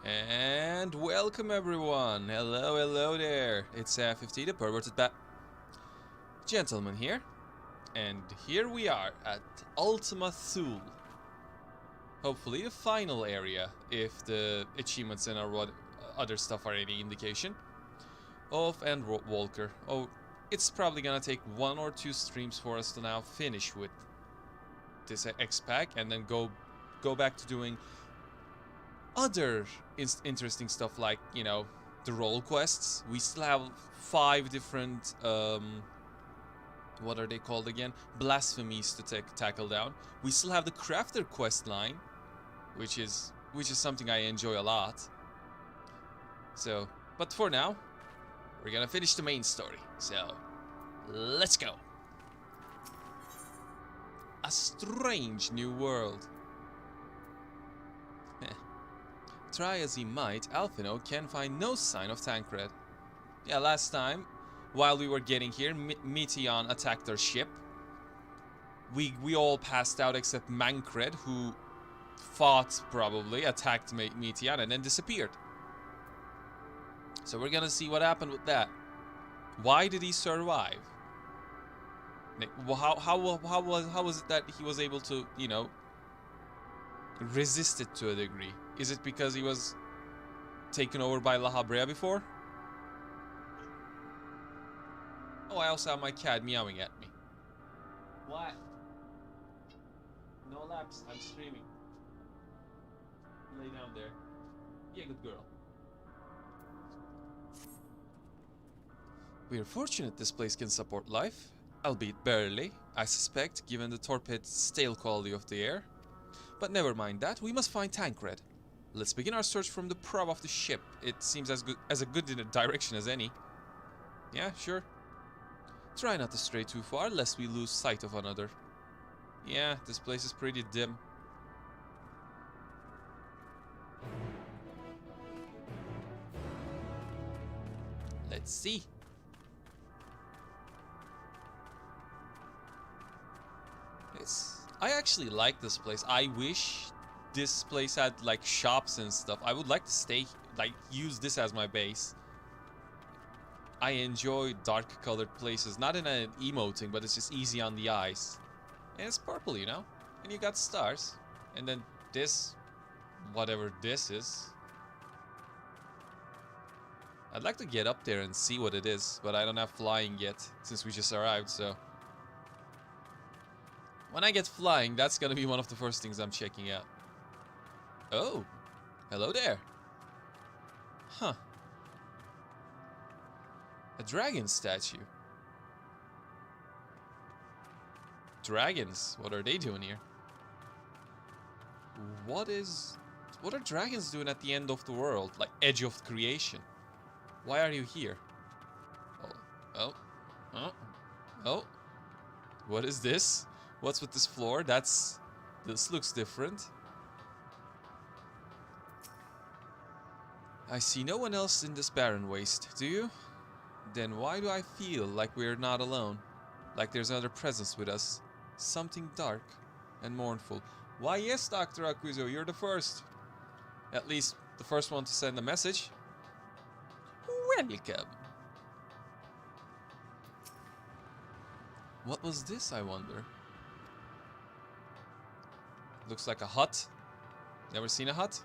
And welcome everyone! Hello there! It's XIV, the perverted gentleman here. And here we are at Ultima-tum. Hopefully the final area, if the achievements and our other stuff are any indication, of Endwalker. Oh, it's probably gonna take 1 or 2 streams for us to now finish with this X-Pack and then go back to doing other interesting stuff like, you know, the role quests. We still have 5 different, what are they called again? Blasphemies to tackle down. We still have the crafter quest line, which is something I enjoy a lot. So, but for now, we're gonna finish the main story. So, let's go. A strange new world. Try as he might, Alphino can find no sign of Tancred. Yeah, last time, while we were getting here, Meteon attacked our ship. We all passed out except Mancred, who fought, probably, attacked Meteon and then disappeared. So we're gonna see what happened with that. Why did he survive? How was it that he was able to, you know, resist it to a degree? Is it because he was taken over by La Habrea before? Oh, I also have my cat meowing at me. What? No laps, I'm streaming. Lay down there. Be a good girl. We're fortunate this place can support life, albeit barely, I suspect, given the torpid, stale quality of the air. But never mind that, we must find Tancred. Let's begin our search from the prow of the ship. It seems as good in a direction as any. Yeah, sure. Try not to stray too far, lest we lose sight of another. Yeah, this place is pretty dim. Let's see. I actually like this place. I wish this place had like shops and stuff. I would like to stay, like, use this as my base. I enjoy dark colored places, not in an emo thing, but it's just easy on the eyes. And it's purple, you know? And you got stars. And then this, whatever this is. I'd like to get up there and see what it is, but I don't have flying yet, since we just arrived, so. When I get flying, that's gonna be one of the first things I'm checking out. Oh, hello there. Huh. A dragon statue. Dragons, what are they doing here? What are dragons doing at the end of the world? Like, edge of creation. Why are you here? Oh. What is this? What's with this floor? This looks different. I see no one else in this barren waste, do you? Then why do I feel like we're not alone? Like there's another presence with us. Something dark and mournful. Why yes, Dr. Akuzo, you're the first. At least the first one to send a message. Welcome. What was this, I wonder? Looks like a hut. Never seen a hut?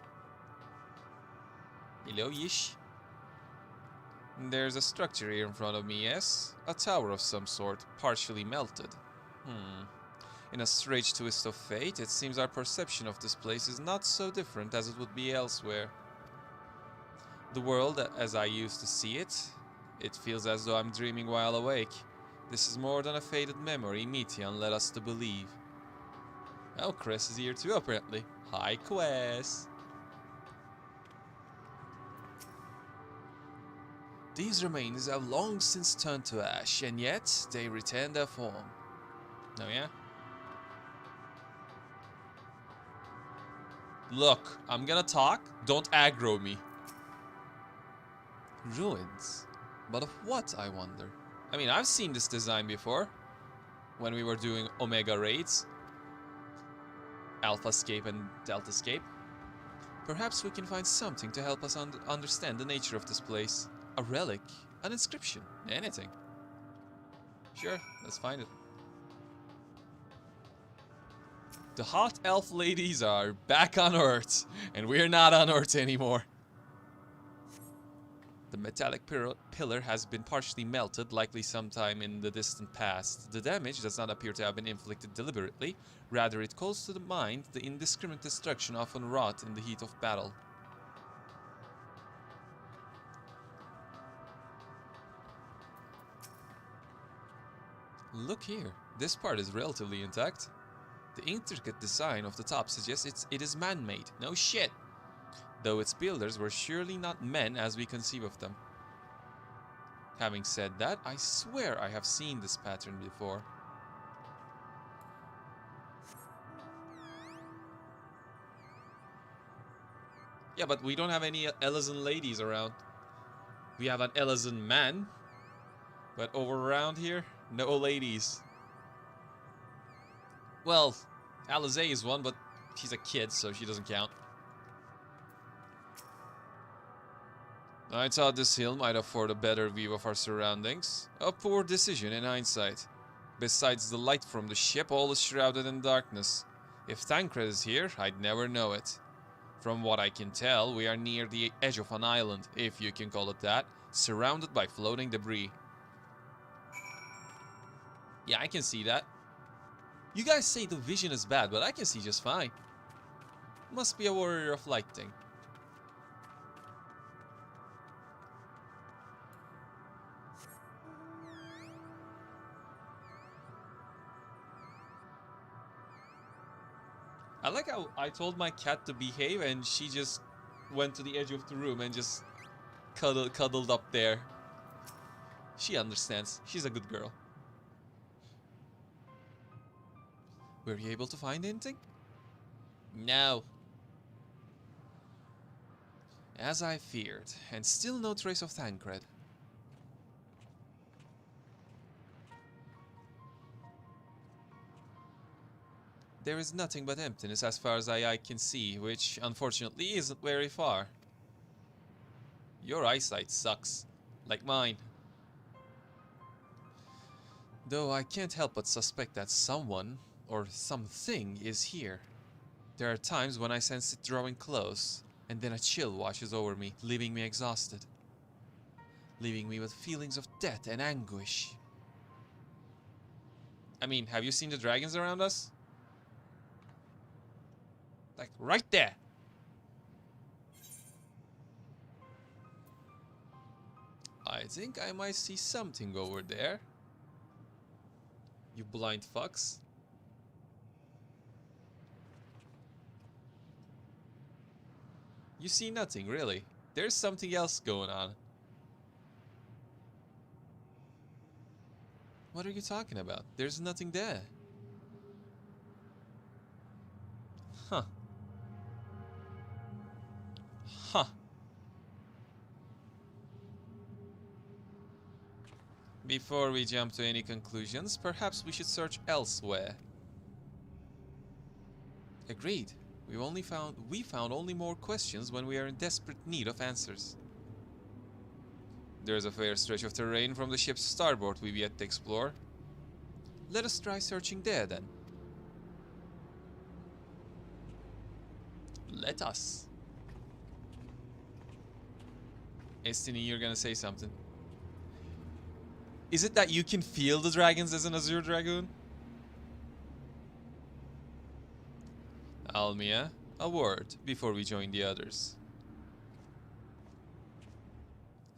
Hello, Yish. There's a structure here in front of me, yes? A tower of some sort, partially melted. In a strange twist of fate, it seems our perception of this place is not so different as it would be elsewhere. The world, as I used to see it, it feels as though I'm dreaming while awake. This is more than a faded memory Meteon led us to believe. Oh, Chris is here too, apparently. Hi, Quest. These remains have long since turned to ash, and yet they retain their form. Oh yeah? Look, I'm gonna talk. Don't aggro me. Ruins. But of what, I wonder? I mean, I've seen this design before. When we were doing Omega raids. Alphascape and Deltascape. Perhaps we can find something to help us understand the nature of this place. A relic, an inscription, anything. Sure, let's find it. The hot elf ladies are back on Earth, and we're not on Earth anymore. The metallic pillar has been partially melted, likely sometime in the distant past. The damage does not appear to have been inflicted deliberately, rather it calls to the mind the indiscriminate destruction often wrought in the heat of battle. Look here, this part is relatively intact. The intricate design of the top suggests it is man-made. No shit! Though its builders were surely not men as we conceive of them. Having said that, I swear I have seen this pattern before. Yeah, but we don't have any Elysian ladies around. We have an Elysian man, but over around here, no ladies. Well, Alizé is one, but she's a kid, so she doesn't count. I thought this hill might afford a better view of our surroundings. A poor decision in hindsight. Besides the light from the ship, all is shrouded in darkness. If Thancred is here, I'd never know it. From what I can tell, we are near the edge of an island, if you can call it that, surrounded by floating debris. Yeah, I can see that. You guys say the vision is bad, but I can see just fine. Must be a warrior of lighting. I like how I told my cat to behave and she just went to the edge of the room and just cuddled up there. She understands. She's a good girl. Were you able to find anything? No. As I feared, and still no trace of Thancred. There is nothing but emptiness as far as I can see, which unfortunately isn't very far. Your eyesight sucks, like mine. Though I can't help but suspect that someone, or something, is here. There are times when I sense it drawing close, and then a chill washes over me, leaving me exhausted. Leaving me with feelings of death and anguish. I mean, have you seen the dragons around us? Like, right there! I think I might see something over there. You blind fucks. You see nothing, really. There's something else going on. What are you talking about? There's nothing there. Huh. Huh. Before we jump to any conclusions, perhaps we should search elsewhere. Agreed. We found only more questions when we are in desperate need of answers. There's a fair stretch of terrain from the ship's starboard we've yet to explore. Let us try searching there then. Let us. Estini, you're gonna say something. Is it that you can feel the dragons as an Azure Dragoon? Almia, a word before we join the others.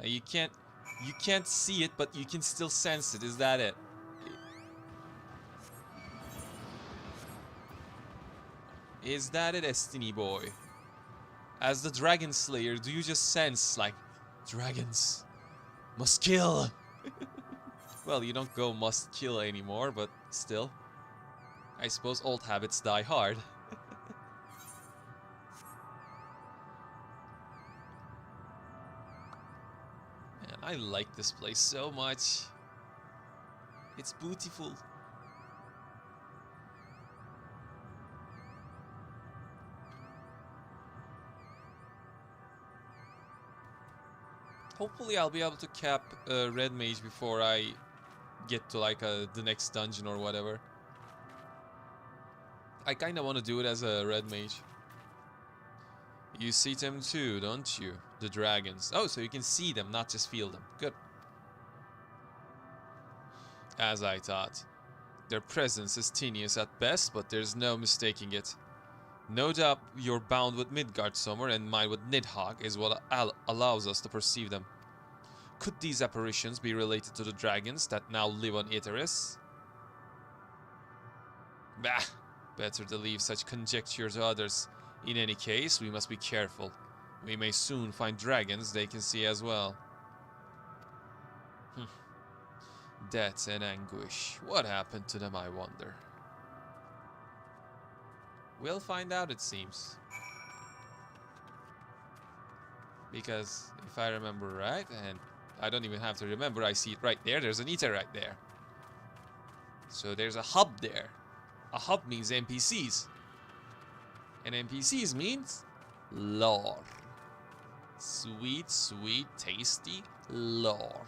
You can't see it, but you can still sense it. Is that it? Is that it, Estini boy? As the Dragon Slayer, do you just sense, like, dragons must kill? Well, you don't go must kill anymore, but still. I suppose old habits die hard. Man, I like this place so much. It's beautiful. Hopefully I'll be able to cap Red Mage before I get to like the next dungeon or whatever. I kinda wanna do it as a Red Mage. You see them too, don't you? The dragons. Oh, so you can see them, not just feel them. Good. As I thought. Their presence is tenuous at best, but there's no mistaking it. No doubt you're bound with Midgard somewhere, and mine with Nidhogg is what allows us to perceive them. Could these apparitions be related to the dragons that now live on Etheris? Bah! Better to leave such conjecture to others. In any case, we must be careful. We may soon find dragons they can see as well. Death and anguish. What happened to them, I wonder? We'll find out, it seems. Because, if I remember right, and I don't even have to remember, I see it right there. There's an Ether right there. So there's a hub there. A hub means NPCs. And NPCs means lore. Sweet, sweet, tasty lore.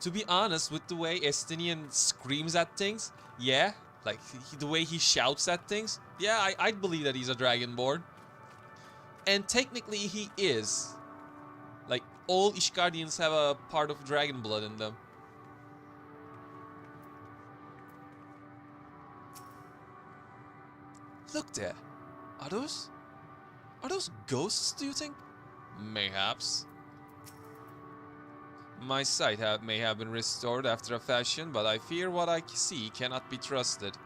To be honest, with the way Estinian screams at things, yeah, like the way he shouts at things, yeah, I'd believe that he's a Dragonborn. And technically he is. Like, all Ishgardians have a part of dragon blood in them. Look there. Are those ghosts, do you think? Mayhaps. My sight may have been restored after a fashion, but I fear what I see cannot be trusted.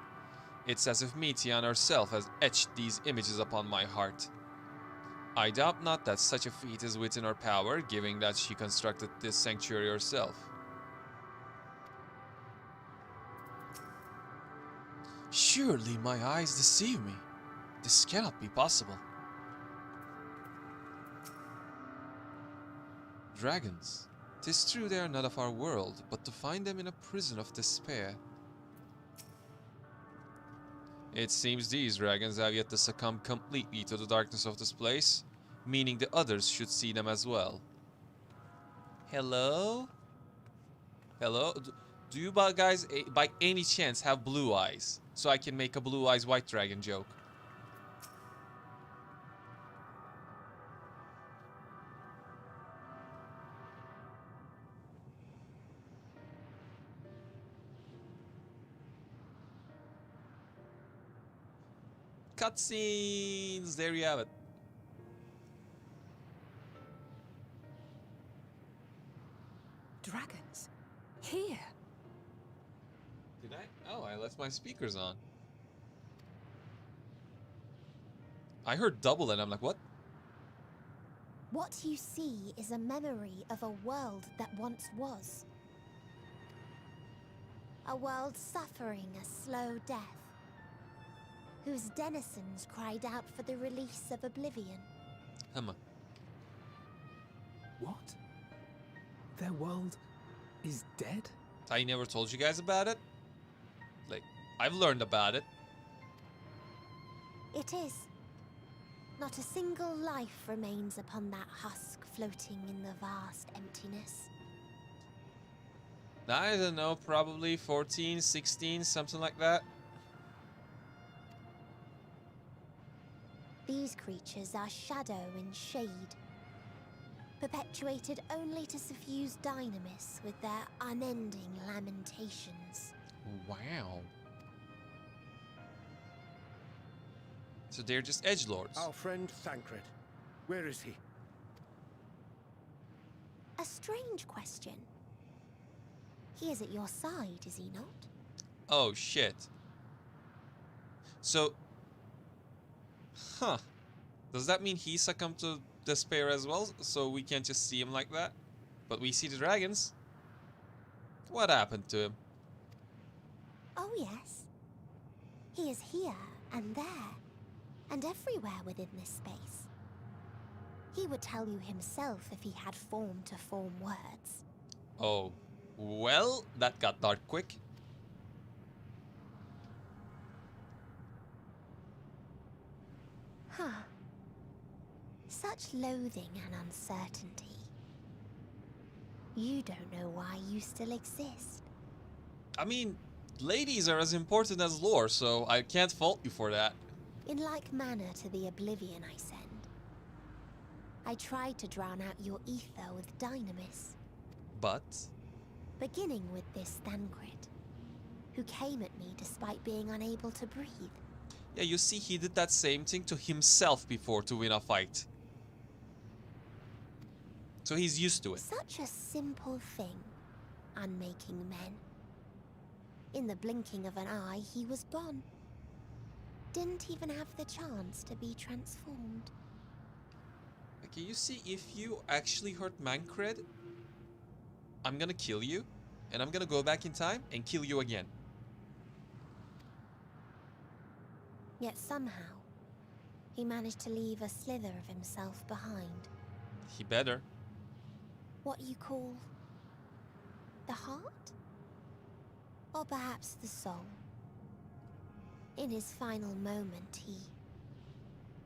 It's as if Metean herself has etched these images upon my heart. I doubt not that such a feat is within her power, given that she constructed this sanctuary herself. Surely my eyes deceive me. This cannot be possible. Dragons. 'Tis true they are not of our world, but to find them in a prison of despair. It seems these dragons have yet to succumb completely to the darkness of this place, meaning the others should see them as well. Hello? Hello? Do you guys, by any chance, have blue eyes? So I can make a blue eyes white dragon joke. Cutscenes! There you have it. Dragons? Here? Did I? Oh, I left my speakers on. I heard double and I'm like, what? What you see is a memory of a world that once was. A world suffering a slow death, whose denizens cried out for the release of oblivion. What? Their world is dead? I never told you guys about it? Like, I've learned about it. It is. Not a single life remains upon that husk floating in the vast emptiness. I don't know, probably 14, 16, something like that. These creatures are shadow and shade, perpetuated only to suffuse dynamis with their unending lamentations. Wow. So they're just edgelords. Our friend Thancred. Where is he? A strange question. He is at your side, is he not? Oh, shit. So... Huh. Does that mean he succumbed to despair as well? So we can't just see him like that? But we see the dragons. What happened to him? Oh, yes. He is here and there, and everywhere within this space. He would tell you himself if he had form to form words. Oh. Well, that got dark quick. Huh. such loathing and uncertainty. You don't know why you still exist. I mean, ladies are as important as lore, so I can't fault you for that. In like manner to the oblivion I send, I tried to drown out your ether with dynamis. But Beginning with this Thancred, who came at me despite being unable to breathe. yeah, you see, he did that same thing to himself before to win a fight. So he's used to it. Such a simple thing, unmaking men. In the blinking of an eye, he was gone. Didn't even have the chance to be transformed. Okay, you see, if you actually hurt Mancred, I'm gonna kill you, and I'm gonna go back in time and kill you again. Yet somehow, he managed to leave a slither of himself behind. He better. What you call the heart? Or perhaps the soul. In his final moment, he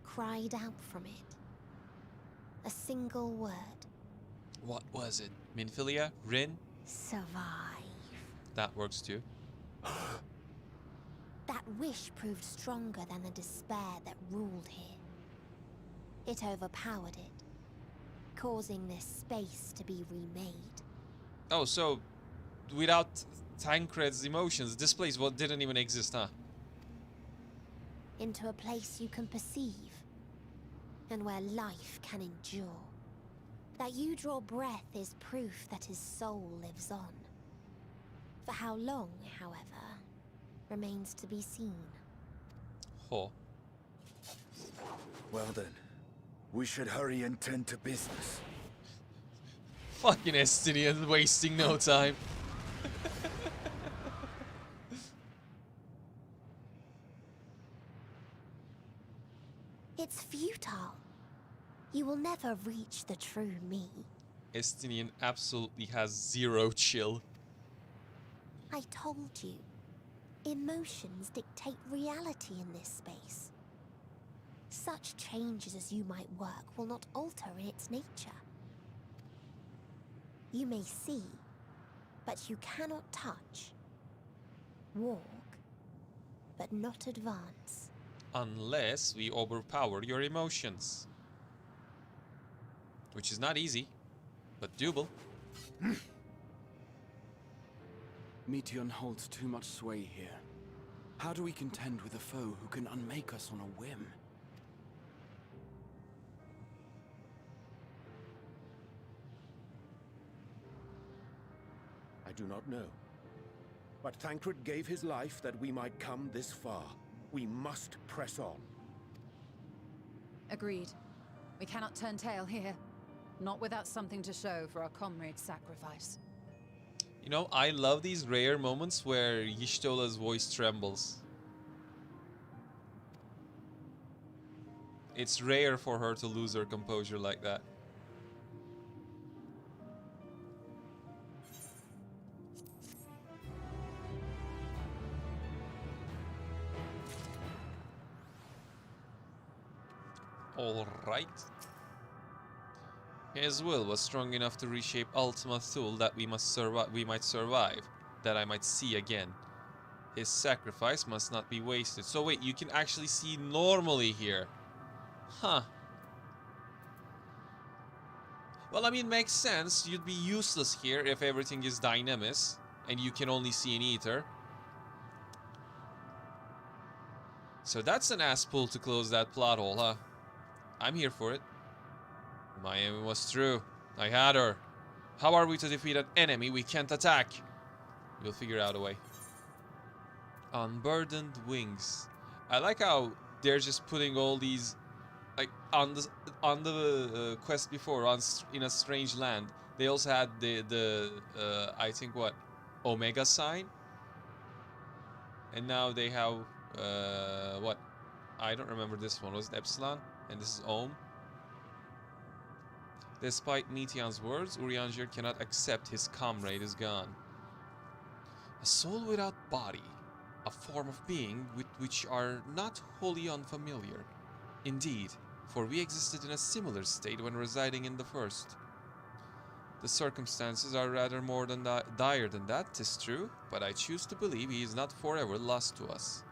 cried out from it. A single word. What was it? Minfilia? Rin? Survive. That works too. That wish proved stronger than the despair that ruled here. It overpowered it, causing this space to be remade. Oh, so without Tancred's emotions, this place didn't even exist, huh? Into a place you can perceive, and where life can endure. That you draw breath is proof that his soul lives on. For how long, however, remains to be seen. Oh. Well then, we should hurry and tend to business. Fucking Estinian wasting no time. It's futile. You will never reach the true me. Estinian absolutely has zero chill. I told you, emotions dictate reality in this space. Such changes as you might work will not alter in its nature. You may see, but you cannot touch. Walk, but not advance. Unless we overpower your emotions. Which is not easy, but doable. Meteion holds too much sway here. How do we contend with a foe who can unmake us on a whim? I do not know. But Thancred gave his life that we might come this far. We must press on. Agreed. We cannot turn tail here. Not without something to show for our comrade's sacrifice. You know, I love these rare moments where Y'shtola's voice trembles. It's rare for her to lose her composure like that. All right. His will was strong enough to reshape Ultima-tum that we might survive, that I might see again. His sacrifice must not be wasted. So wait, you can actually see normally here. Huh. Well, I mean, makes sense. You'd be useless here if everything is dynamis and you can only see an ether. So that's an ass pull to close that plot hole, huh? I'm here for it. My aim was true. I had her. How are we to defeat an enemy we can't attack? We'll figure out a way. Unburdened wings. I like how they're just putting all these, like on the quest before, in a strange land. They also had the I think what, Omega sign, and now they have what? I don't remember this one. Was it Epsilon? And this is Ohm. Despite Meteion's words, Urianger cannot accept his comrade is gone. A soul without body, a form of being with which are not wholly unfamiliar. Indeed, for we existed in a similar state when residing in the first. The circumstances are rather more than dire than that, 'tis true, but I choose to believe he is not forever lost to us.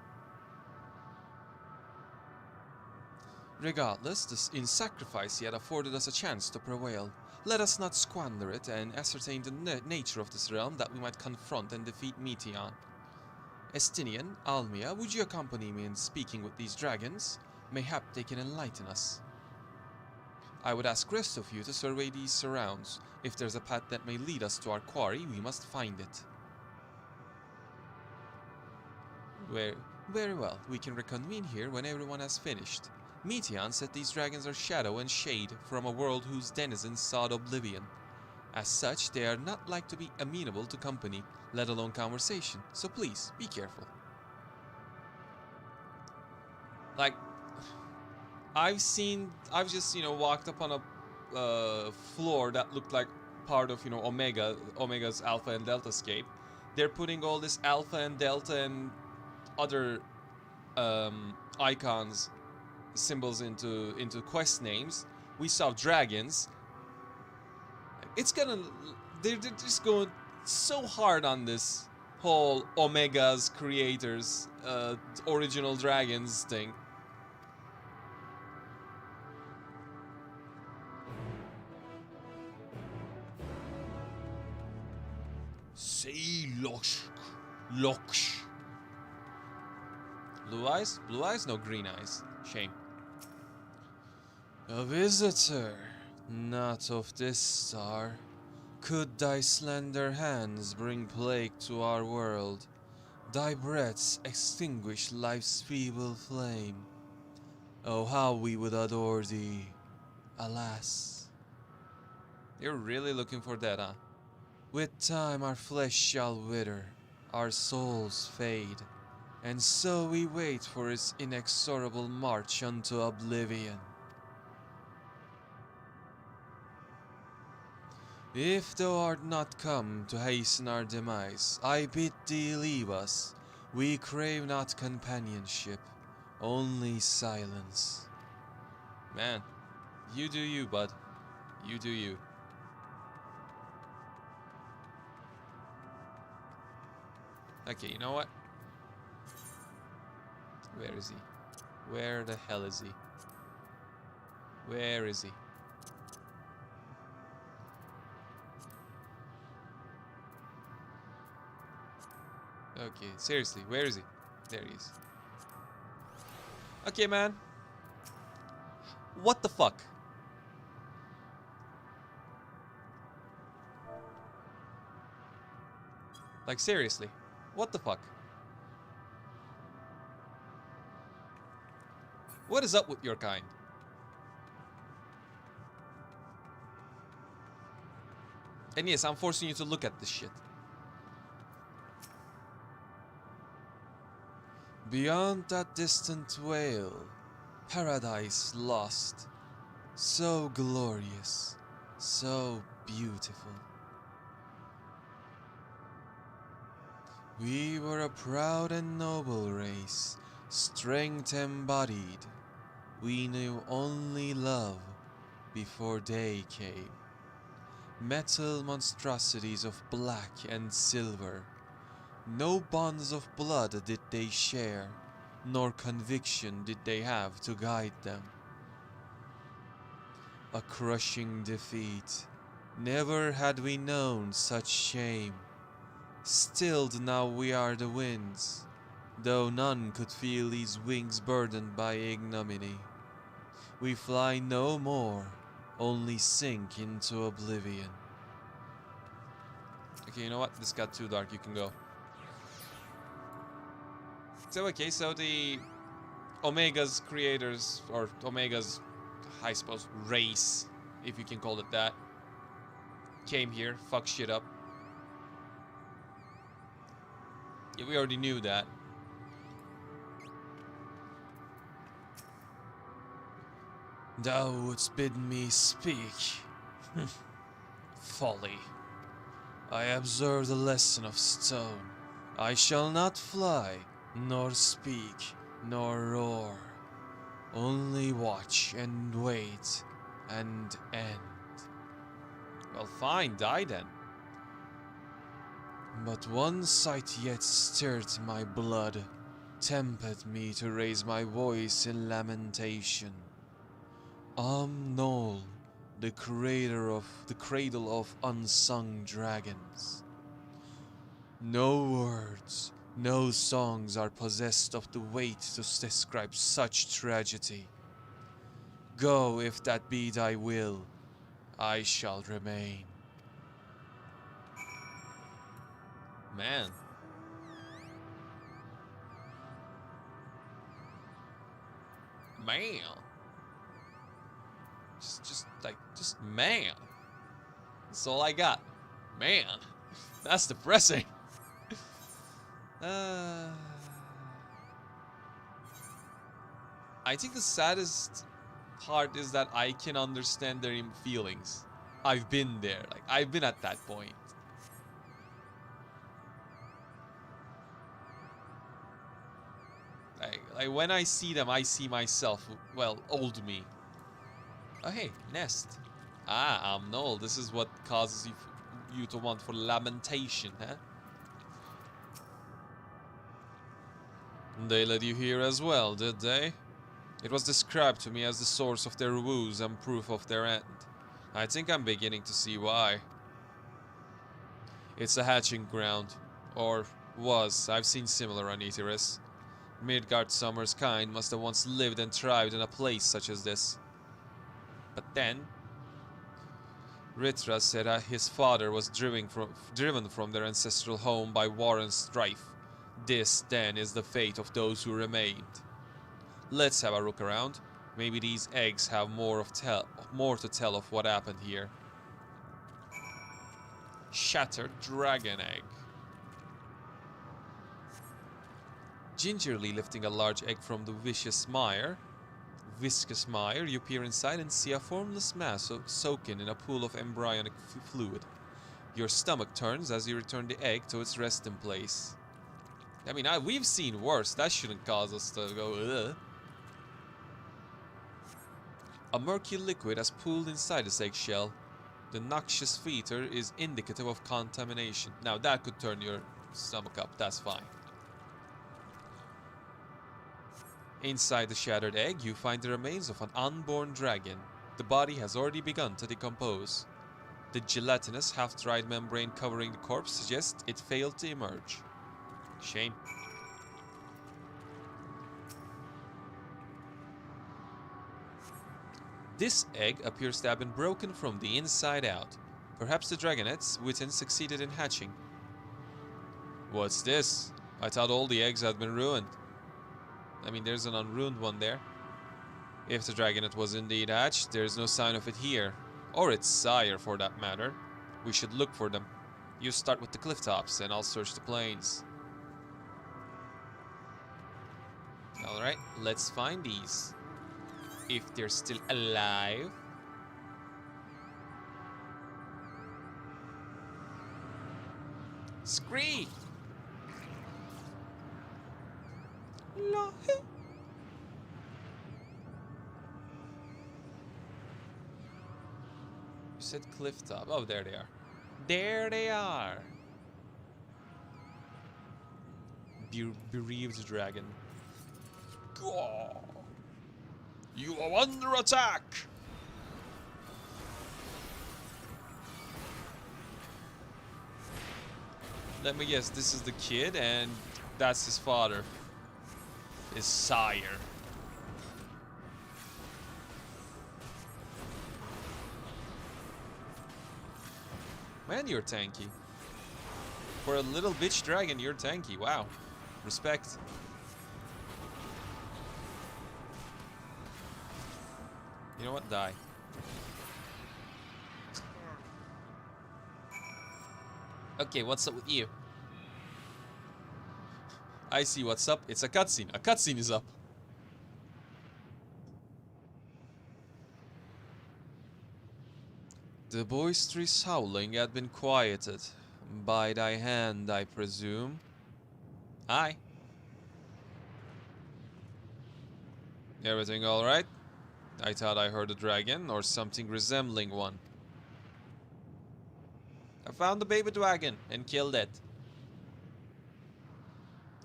Regardless, in sacrifice he had afforded us a chance to prevail. Let us not squander it and ascertain the nature of this realm that we might confront and defeat Meteion. Estinian, Almia, would you accompany me in speaking with these dragons? Mayhap they can enlighten us. I would ask rest of you to survey these surrounds. If there's a path that may lead us to our quarry, we must find it. Very well, we can reconvene here when everyone has finished. Meteion said these dragons are shadow and shade from a world whose denizens sought oblivion. As such, they are not like to be amenable to company, let alone conversation, so please, be careful. Like, I've just, walked up on a floor that looked like part of, Omega's Alpha and Delta scape. They're putting all this Alpha and Delta and other icons, symbols into quest names. We saw dragons. They're just going so hard on this whole Omega's creators, original dragons thing. Say Loksh. Blue eyes? Blue eyes? No, green eyes. Shame. A visitor, not of this star. Could thy slender hands bring plague to our world, thy breaths extinguish life's feeble flame. Oh, how we would adore thee, alas. You're really looking for that, huh? With time our flesh shall wither, our souls fade, and so we wait for its inexorable march unto oblivion. If thou art not come to hasten our demise, I bid thee leave us. We crave not companionship, only silence. Man, you do you, bud. You do you. Okay, you know what? Where is he? Where the hell is he? Where is he? Okay, seriously, where is he? There he is. Okay, man. What the fuck? Like, seriously. What the fuck? What is up with your kind? And yes, I'm forcing you to look at this shit. Beyond that distant wail, paradise lost. So glorious, so beautiful. We were a proud and noble race, strength embodied. We knew only love before day came. Metal monstrosities of black and silver. No bonds of blood did they share, nor conviction did they have to guide them. A crushing defeat. Never had we known such shame. Stilled now we are the winds, though none could feel these wings burdened by ignominy. We fly no more, only sink into oblivion. Okay, you know what? This got too dark, you can go. So, okay, so the Omega's creators, or Omega's, I suppose, race, if you can call it that, came here, fucked shit up. Yeah, we already knew that. Thou wouldst bid me speak. Folly. I observe the lesson of stone. I shall not fly, nor speak, nor roar. Only watch and wait and end. Well, fine, die then. But one sight yet stirred my blood, tempted me to raise my voice in lamentation. Knoll, the cradle of unsung dragons. No words, no songs are possessed of the weight to describe such tragedy. Go, if that be thy will, I shall remain. Man. Man. Just man. That's all I got. Man. That's depressing. I think the saddest part is that I can understand their feelings. I've been there. Like, I've been at that point. Like when I see them, I see myself. Well, old me. Oh, hey, nest. Ah, Noel. This is what causes you to want for lamentation, huh? They led you here as well, did they? It was described to me as the source of their woes and proof of their end. I think I'm beginning to see why. It's a hatching ground. Or was. I've seen similar on Eteris. Midgard Summer's kind must have once lived and thrived in a place such as this. But then, Ritra said his father was driven from their ancestral home by war and strife. This, then, is the fate of those who remained. Let's have a look around. Maybe these eggs have more to tell of what happened here. Shattered dragon egg. Gingerly lifting a large egg from the viscous mire, you peer inside and see a formless mass soaking in a pool of embryonic fluid. Your stomach turns as you return the egg to its resting place. I mean, we've seen worse. That shouldn't cause us to go, ugh. A murky liquid has pooled inside this eggshell. The noxious feature is indicative of contamination. Now, that could turn your stomach up. That's fine. Inside the shattered egg, you find the remains of an unborn dragon. The body has already begun to decompose. The gelatinous, half-dried membrane covering the corpse suggests it failed to emerge. Shame. This egg appears to have been broken from the inside out. Perhaps the dragonets within succeeded in hatching. What's this? I thought all the eggs had been ruined. I mean, there's an unruined one there. If the dragonet was indeed hatched, there's no sign of it here. Or its sire, for that matter. We should look for them. You start with the cliff tops, and I'll search the plains. Alright, let's find these. If they're still alive. Scream! You said cliff top. Oh, there they are. There they are. Bereaved dragon. You are under attack. Let me guess, this is the kid and that's his father. His sire. Man, you're tanky. For a little bitch dragon, you're tanky. Wow. Respect. You know what? Die. Okay, what's up with you? I see what's up. It's a cutscene. A cutscene is up. The boisterous howling had been quieted. By thy hand, I presume. Hi. Everything alright? I thought I heard a dragon or something resembling one. I found the baby dragon and killed it.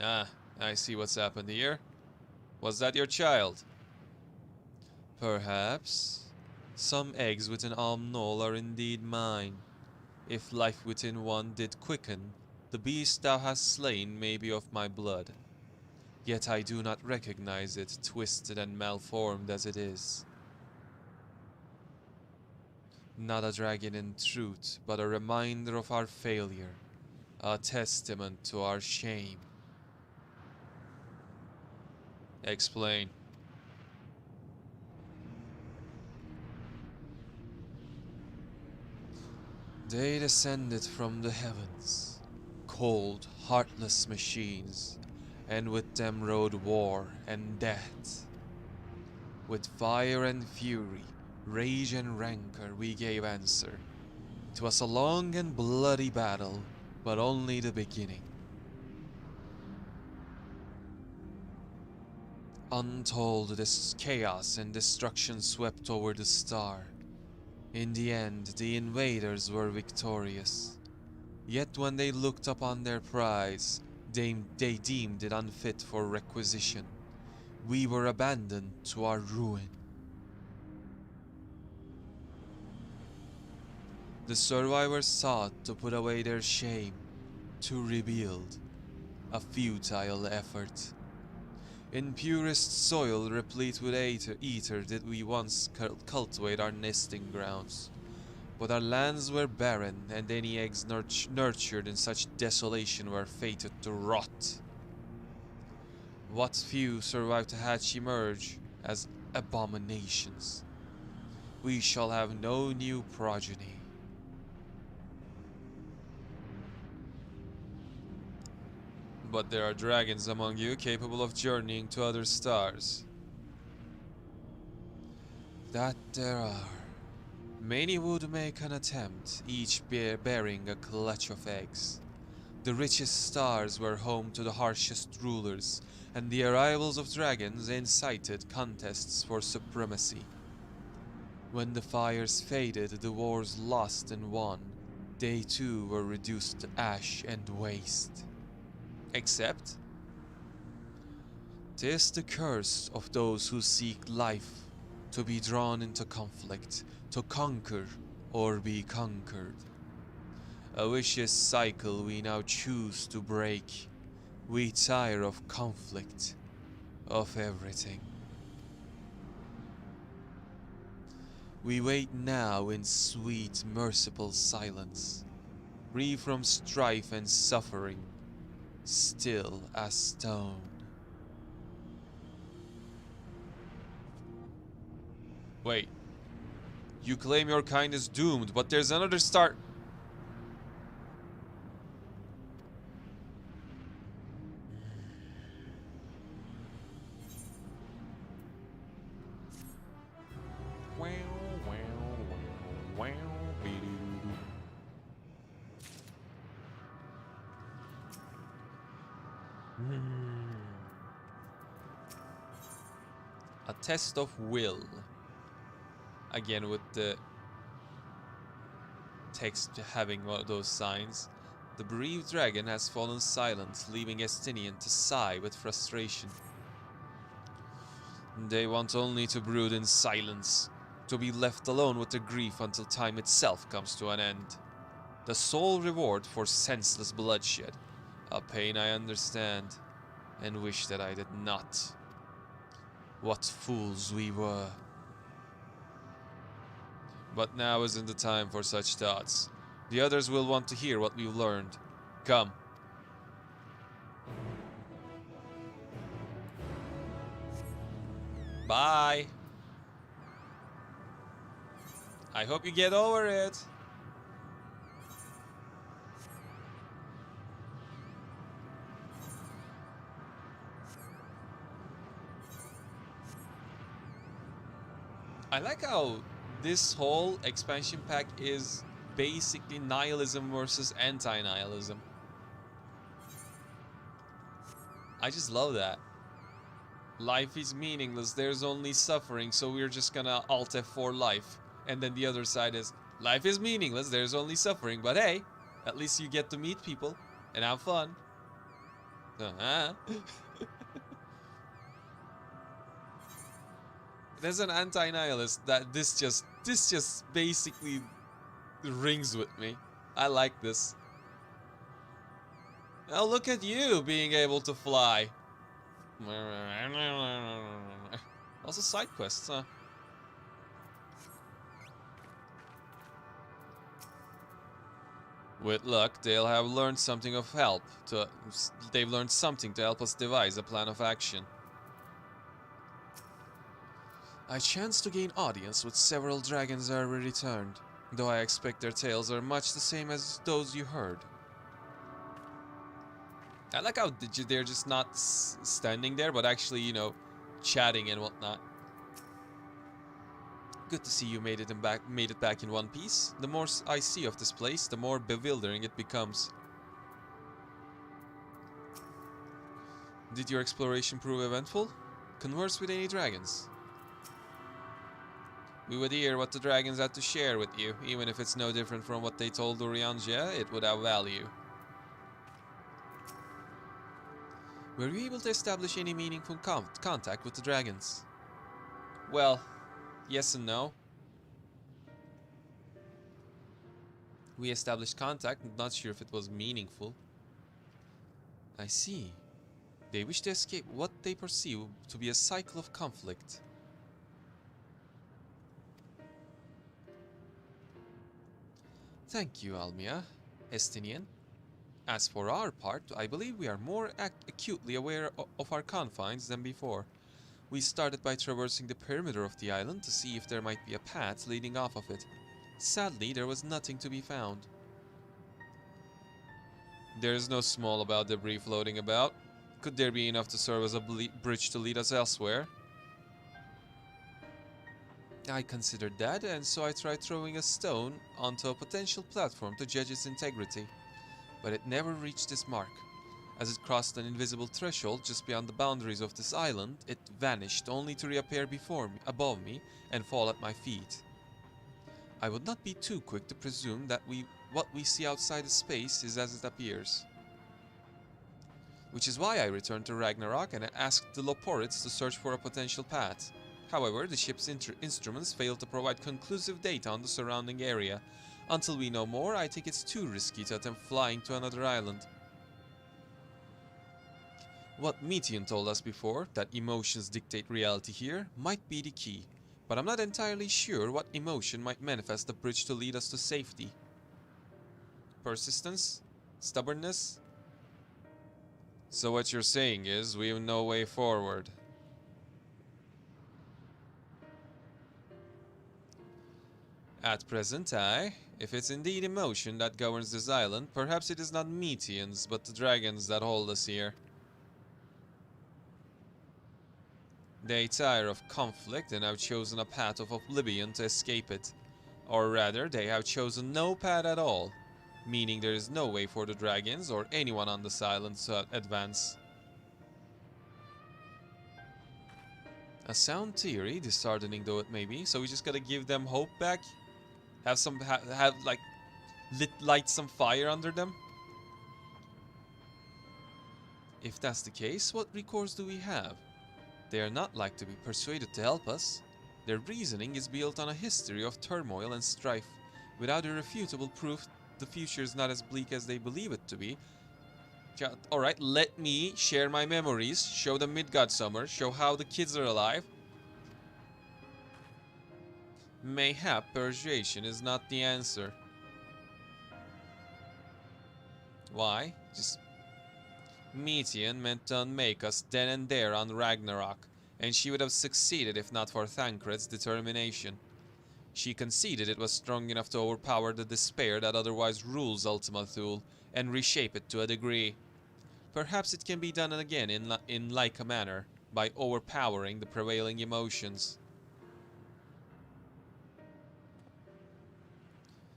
Ah, I see what's happened here. Was that your child? Perhaps. Some eggs within Amnol are indeed mine. If life within one did quicken, the beast thou hast slain may be of my blood. Yet I do not recognize it, twisted and malformed as it is. Not a dragon in truth, but a reminder of our failure, a testament to our shame. Explain. They descended from the heavens, cold, heartless machines, and with them rode war and death. With fire and fury, rage and rancor we gave answer. 'Twas a long and bloody battle, but only the beginning. Untold this chaos and destruction swept over the star. In the end, the invaders were victorious. Yet when they looked upon their prize, they deemed it unfit for requisition. We were abandoned to our ruin. The survivors sought to put away their shame, to rebuild. A futile effort. In purest soil replete with ether did we once cultivate our nesting grounds. But our lands were barren, and any eggs nurtured in such desolation were fated to rot. What few survived to hatch emerge as abominations. We shall have no new progeny. But there are dragons among you capable of journeying to other stars. That there are. Many would make an attempt, each bearing a clutch of eggs. The richest stars were home to the harshest rulers, and the arrivals of dragons incited contests for supremacy. When the fires faded, the wars lost and won, they too were reduced to ash and waste. Except, 'tis the curse of those who seek life, to be drawn into conflict, to conquer or be conquered. A vicious cycle we now choose to break. We tire of conflict, of everything. We wait now in sweet, merciful silence, free from strife and suffering, still as stone. Wait. You claim your kind is doomed, but there's another star. A test of will. Again with the text having one of those signs. The bereaved dragon has fallen silent, leaving Estinian to sigh with frustration. They want only to brood in silence, to be left alone with their grief until time itself comes to an end. The sole reward for senseless bloodshed, a pain I understand, and wish that I did not. What fools we were. But now isn't the time for such thoughts. The others will want to hear what we've learned. Come. Bye. I hope you get over it. I like how this whole expansion pack is basically nihilism versus anti-nihilism. I just love that. Life is meaningless, there's only suffering, so we're just gonna Alt F4 life. And then the other side is, life is meaningless, there's only suffering, but hey, at least you get to meet people and have fun. There's an anti-nihilist that this just basically rings with me. I like this. Oh, look at you being able to fly. Also side quests, huh? With luck, they've learned something to help us devise a plan of action. I chanced to gain audience with several dragons already returned, though I expect their tales are much the same as those you heard. I like how they're just not standing there, but actually, you know, chatting and whatnot. Good to see you made it back in one piece. The more I see of this place, the more bewildering it becomes. Did your exploration prove eventful? Converse with any dragons? We would hear what the dragons had to share with you, even if it's no different from what they told Urianger, it would have value. Were you able to establish any meaningful contact with the dragons? Well, yes and no. We established contact, not sure if it was meaningful. I see. They wish to escape what they perceive to be a cycle of conflict. Thank you, Almia, Estinian. As for our part, I believe we are more acutely aware of our confines than before. We started by traversing the perimeter of the island to see if there might be a path leading off of it. Sadly, there was nothing to be found. There is no small about debris floating about. Could there be enough to serve as a bridge to lead us elsewhere? I considered that, and so I tried throwing a stone onto a potential platform to judge its integrity. But it never reached its mark. As it crossed an invisible threshold just beyond the boundaries of this island, it vanished, only to reappear above me, and fall at my feet. I would not be too quick to presume that what we see outside the space is as it appears. Which is why I returned to Ragnarok and asked the Loporids to search for a potential path. However, the ship's instruments failed to provide conclusive data on the surrounding area. Until we know more, I think it's too risky to attempt flying to another island. What Meteion told us before, that emotions dictate reality here, might be the key. But I'm not entirely sure what emotion might manifest the bridge to lead us to safety. Persistence? Stubbornness? So what you're saying is, we have no way forward. At present, if it's indeed emotion that governs this island, perhaps it is not Meteions, but the dragons that hold us here. They tire of conflict and have chosen a path of oblivion to escape it. Or rather, they have chosen no path at all, meaning there is no way for the dragons or anyone on this island to advance. A sound theory, disheartening though it may be, so we just gotta give them hope back? Have some, like, light some fire under them? If that's the case, what recourse do we have? They are not like to be persuaded to help us. Their reasoning is built on a history of turmoil and strife. Without irrefutable proof, the future is not as bleak as they believe it to be. Alright, let me share my memories, show them Midgårdsummer, show how the kids are alive. Mayhap persuasion is not the answer. Why? Just Meteion meant to unmake us then and there on Ragnarok, and she would have succeeded if not for Thancred's determination. She conceded it was strong enough to overpower the despair that otherwise rules Ultima-Thule, and reshape it to a degree. Perhaps it can be done again in like a manner, by overpowering the prevailing emotions.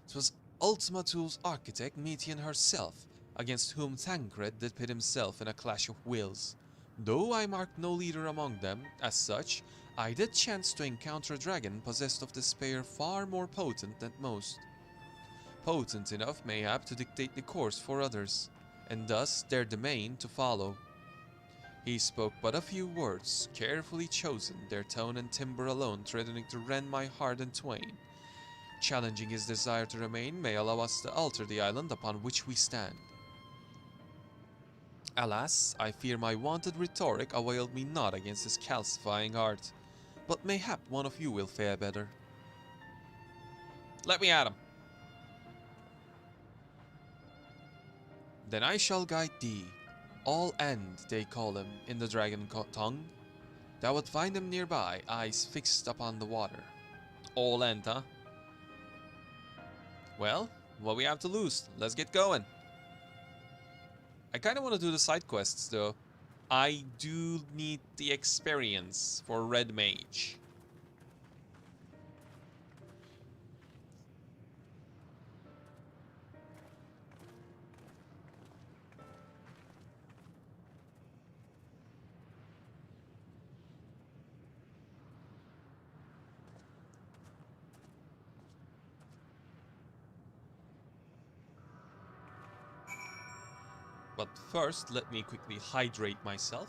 It was Ultima-Thule's architect, Meteion herself, against whom Thancred did pit himself in a clash of wills. Though I marked no leader among them, as such, I did chance to encounter a dragon possessed of despair far more potent than most. Potent enough, mayhap, to dictate the course for others, and thus their domain to follow. He spoke but a few words, carefully chosen, their tone and timbre alone threatening to rend my heart in twain. Challenging his desire to remain may allow us to alter the island upon which we stand. Alas, I fear my vaunted rhetoric availed me not against his calcifying heart, but mayhap one of you will fare better. Let me at him. Then I shall guide thee. All End, they call him, in the dragon tongue. Thou wilt find him nearby, eyes fixed upon the water. All End, huh? Well, what we have to lose? Let's get going. I kind of want to do the side quests, though. I do need the experience for Red Mage. But first, let me quickly hydrate myself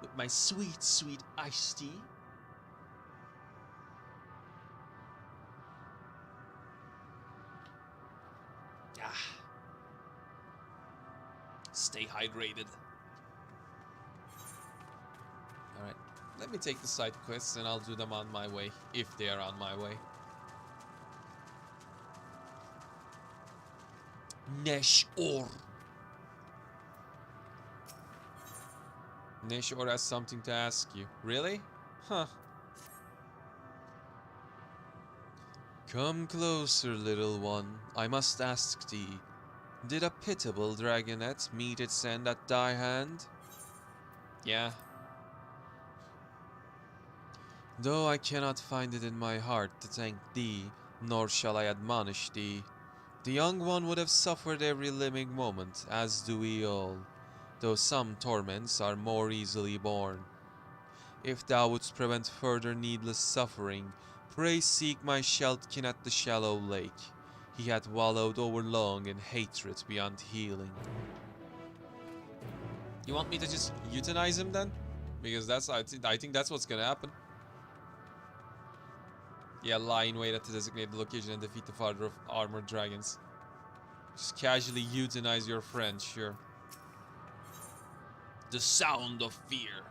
with my sweet, sweet iced tea. Ah. Stay hydrated. Alright, let me take the side quests and I'll do them on my way, if they are on my way. Nesh-or. Nesh-or has something to ask you. Really? Huh. Come closer, little one. I must ask thee. Did a pitiable dragonette meet its end at thy hand? Yeah. Though I cannot find it in my heart to thank thee, nor shall I admonish thee. The young one would have suffered every living moment, as do we all, though some torments are more easily borne. If thou wouldst prevent further needless suffering, pray seek my Sheltkin at the shallow lake. He hath wallowed overlong in hatred beyond healing. You want me to just euthanize him then? Because that's I think that's what's gonna happen. Yeah, lie in wait at the designated location and defeat the father of armored dragons. Just casually euthanize your friend, sure. The sound of fear.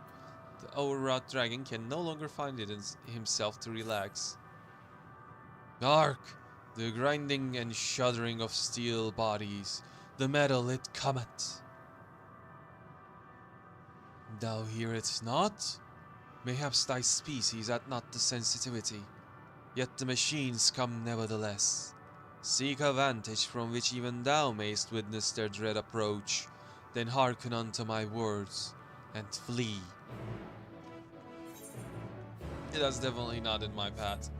The overwrought dragon can no longer find it in himself to relax. Hark! The grinding and shuddering of steel bodies. The metal it cometh. Thou hearest not? Mayhaps thy species hath not the sensitivity. Yet the machines come nevertheless. Seek a vantage from which even thou mayst witness their dread approach. Then hearken unto my words, and flee. It is definitely not in my path.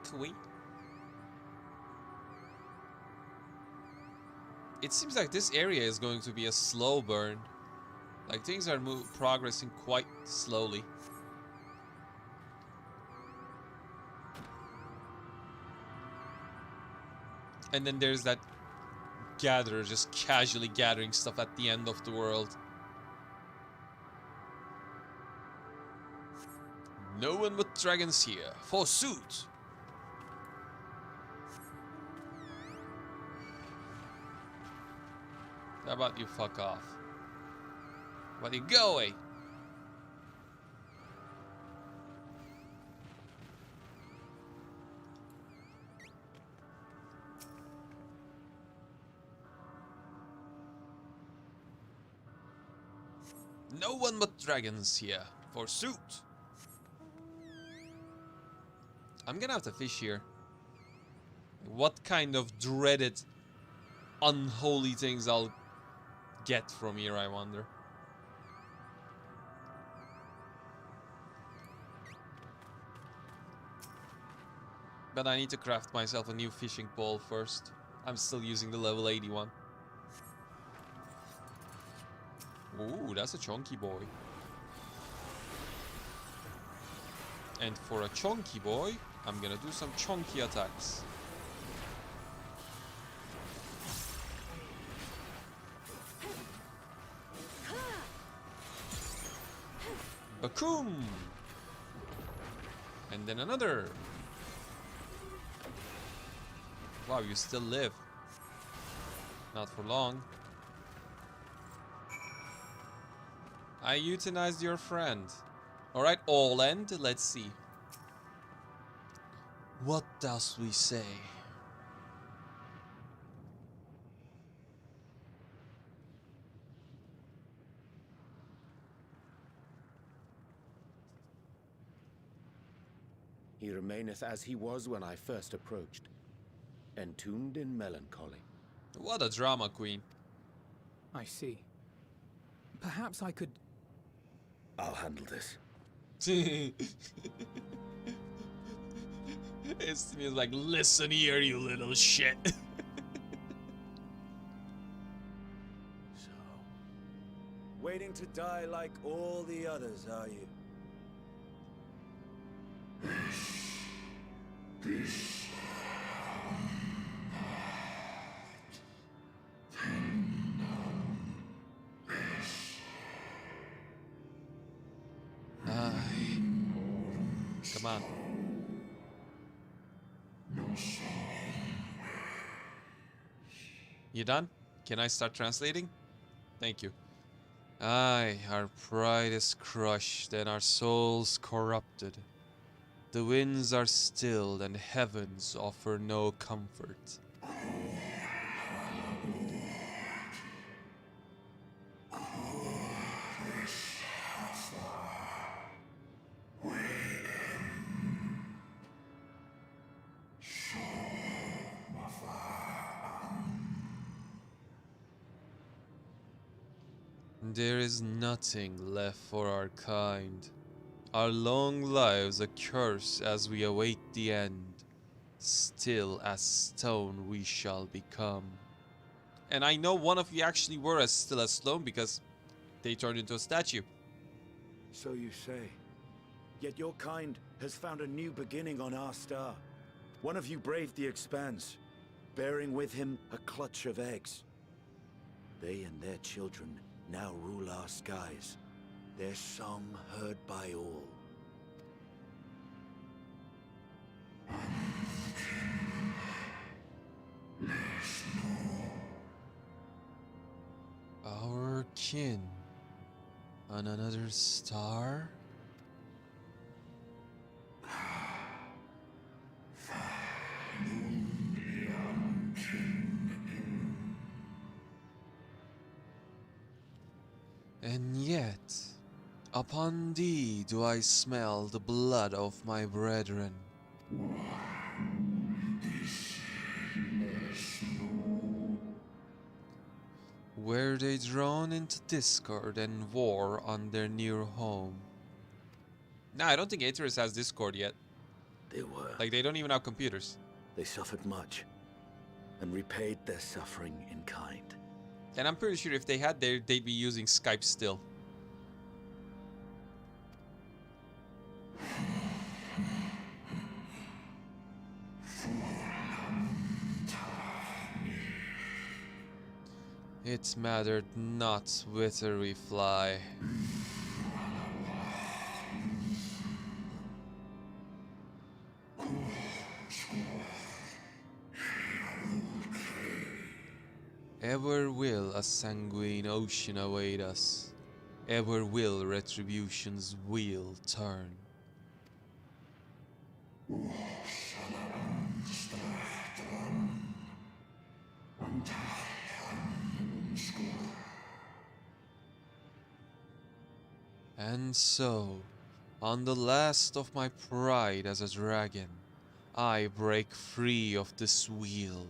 Can we? It seems like this area is going to be a slow burn. Like things are progressing quite slowly. And then there's that gatherer just casually gathering stuff at the end of the world. No one but dragons here, forsooth! How about you fuck off? How about you go away? No one but dragons here, forsooth. I'm gonna have to fish here. What kind of dreaded, unholy things I'll get from here, I wonder. But I need to craft myself a new fishing pole first. I'm still using the level 81. Ooh, that's a chunky boy. And for a chunky boy, I'm gonna do some chunky attacks. Bakoom! And then another. Wow, you still live. Not for long. I euthanized your friend. Alright, all end, let's see. What does we say? He remaineth as he was when I first approached, entombed in melancholy. What a drama queen. I see. Perhaps I could... I'll handle this. It's like, listen here, you little shit. So, waiting to die like all the others, are you? Come on. You done? Can I start translating? Thank you. Aye, our pride is crushed and our souls corrupted. The winds are stilled and heavens offer no comfort. There is nothing left for our kind. Our long lives a curse as we await the end. Still as stone we shall become. And I know one of you actually were as still as stone because they turned into a statue. So you say. Yet your kind has found a new beginning on our star. One of you braved the expanse, bearing with him a clutch of eggs. They and their children now rule our skies, their song heard by all. Our kin on another star? And yet, upon thee do I smell the blood of my brethren. Were they drawn into discord and war on their new home? Nah, I don't think Aetheris has discord yet. They were. Like, they don't even have computers. They suffered much, and repaid their suffering in kind. And I'm pretty sure if they had, they'd be using Skype still. It mattered not whither we fly. Ever will a sanguine ocean await us. Ever will retribution's wheel turn. And so, on the last of my pride as a dragon, I break free of this wheel.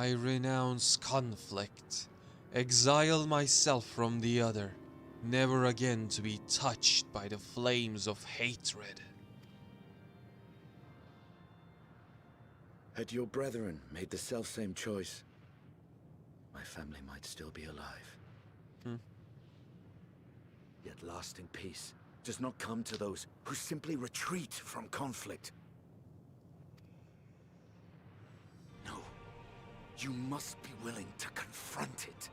I renounce conflict. Exile myself from the other, never again to be touched by the flames of hatred. Had your brethren made the selfsame choice, my family might still be alive. Yet lasting peace does not come to those who simply retreat from conflict. No, you must be willing to confront it.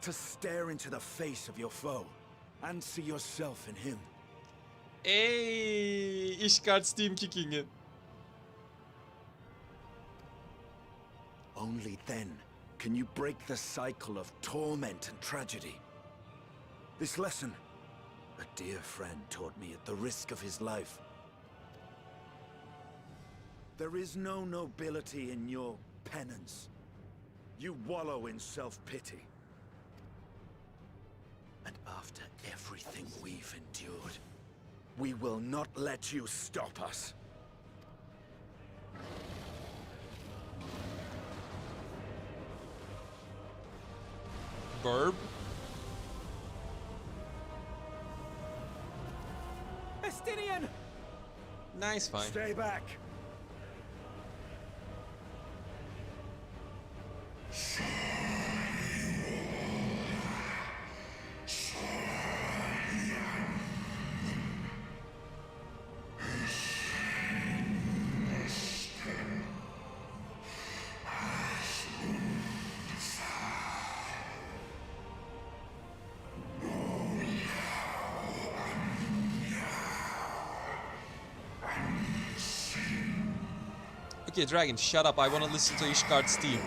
To stare into the face of your foe and see yourself in him. Ey, XIV kicking. Only then can you break the cycle of torment and tragedy. This lesson, a dear friend taught me at the risk of his life. There is no nobility in your penance. You wallow in self-pity. And after everything we've endured, we will not let you stop us. Verb? Estinian! Nice, fine. Stay back. Okay, Dragon, shut up. I want to listen to Ishgard's theme.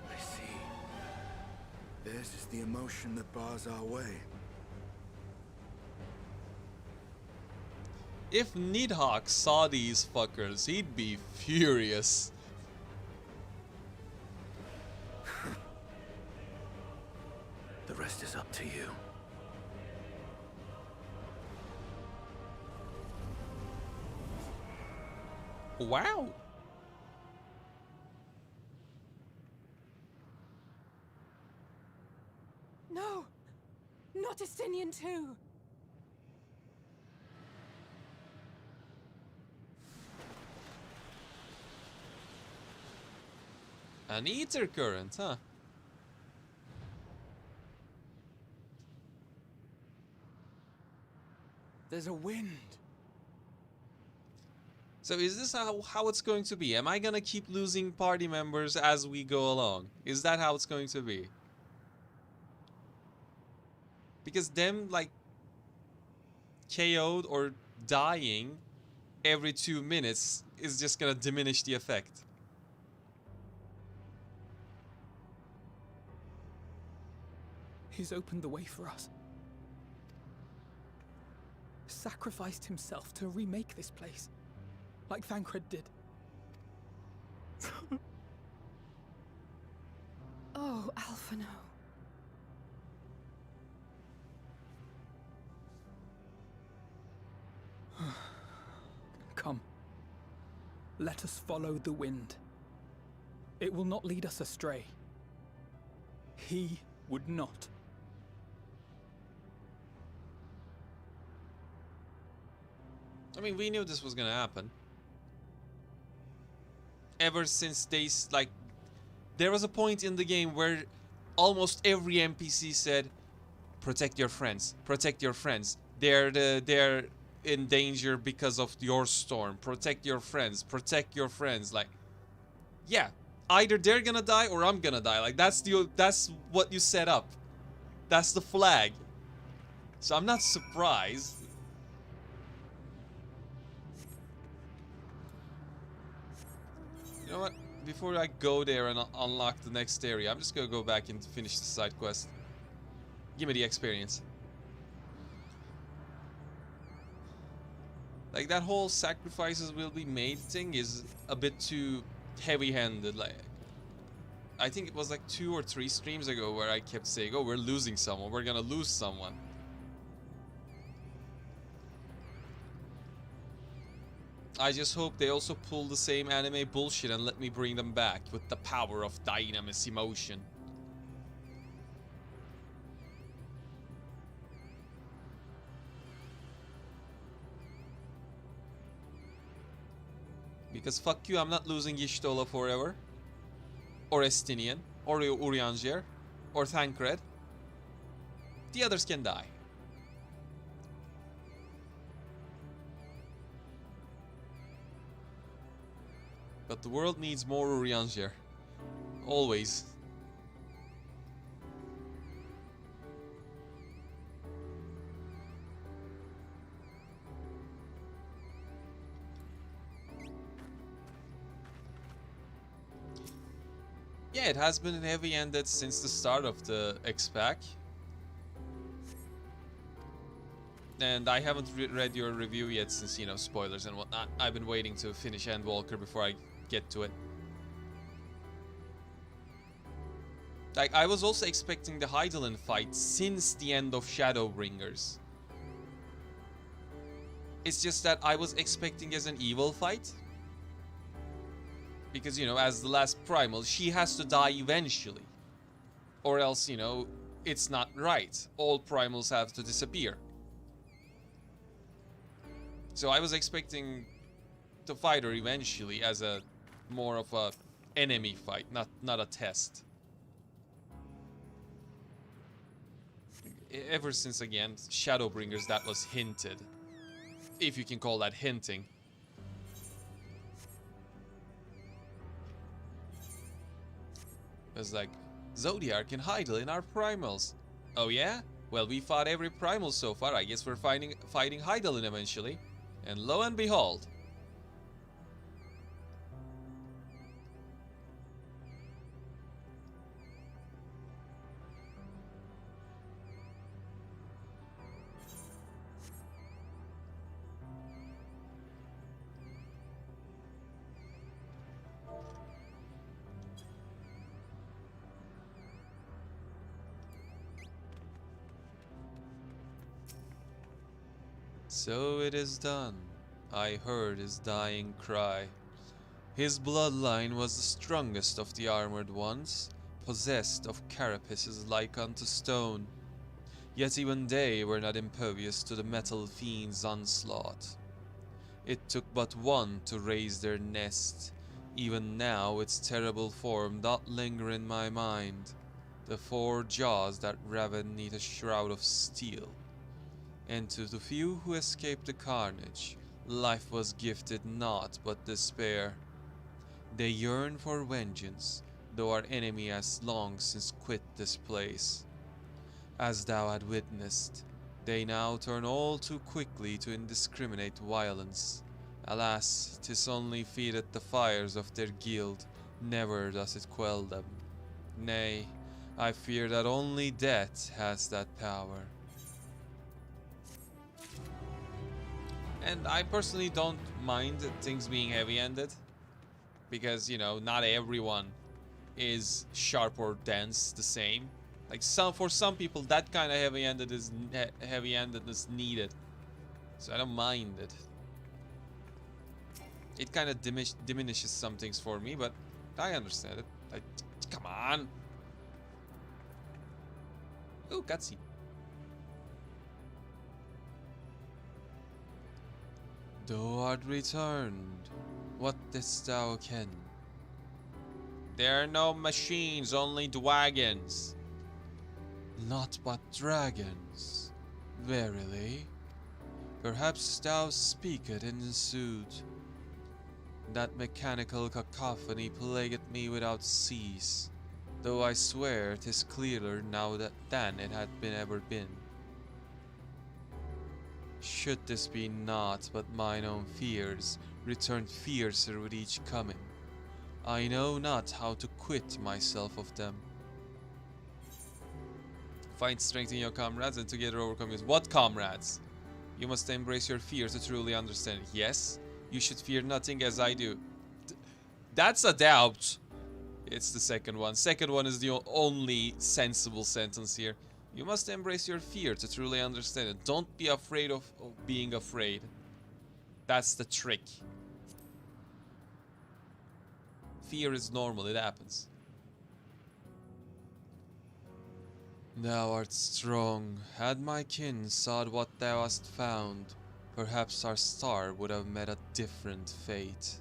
I see. Theirs is the emotion that bars our way. If Nidhogg saw these fuckers, he'd be furious. The rest is up to you. Wow. No! Not Estinian too! An ether current, huh? There's a wind. So is this how it's going to be? Am I gonna keep losing party members as we go along? Is that how it's going to be? Because them, like, KO'd or dying every 2 minutes is just gonna diminish the effect. He's opened the way for us. Sacrificed himself to remake this place, like Thancred did. Oh, Alphino. Come. Let us follow the wind. It will not lead us astray. He would not. I mean, we knew this was gonna happen. Ever since they, like, there was a point in the game where almost every NPC said, protect your friends, protect your friends. They're in danger because of your storm. Protect your friends, protect your friends. Like, yeah, either they're gonna die or I'm gonna die. Like, that's what you set up. That's the flag. So I'm not surprised. You know what? Before I go there and unlock the next area, I'm just gonna go back and finish the side quest. Give me the experience. Like, that whole sacrifices will be made thing is a bit too heavy-handed. Like, I think it was like 2 or 3 streams ago where I kept saying, oh, we're losing someone, we're gonna lose someone. I just hope they also pull the same anime bullshit and let me bring them back with the power of dynamous emotion. Because fuck you, I'm not losing Y'shtola forever. Or Estinian, or Urianger, or Thancred. The others can die. But the world needs more Urianger. Always. Yeah, it has been heavy-handed since the start of the X-Pack. And I haven't read your review yet since, you know, spoilers and whatnot. I've been waiting to finish Endwalker before I get to it. Like, I was also expecting the Hydaelyn fight since the end of Shadowbringers. It's just that I was expecting as an evil fight. Because, you know, as the last primal, she has to die eventually. Or else, you know, it's not right. All primals have to disappear. So I was expecting to fight her eventually as a more of a enemy fight, not a test. Ever since, again, Shadowbringers, that was hinted. If you can call that hinting. It was like, Zodiark and Hydaelyn are primals. Oh yeah? Well, we fought every primal so far. I guess we're fighting Hydaelyn eventually. And lo and behold. So it is done. I heard his dying cry. His bloodline was the strongest of the armored ones, possessed of carapaces like unto stone. Yet even they were not impervious to the metal fiend's onslaught. It took but one to raise their nest. Even now its terrible form doth linger in my mind, the 4 jaws that raven neath a shroud of steel. And to the few who escaped the carnage, life was gifted naught but despair. They yearn for vengeance, though our enemy has long since quit this place. As thou had witnessed, they now turn all too quickly to indiscriminate violence. Alas, 'tis only feedeth the fires of their guild, never does it quell them. Nay, I fear that only death has that power. And I personally don't mind things being heavy-handed. Because, you know, not everyone is sharp or dense the same. Like, for some people, that kind of heavy-handedness needed. So I don't mind it. It kind of diminishes some things for me, but I understand it. Come on! Ooh, cutscene. Thou art returned. What didst thou ken? There are no machines, only dragons. Not but dragons. Verily. Perhaps thou speakest in sooth. That mechanical cacophony plagueth me without cease, though I swear 'tis clearer now than it had ever been. Should this be naught but mine own fears, returned fiercer with each coming, I know not how to quit myself of them. Find strength in your comrades and together overcome yours. What comrades? You must embrace your fear to truly understand it. Yes, you should fear nothing as I do. That's a doubt. It's the second one. Second one is the only sensible sentence here. You must embrace your fear to truly understand it. Don't be afraid of being afraid. That's the trick. Fear is normal, it happens. Thou art strong. Had my kin sought what thou hast found, perhaps our star would have met a different fate.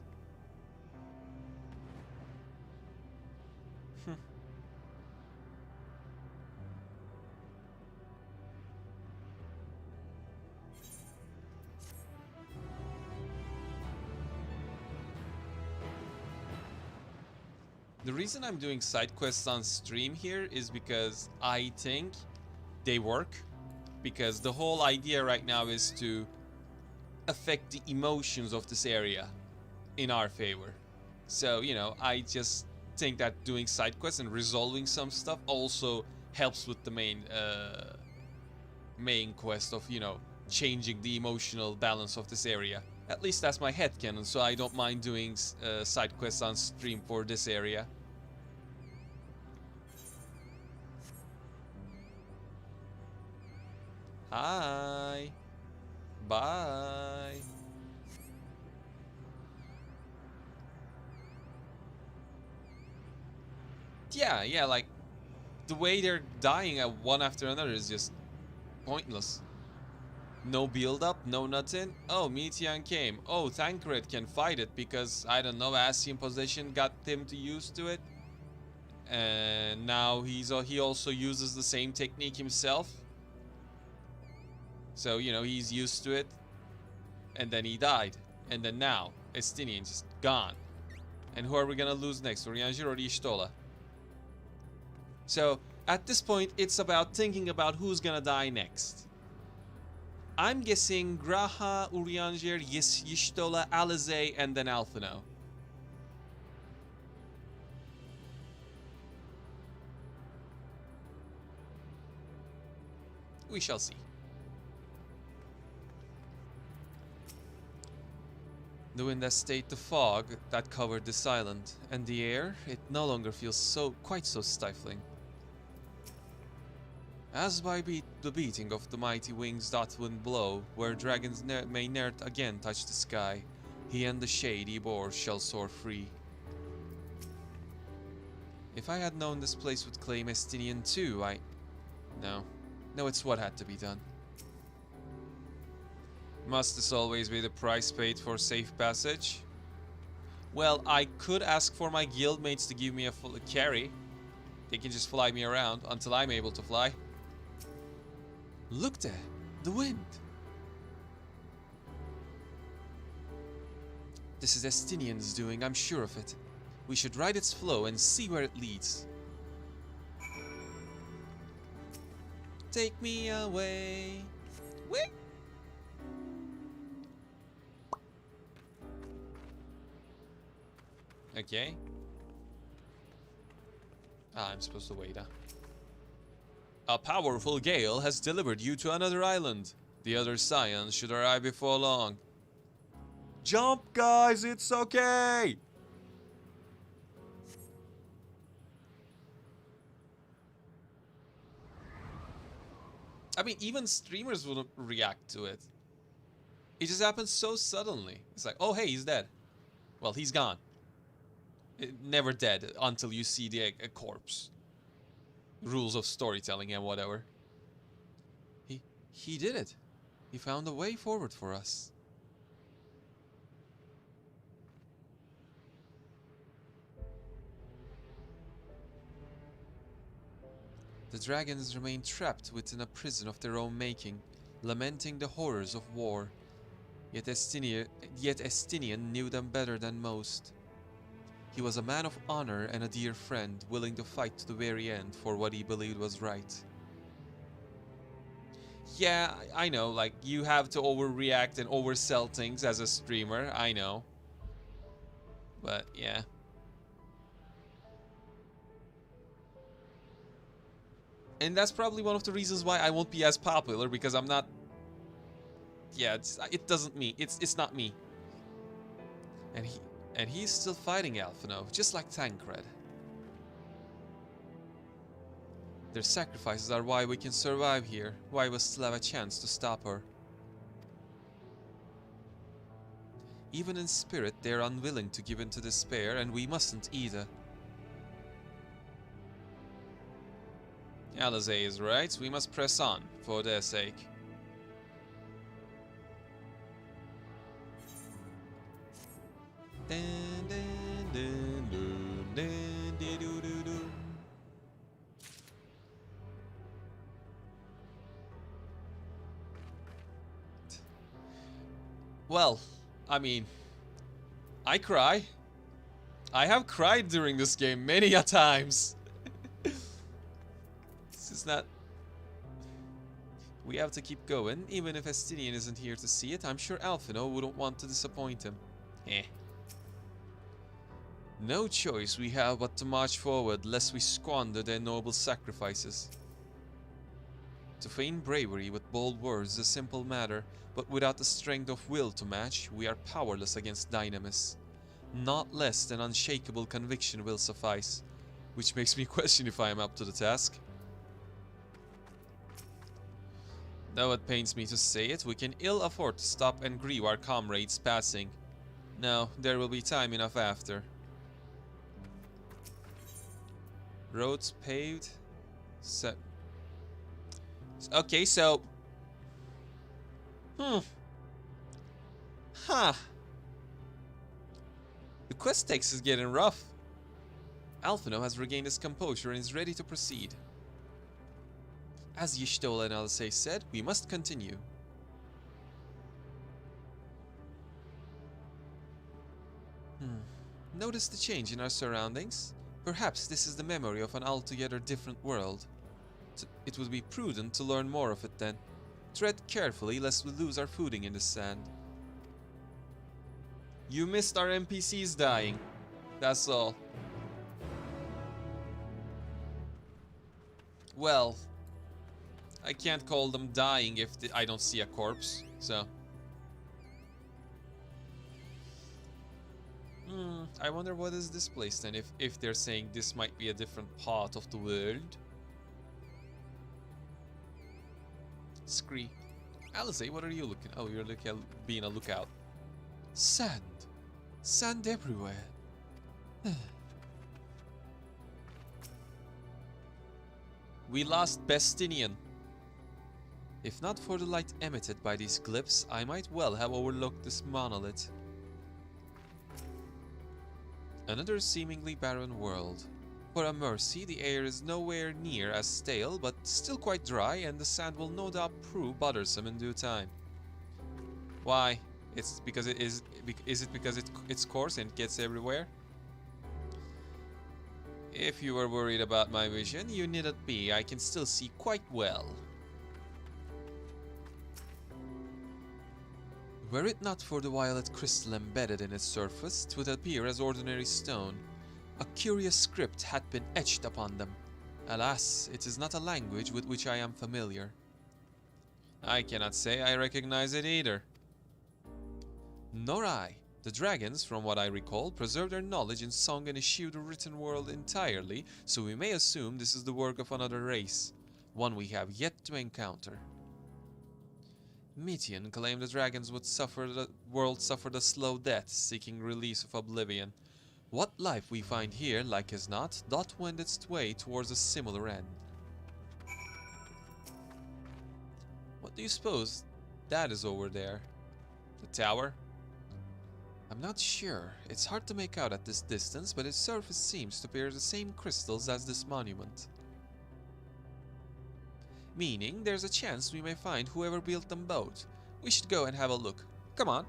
The reason I'm doing side quests on stream here is because I think they work. Because the whole idea right now is to affect the emotions of this area in our favor. So, you know, I just think that doing side quests and resolving some stuff also helps with the main quest of, you know, changing the emotional balance of this area. At least that's my headcanon, so I don't mind doing side quests on stream for this area. Hi. Bye. Yeah, like the way they're dying at one after another is just pointless. No build up, no nothing. Oh, Metean came. Oh, Thancred can fight it because, I don't know, Ascian possession got him to used to it. And now he also uses the same technique himself. So, you know, he's used to it. And then he died. And then now, Estinian just gone. And who are we gonna lose next? Urianger or Y'shtola? So, at this point, it's about thinking about who's gonna die next. I'm guessing Graha, Urianger, Y'shtola, Alizé, and then Alphino. We shall see. The wind has stayed the fog that covered this island, and the air, it no longer feels quite so stifling. As by the beating of the mighty wings doth wind blow, where dragons may ne'er again touch the sky, he and the shade he bore shall soar free. If I had known this place would claim Estinian too, No, it's what had to be done. Must this always be the price paid for safe passage? Well, I could ask for my guildmates to give me a full carry. They can just fly me around until I'm able to fly. Look there, the wind. This is Estinian's doing, I'm sure of it. We should ride its flow and see where it leads. Take me away. Whee! Okay. I'm supposed to wait, huh? A powerful gale has delivered you to another island. The other scions should arrive before long. Jump, guys, it's okay! I mean, even streamers wouldn't react to it. It just happens so suddenly. It's like, oh, hey, he's dead. Well, he's gone. Never dead until you see the a corpse. Rules of storytelling and whatever. He did it. He found a way forward for us. The dragons remain trapped within a prison of their own making, lamenting the horrors of war. Yet Estinian knew them better than most. He was a man of honor and a dear friend, willing to fight to the very end for what he believed was right. Yeah, I know, like, you have to overreact and oversell things as a streamer, I know. But, yeah. And that's probably one of the reasons why I won't be as popular, because I'm not... Yeah, it doesn't me. It's not me. And he's still fighting Alphino, just like Thancred. Their sacrifices are why we can survive here, why we still have a chance to stop her. Even in spirit, they are unwilling to give in to despair, and we mustn't either. Alizé is right, we must press on, for their sake. Dun, dun, dun, dun, dun, dee, doo, doo, doo. Well, I mean, I cry. I have cried during this game many a times. This is not... We have to keep going, even if Estinian isn't here to see it. I'm sure Alphino wouldn't want to disappoint him. Eh. No choice we have but to march forward, lest we squander their noble sacrifices. To feign bravery with bold words is a simple matter, but without the strength of will to match, we are powerless against Dynamis. Not less than unshakable conviction will suffice, which makes me question if I am up to the task. Though it pains me to say it, we can ill afford to stop and grieve our comrades' passing. No, there will be time enough after. Roads paved. Okay, so... Huh. The quest text is getting rough. Alphino has regained his composure and is ready to proceed. As Y'shtola and Alizé said, we must continue. Notice the change in our surroundings? Perhaps this is the memory of an altogether different world. It would be prudent to learn more of it then. Tread carefully lest we lose our footing in the sand. You missed our NPCs dying. That's all. Well, I can't call them dying if I don't see a corpse, so... I wonder what is this place then, if they're saying this might be a different part of the world. Scree. Alizé, what are you looking? Oh, you're looking at being a lookout. Sand. Sand everywhere. We lost Bestinian. If not for the light emitted by these glyphs, I might well have overlooked this monolith. Another seemingly barren world. For a mercy, the air is nowhere near as stale, but still quite dry, and the sand will no doubt prove bothersome in due time. Why? It's because it is it because it's coarse and it gets everywhere? If you were worried about my vision, you needn't be. I can still see quite well. Were it not for the violet crystal embedded in its surface, it would appear as ordinary stone. A curious script had been etched upon them. Alas, it is not a language with which I am familiar. I cannot say I recognize it either. Nor I. The dragons, from what I recall, preserve their knowledge in song and eschew the written world entirely, so we may assume this is the work of another race, one we have yet to encounter. Mitian claimed the dragons would suffer the world suffered a slow death, seeking release of oblivion. What life we find here, like as not, doth wend its way towards a similar end. What do you suppose that is over there? The tower? I'm not sure. It's hard to make out at this distance, but its surface seems to bear the same crystals as this monument. Meaning, there's a chance we may find whoever built them both. We should go and have a look. Come on.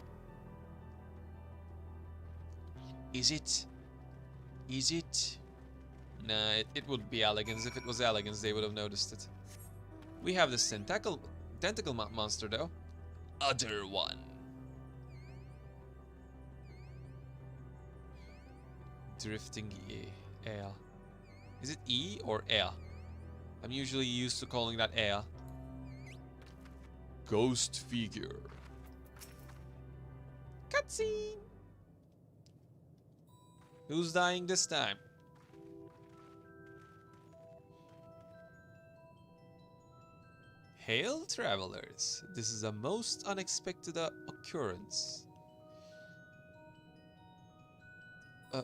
Is it? Is it? Nah, it would be elegance. If it was elegance, they would have noticed it. We have this tentacle monster, though. Other one. Drifting air. Is it E or air? I'm usually used to calling that air. Ghost figure. Cutscene. Who's dying this time? Hail, travelers. This is a most unexpected occurrence. Uh,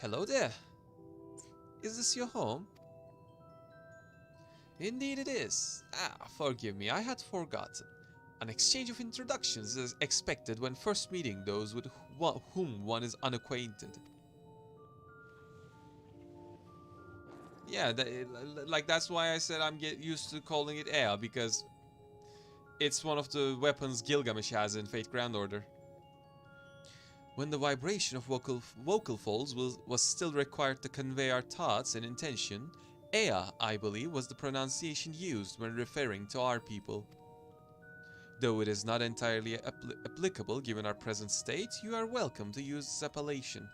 hello there. Is this your home? Indeed it is. Ah, forgive me, I had forgotten. An exchange of introductions is expected when first meeting those with whom one is unacquainted. Yeah, like that's why I said I'm get used to calling it air, because it's one of the weapons Gilgamesh has in Fate Grand Order. When the vibration of vocal folds was still required to convey our thoughts and intention, Ea, I believe, was the pronunciation used when referring to our people. Though it is not entirely applicable given our present state, you are welcome to use this appellation.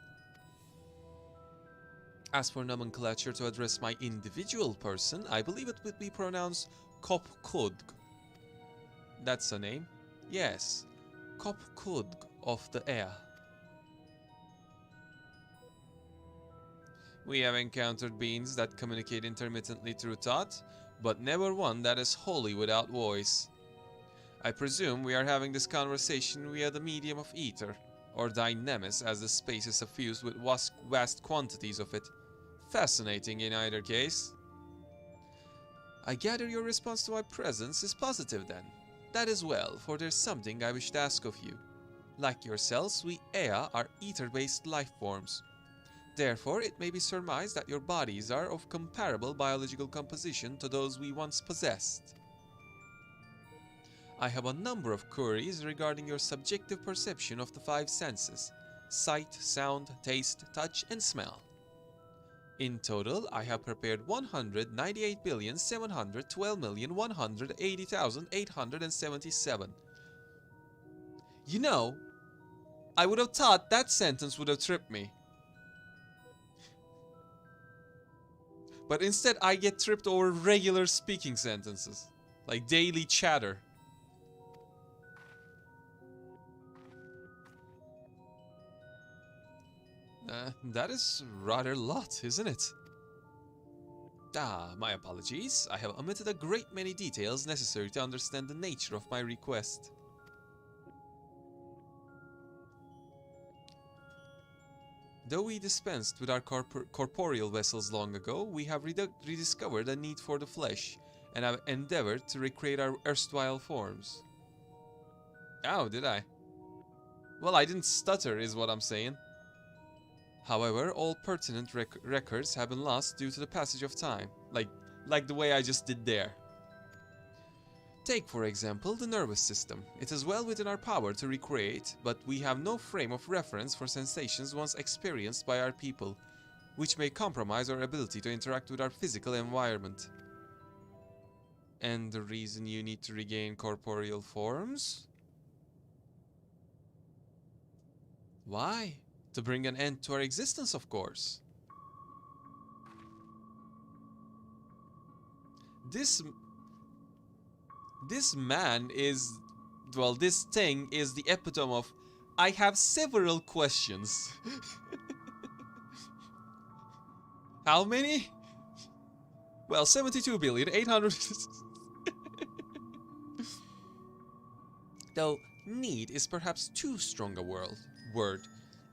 As for nomenclature to address my individual person, I believe it would be pronounced Kopkudg. That's a name? Yes, Kopkudg of the Ea. We have encountered beings that communicate intermittently through thought, but never one that is wholly without voice. I presume we are having this conversation via the medium of ether, or dynamis, as the space is suffused with vast quantities of it. Fascinating in either case. I gather your response to my presence is positive then. That is well, for there's something I wish to ask of you. Like yourselves, we Ea are ether-based life forms. Therefore, it may be surmised that your bodies are of comparable biological composition to those we once possessed. I have a number of queries regarding your subjective perception of the five senses: sight, sound, taste, touch, and smell. In total, I have prepared 198,712,180,877. You know, I would have thought that sentence would have tripped me. But instead, I get tripped over regular speaking sentences, like daily chatter. That is rather a lot, isn't it? Ah, my apologies. I have omitted a great many details necessary to understand the nature of my request. Though we dispensed with our corporeal vessels long ago, we have rediscovered a need for the flesh, and have endeavored to recreate our erstwhile forms. Oh, did I? Well, I didn't stutter, is what I'm saying. However, all pertinent records have been lost due to the passage of time, like the way I just did there. Take, for example, the nervous system. It is well within our power to recreate, but we have no frame of reference for sensations once experienced by our people, which may compromise our ability to interact with our physical environment. And the reason you need to regain corporeal forms? Why? To bring an end to our existence, of course. This man is, well, this thing is the epitome of, I have several questions. How many? Well, 72,800,000,000. Though need is perhaps too strong a word.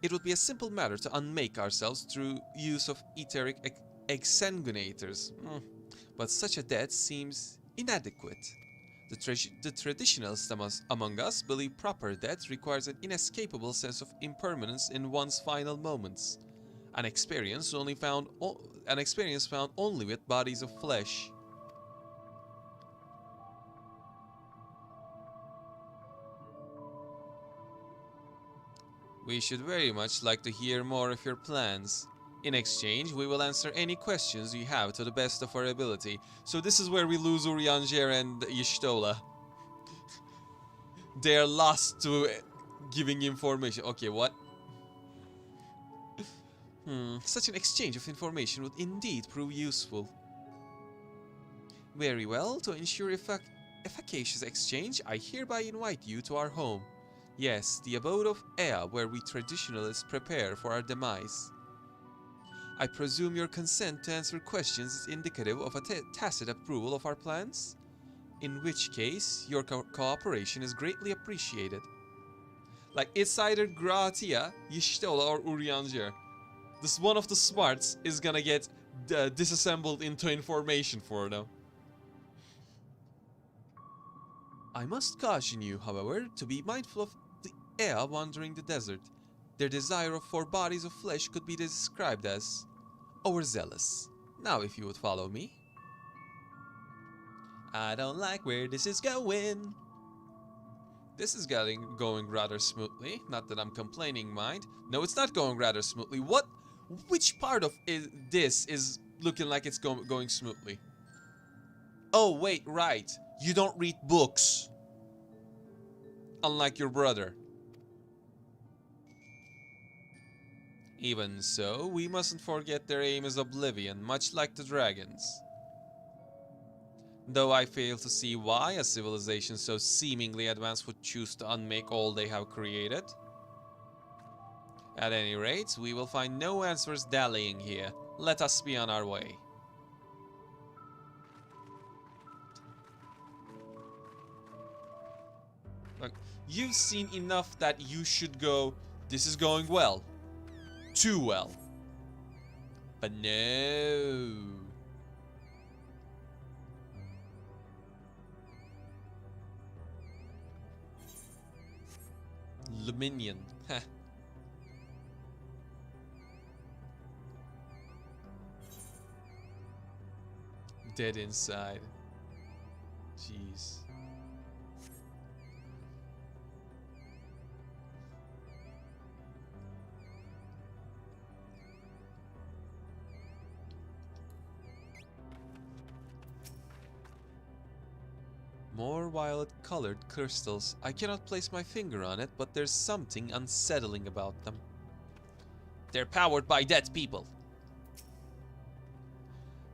It would be a simple matter to unmake ourselves through use of etheric exsanguinators. But such a death seems inadequate. The traditionalists among us believe proper death requires an inescapable sense of impermanence in one's final moments, an experience found only with bodies of flesh. We should very much like to hear more of your plans. In exchange, we will answer any questions you have to the best of our ability. So this is where we lose Urianger and Y'shtola. They're lost to giving information. Okay, what? Such an exchange of information would indeed prove useful. Very well, to ensure efficacious exchange, I hereby invite you to our home. Yes, the abode of Ea, where we traditionalists prepare for our demise. I presume your consent to answer questions is indicative of a tacit approval of our plans? in which case your cooperation is greatly appreciated. Like, it's either Gratia, Y'shtola, or Urianger. This one of the smarts is gonna get disassembled into information for them. I must caution you, however, to be mindful of the Ea wandering the desert. Their desire for bodies of flesh could be described as overzealous. Now, if you would follow me. I don't like where this is going. This is going rather smoothly. Not that I'm complaining, mind. No, it's not going rather smoothly. What? Which part of this is looking like it's going smoothly? Oh, wait, right. You don't read books. Unlike your brother. Even so, we mustn't forget their aim is oblivion, much like the dragons. Though I fail to see why a civilization so seemingly advanced would choose to unmake all they have created. At any rate, we will find no answers dallying here. Let us be on our way. Look, you've seen enough that you should go, this is going well. Too well. But no. Luminion. Dead inside. Jeez. More violet-colored crystals. I cannot place my finger on it, but there's something unsettling about them. They're powered by dead people.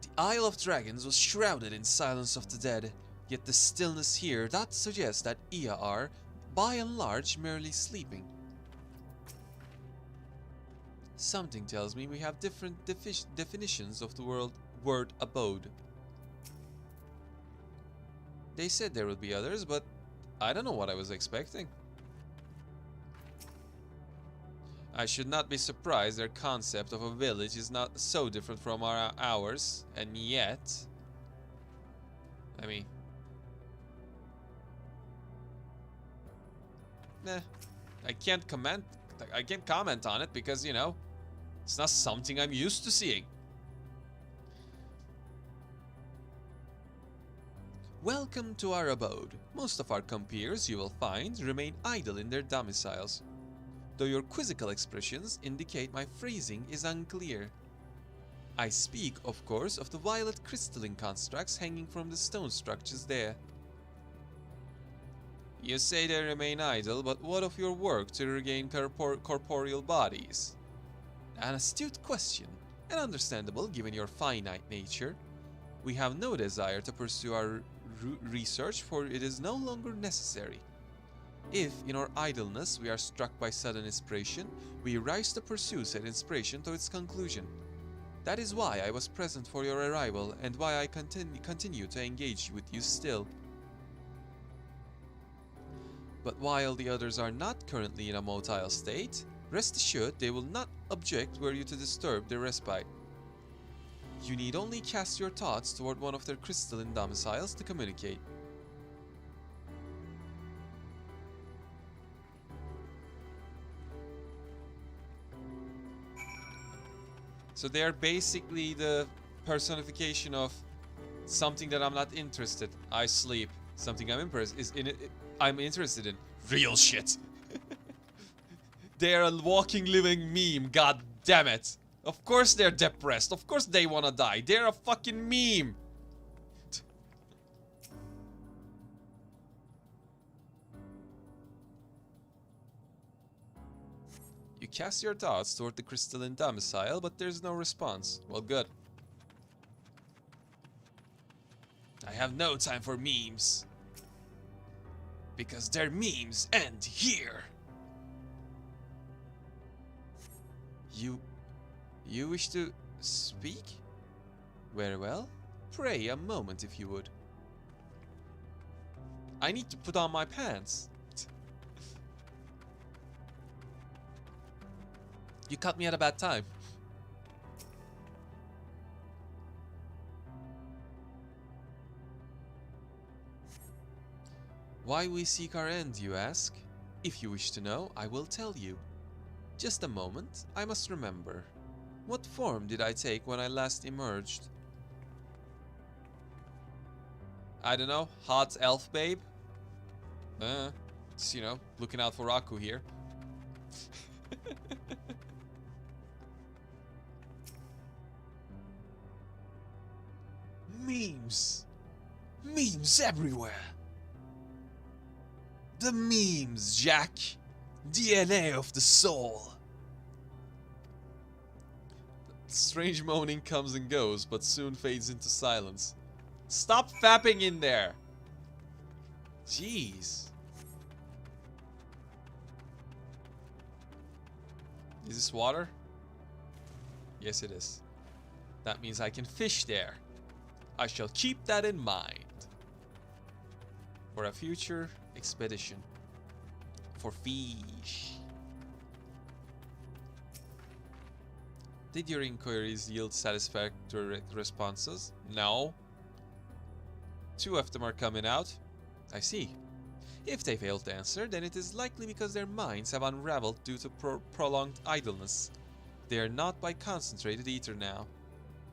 The Isle of Dragons was shrouded in silence of the dead, yet the stillness here, that suggests that Ea are, by and large, merely sleeping. Something tells me we have different definitions of the word abode. They said there would be others, but I don't know what I was expecting. I should not be surprised their concept of a village is not so different from ours, and yet... I mean... Nah, I can't comment on it because, you know, it's not something I'm used to seeing. Welcome to our abode. Most of our compeers, you will find, remain idle in their domiciles. Though your quizzical expressions indicate my phrasing is unclear. I speak, of course, of the violet crystalline constructs hanging from the stone structures there. You say they remain idle, but what of your work to regain corporeal bodies? An astute question, and understandable given your finite nature. We have no desire to pursue our research, for it is no longer necessary. If, in our idleness, we are struck by sudden inspiration, we rise to pursue said inspiration to its conclusion. That is why I was present for your arrival, and why I continue to engage with you still. But while the others are not currently in a motile state, rest assured they will not object were you to disturb their respite. You need only cast your thoughts toward one of their crystalline domiciles to communicate. So they are basically the personification of something that I'm not interested. I sleep. Something I'm I'm interested in. Real shit. They are a walking, living meme. God damn it. Of course they're depressed. Of course they wanna die. They're a fucking meme. You cast your thoughts toward the crystalline domicile, but there's no response. Well, good. I have no time for memes. Because their memes end here. You wish to speak? Very well. Pray a moment if you would. I need to put on my pants. You caught me at a bad time. Why we seek our end, you ask? If you wish to know, I will tell you. Just a moment, I must remember. What form did I take when I last emerged? I don't know, hot elf babe? Just, you know, looking out for Aku here. Memes! Memes everywhere! The memes, Jack! DNA of the soul! Strange moaning comes and goes, but soon fades into silence. Stop fapping in there! Jeez. Is this water? Yes, it is. That means I can fish there. I shall keep that in mind. For a future expedition. For fish. Did your inquiries yield satisfactory responses? No. 2 of them are coming out. I see. If they fail to answer, then it is likely because their minds have unraveled due to prolonged idleness. They are not by concentrated ether now.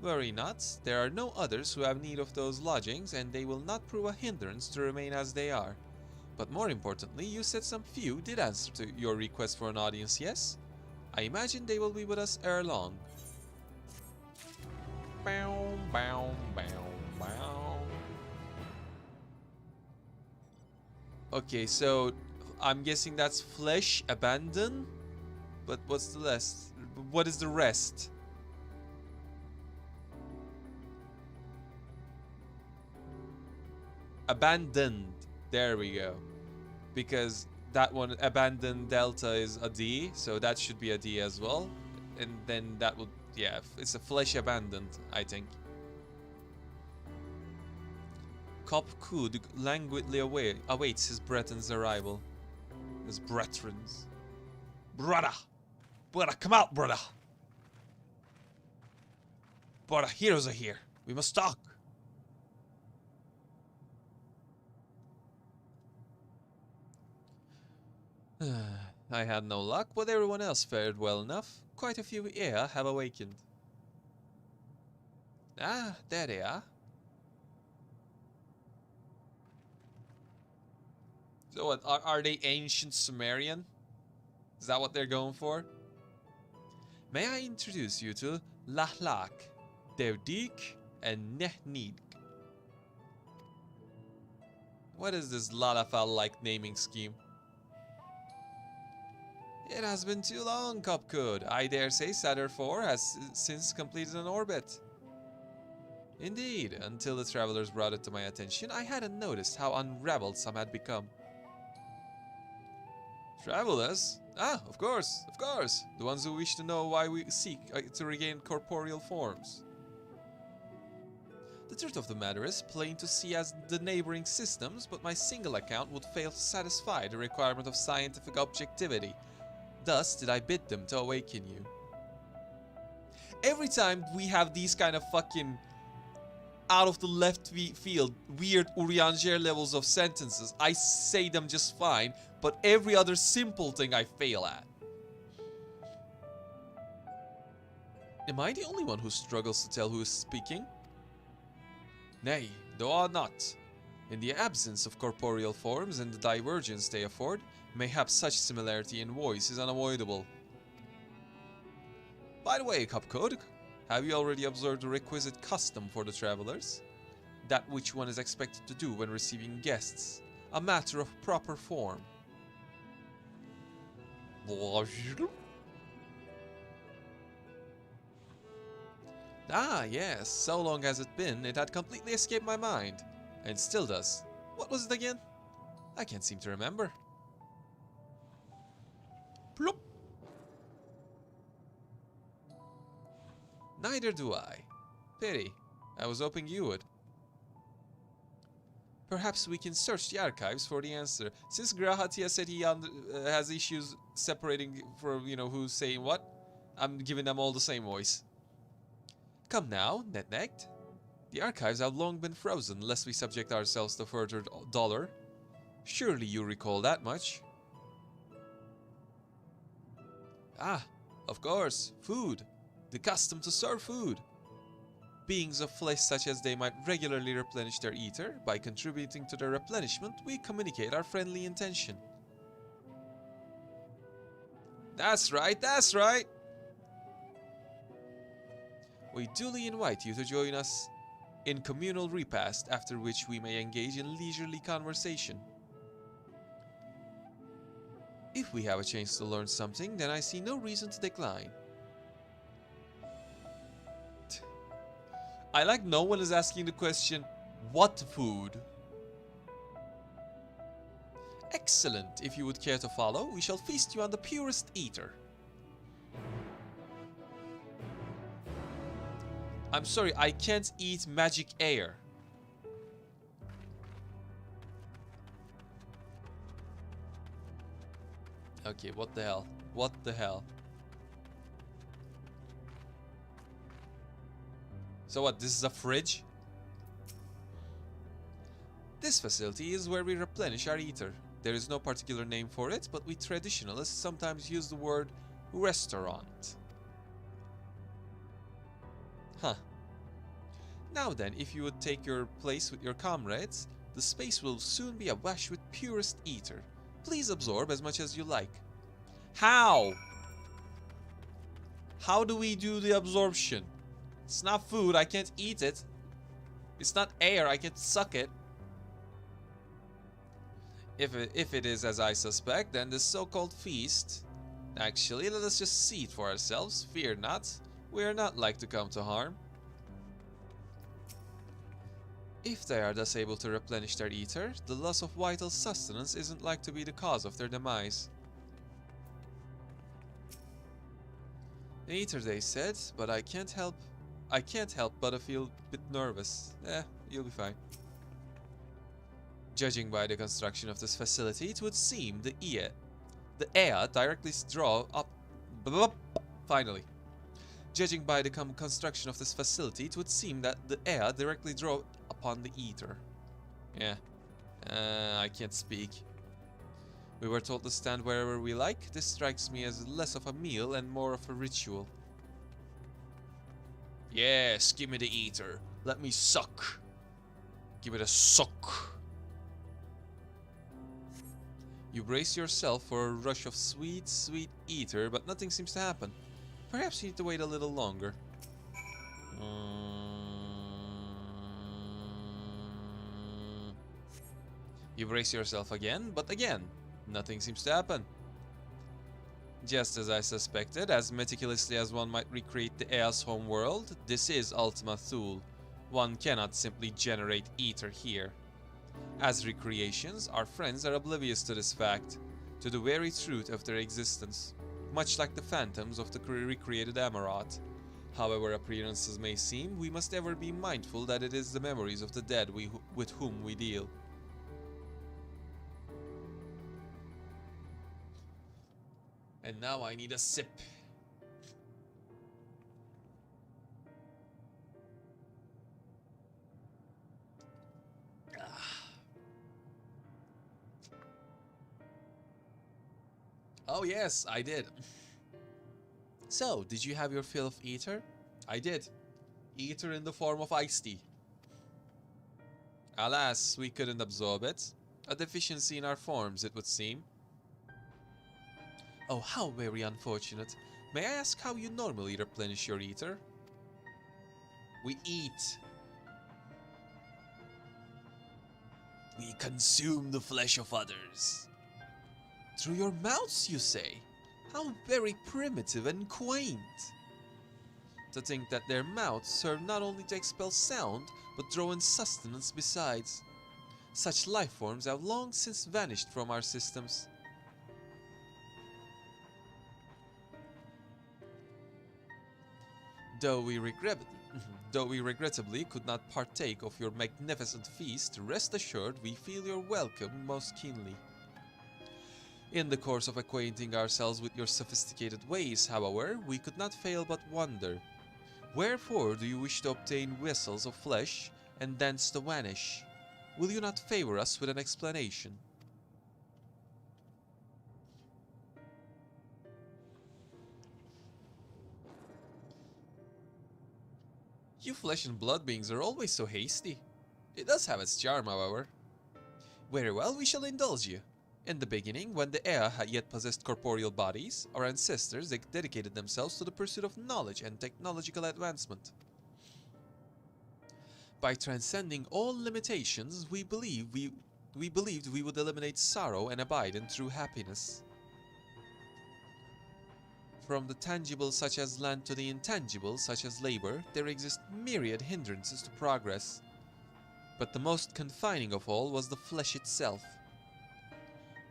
Worry not, there are no others who have need of those lodgings, and they will not prove a hindrance to remain as they are. But more importantly, you said some few did answer to your request for an audience, yes? I imagine they will be with us ere long. Bow, bow, bow, bow. Okay, so I'm guessing that's flesh abandon. But what's the rest? What is the rest? Abandoned. There we go. Because that one, abandoned delta, is a D, so that should be a D as well. And then that would, yeah, it's a flesh abandoned, I think. Cop Kud languidly awaits his brethren's arrival. His brethren's. Brother! Brother, come out, brother! Brother, heroes are here. We must talk. I had no luck, but everyone else fared well enough. Quite a few Ea have awakened. Ah, there they are. So what, are they ancient Sumerian? Is that what they're going for? May I introduce you to Lahlak, Devdik, and Nehnid. What is this Lalafal-like naming scheme? It has been too long, Copcood. I dare say Saturn IV has since completed an orbit. Indeed, until the travelers brought it to my attention, I hadn't noticed how unraveled some had become. Travelers? Ah, of course, of course. The ones who wish to know why we seek to regain corporeal forms. The truth of the matter is plain to see as the neighboring systems, but my single account would fail to satisfy the requirement of scientific objectivity. Thus did I bid them to awaken you. Every time we have these kind of fucking out of the left field weird Urianger levels of sentences, I say them just fine, but every other simple thing I fail at. Am I the only one who struggles to tell who is speaking? Nay, thou art not. In the absence of corporeal forms and the divergence they afford, mayhap such similarity in voice is unavoidable. By the way, Cupcode, have you already observed the requisite custom for the travelers? That which one is expected to do when receiving guests. A matter of proper form. Ah, yes, so long has it been, it had completely escaped my mind. And still does. What was it again? I can't seem to remember. Plop! Neither do I. Pity. I was hoping you would. Perhaps we can search the archives for the answer. Since Grahatia said he has issues separating for, who's saying what, I'm giving them all the same voice. Come now, Netnect. The archives have long been frozen, lest we subject ourselves to further dollar. Surely you recall that much. Ah, of course, food. The custom to serve food. Beings of flesh such as they might regularly replenish their eater. By contributing to their replenishment, we communicate our friendly intention. That's right, that's right! We duly invite you to join us in communal repast, after which we may engage in leisurely conversation. If we have a chance to learn something, then I see no reason to decline. I like no one is asking the question, what food? Excellent. If you would care to follow, we shall feast you on the purest eater. I'm sorry, I can't eat magic air. Okay, what the hell? What the hell? So what, this is a fridge? This facility is where we replenish our eater. There is no particular name for it, but we traditionalists sometimes use the word restaurant. Huh. Now then, if you would take your place with your comrades, the space will soon be awash with purest ether. Please absorb as much as you like. How? How do we do the absorption? It's not food, I can't eat it. It's not air, I can't suck it. If it is as I suspect, then this so-called feast... Actually, let us just see it for ourselves. Fear not. We are not like to come to harm. If they are thus able to replenish their ether, the loss of vital sustenance isn't like to be the cause of their demise. The ether, they said, but I can't help but to feel a bit nervous. You'll be fine. Judging by the construction of this facility, it would seem the Ea directly draw up... Finally. Judging by the construction of this facility, it would seem that the Ea directly draw upon the ether. Yeah. I can't speak. We were told to stand wherever we like. This strikes me as less of a meal and more of a ritual. Yes, give me the ether. Let me suck. Give it a suck. You brace yourself for a rush of sweet, sweet ether, but nothing seems to happen. Perhaps you need to wait a little longer. You brace yourself again, but again, nothing seems to happen. Just as I suspected, as meticulously as one might recreate the Ea's home world, this is Ultima-tum. One cannot simply generate ether here. As recreations, our friends are oblivious to this fact, to the very truth of their existence, much like the phantoms of the recreated Amarat. However appearances may seem, we must ever be mindful that it is the memories of the dead with whom we deal. And now I need a sip. Oh yes, I did. So, did you have your fill of ether? I did. Ether in the form of iced tea. Alas, we couldn't absorb it. A deficiency in our forms, it would seem. Oh, how very unfortunate. May I ask how you normally replenish your ether? We eat. We consume the flesh of others. Through your mouths, you say? How very primitive and quaint. To think that their mouths serve not only to expel sound, but draw in sustenance besides. Such life forms have long since vanished from our systems. Though we regret, though we regrettably could not partake of your magnificent feast, rest assured we feel your welcome most keenly. In the course of acquainting ourselves with your sophisticated ways, however, we could not fail but wonder, wherefore do you wish to obtain vessels of flesh and thence to vanish? Will you not favor us with an explanation? You flesh and blood beings are always so hasty. It does have its charm, however. Very well, we shall indulge you. In the beginning, when the Ea had yet possessed corporeal bodies, our ancestors dedicated themselves to the pursuit of knowledge and technological advancement. By transcending all limitations, we believed we would eliminate sorrow and abide in true happiness. From the tangible such as land to the intangible such as labor, there exist myriad hindrances to progress. But the most confining of all was the flesh itself.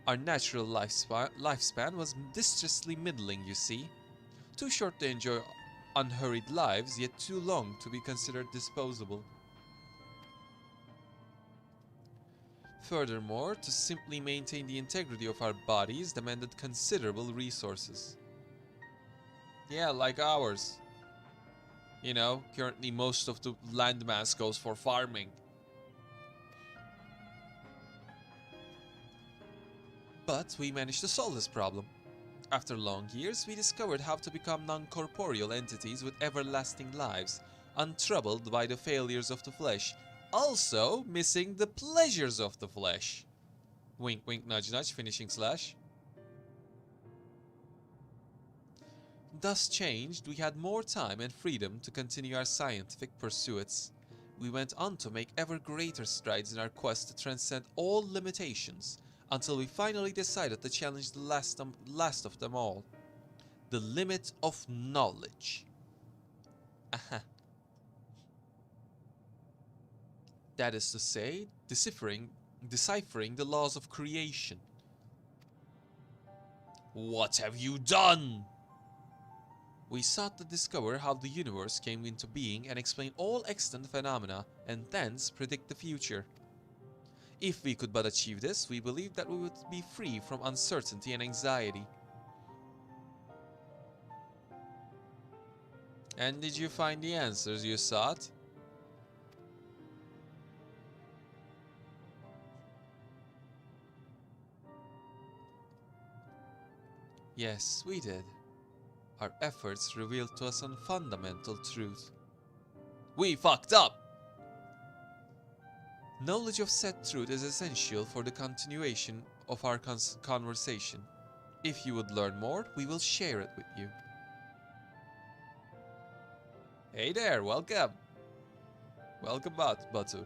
Our natural lifespan was disastrously middling, you see. Too short to enjoy unhurried lives, yet too long to be considered disposable. Furthermore, to simply maintain the integrity of our bodies demanded considerable resources. Yeah, like ours. You know, currently most of the landmass goes for farming. But we managed to solve this problem. After long years, we discovered how to become non-corporeal entities with everlasting lives, untroubled by the failures of the flesh, also missing the pleasures of the flesh. Wink wink nudge nudge, finishing slash. Thus changed, we had more time and freedom to continue our scientific pursuits. We went on to make ever greater strides in our quest to transcend all limitations, until we finally decided to challenge the last of them all. The limit of knowledge. Aha. That is to say, deciphering the laws of creation. What have you done? We sought to discover how the universe came into being and explain all extant phenomena, and thence predict the future. If we could but achieve this, we believed that we would be free from uncertainty and anxiety. And did you find the answers you sought? Yes, we did. Our efforts revealed to us a fundamental truth. We fucked up! Knowledge of said truth is essential for the continuation of our conversation. If you would learn more, we will share it with you. Hey there, welcome! Welcome, Batu.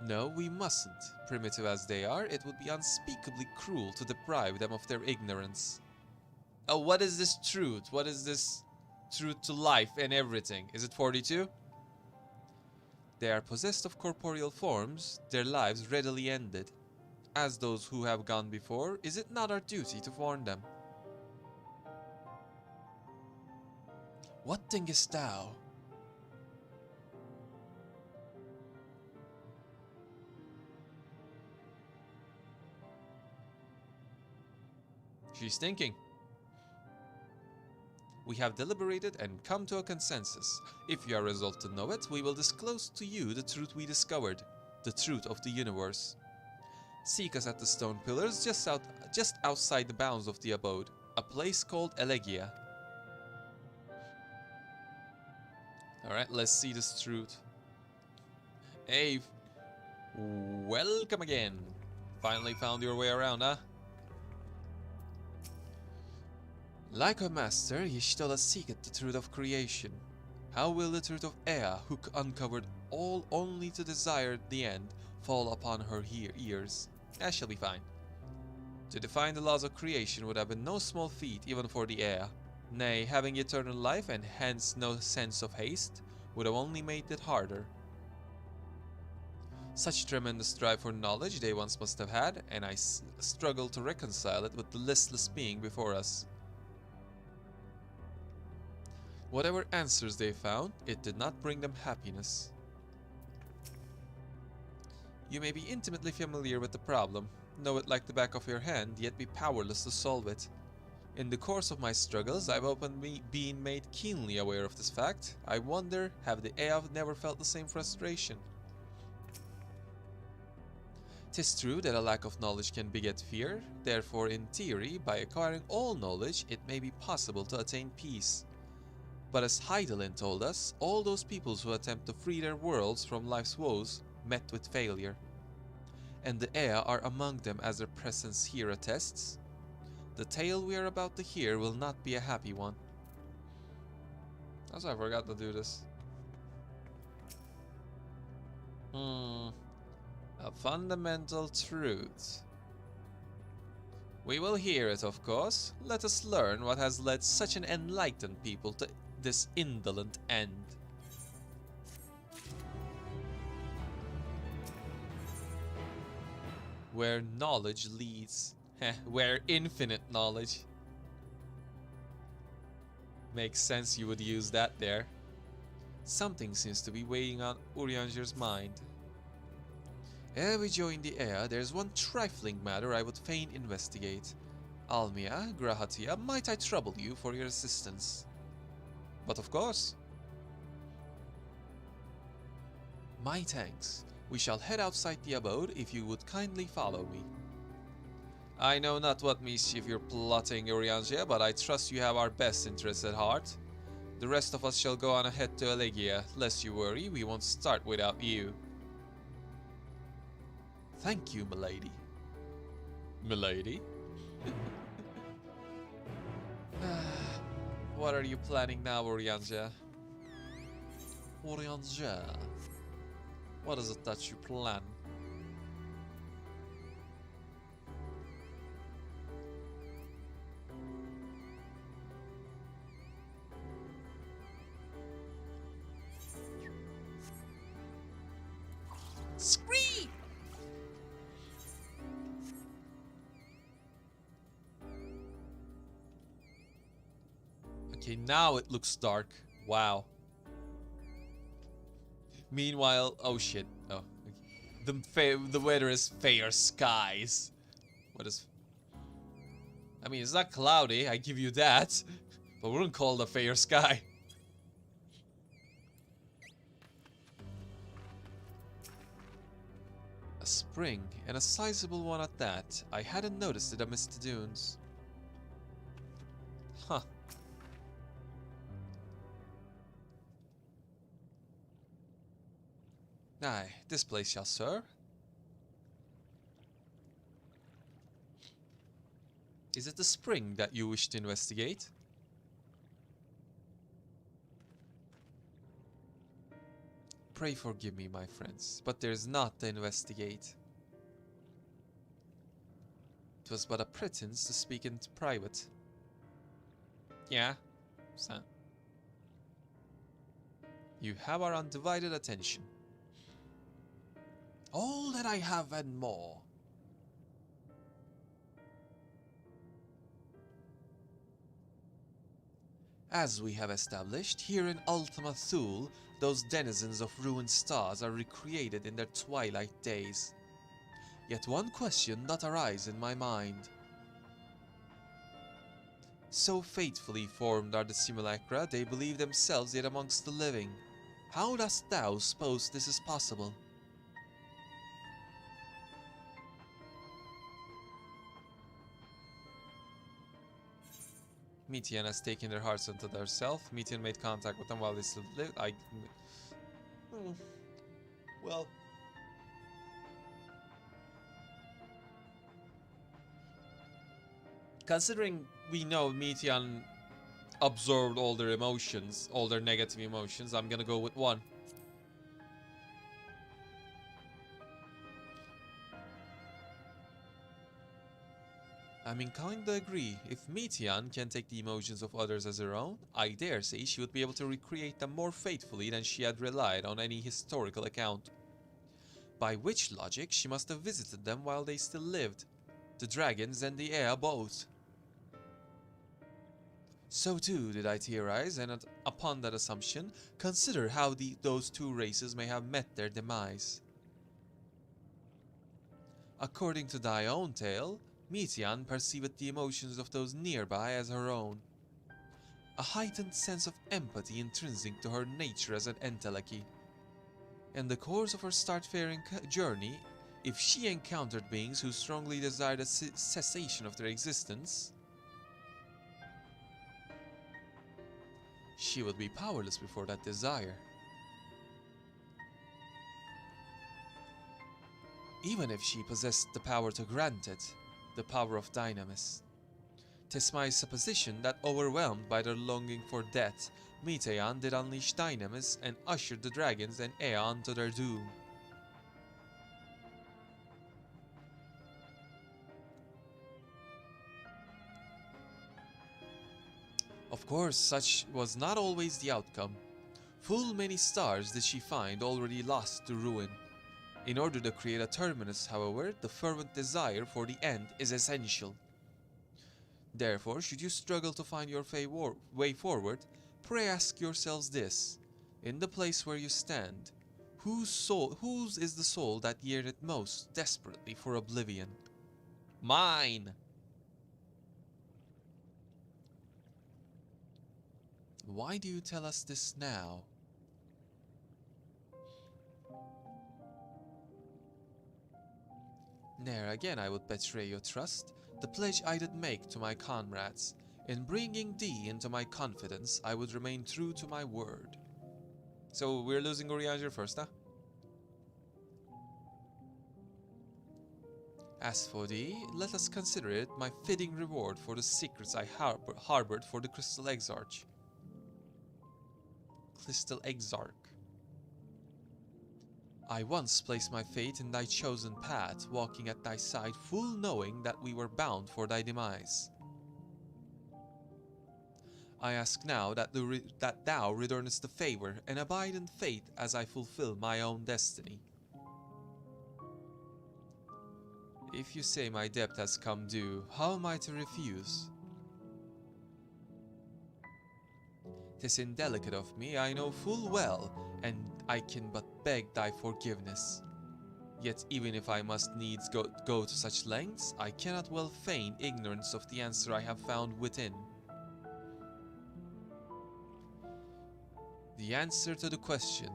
No, we mustn't. Primitive as they are, it would be unspeakably cruel to deprive them of their ignorance. Oh, what is this truth? What is this truth to life and everything? Is it 42? They are possessed of corporeal forms, their lives readily ended. As those who have gone before, is it not our duty to warn them? What thinkest thou? She's thinking. We have deliberated and come to a consensus. If you are resolved to know it, we will disclose to you the truth we discovered, the truth of the universe. Seek us at the stone pillars just outside the bounds of the abode, a place called Elegia. Alright, let's see this truth. Hey, welcome again. Finally found your way around, huh? Like a master, Y'shtola seeketh the truth of creation. How will the truth of Ea, who uncovered all only to desire the end, fall upon her ears? That shall be fine. To define the laws of creation would have been no small feat even for the Ea. Nay, having eternal life and hence no sense of haste, would have only made it harder. Such tremendous drive for knowledge they once must have had, and I struggle to reconcile it with the listless being before us. Whatever answers they found, it did not bring them happiness. You may be intimately familiar with the problem, know it like the back of your hand, yet be powerless to solve it. In the course of my struggles, I've often been made keenly aware of this fact. I wonder, have the Eav never felt the same frustration? 'Tis true that a lack of knowledge can beget fear, therefore in theory, by acquiring all knowledge, it may be possible to attain peace. But as Heidelin told us, all those peoples who attempt to free their worlds from life's woes met with failure. And the Ea are among them, as their presence here attests. The tale we are about to hear will not be a happy one. Also, I forgot to do this. A fundamental truth. We will hear it, of course. Let us learn what has led such an enlightened people to this indolent end. Where knowledge leads. Where infinite knowledge. Makes sense you would use that there. Something seems to be weighing on Urianger's mind. Ere we join the Ea, there's one trifling matter I would fain investigate. Almia, Grahatia, might I trouble you for your assistance? But of course. My thanks. We shall head outside the abode if you would kindly follow me. I know not what mischief you're plotting, Urianger, but I trust you have our best interests at heart. The rest of us shall go on ahead to Elegia. Lest you worry, we won't start without you. Thank you, milady. Milady? What are you planning now, Urianger? Urianger? What is it that you plan? Scream! Okay, now it looks dark. Wow. Meanwhile, oh shit. Oh, the weather is fair skies. What is? I mean, it's not cloudy. I give you that, but we wouldn't call it a fair sky. A spring, and a sizable one at that. I hadn't noticed it amidst the dunes. Huh. Aye, this place shall serve. Is it the spring that you wish to investigate? Pray forgive me, my friends, but there's not to investigate. It was but a pretense to speak in private. Yeah, son. You have our undivided attention. All that I have and more. As we have established, here in Ultima-tum, those denizens of ruined stars are recreated in their twilight days. Yet one question doth arise in my mind. So fatefully formed are the simulacra, they believe themselves yet amongst the living. How dost thou suppose this is possible? Metian has taken their hearts unto herself. Metian made contact with them while they still lived. Well. Considering we know Metian absorbed all their emotions, all their negative emotions, I'm gonna go with 1. I'm inclined to agree. If Metian can take the emotions of others as her own, I dare say she would be able to recreate them more faithfully than she had relied on any historical account. By which logic, she must have visited them while they still lived. The dragons and the Ea both. So too did I theorize, and upon that assumption, consider how those two races may have met their demise. According to thy own tale, Mitian perceived the emotions of those nearby as her own. A heightened sense of empathy intrinsic to her nature as an Enteleki. In the course of her starfaring journey, if she encountered beings who strongly desired a cessation of their existence, she would be powerless before that desire. Even if she possessed the power to grant it, the power of Dynamis. 'Tis my supposition that overwhelmed by their longing for death, Mitean did unleash Dynamis and ushered the dragons and Aeon to their doom. Of course, such was not always the outcome. Full many stars did she find already lost to ruin. In order to create a terminus, however, the fervent desire for the end is essential. Therefore, should you struggle to find your way forward, pray ask yourselves this: in the place where you stand, whose is the soul that yearneth most desperately for oblivion? Mine! Why do you tell us this now? Ne'er again I would betray your trust, the pledge I did make to my comrades. In bringing thee into my confidence, I would remain true to my word. So we're losing Urianger first, huh? As for thee, let us consider it my fitting reward for the secrets I harbored for the Crystal Exarch. Crystal Exarch. I once placed my fate in thy chosen path, walking at thy side, full knowing that we were bound for thy demise. I ask now that thou returnest the favor, and abide in faith as I fulfill my own destiny. If you say my debt has come due, how am I to refuse? 'Tis indelicate of me, I know full well, and I can but beg thy forgiveness. Yet even if I must needs go to such lengths, I cannot well feign ignorance of the answer I have found within. The answer to the question,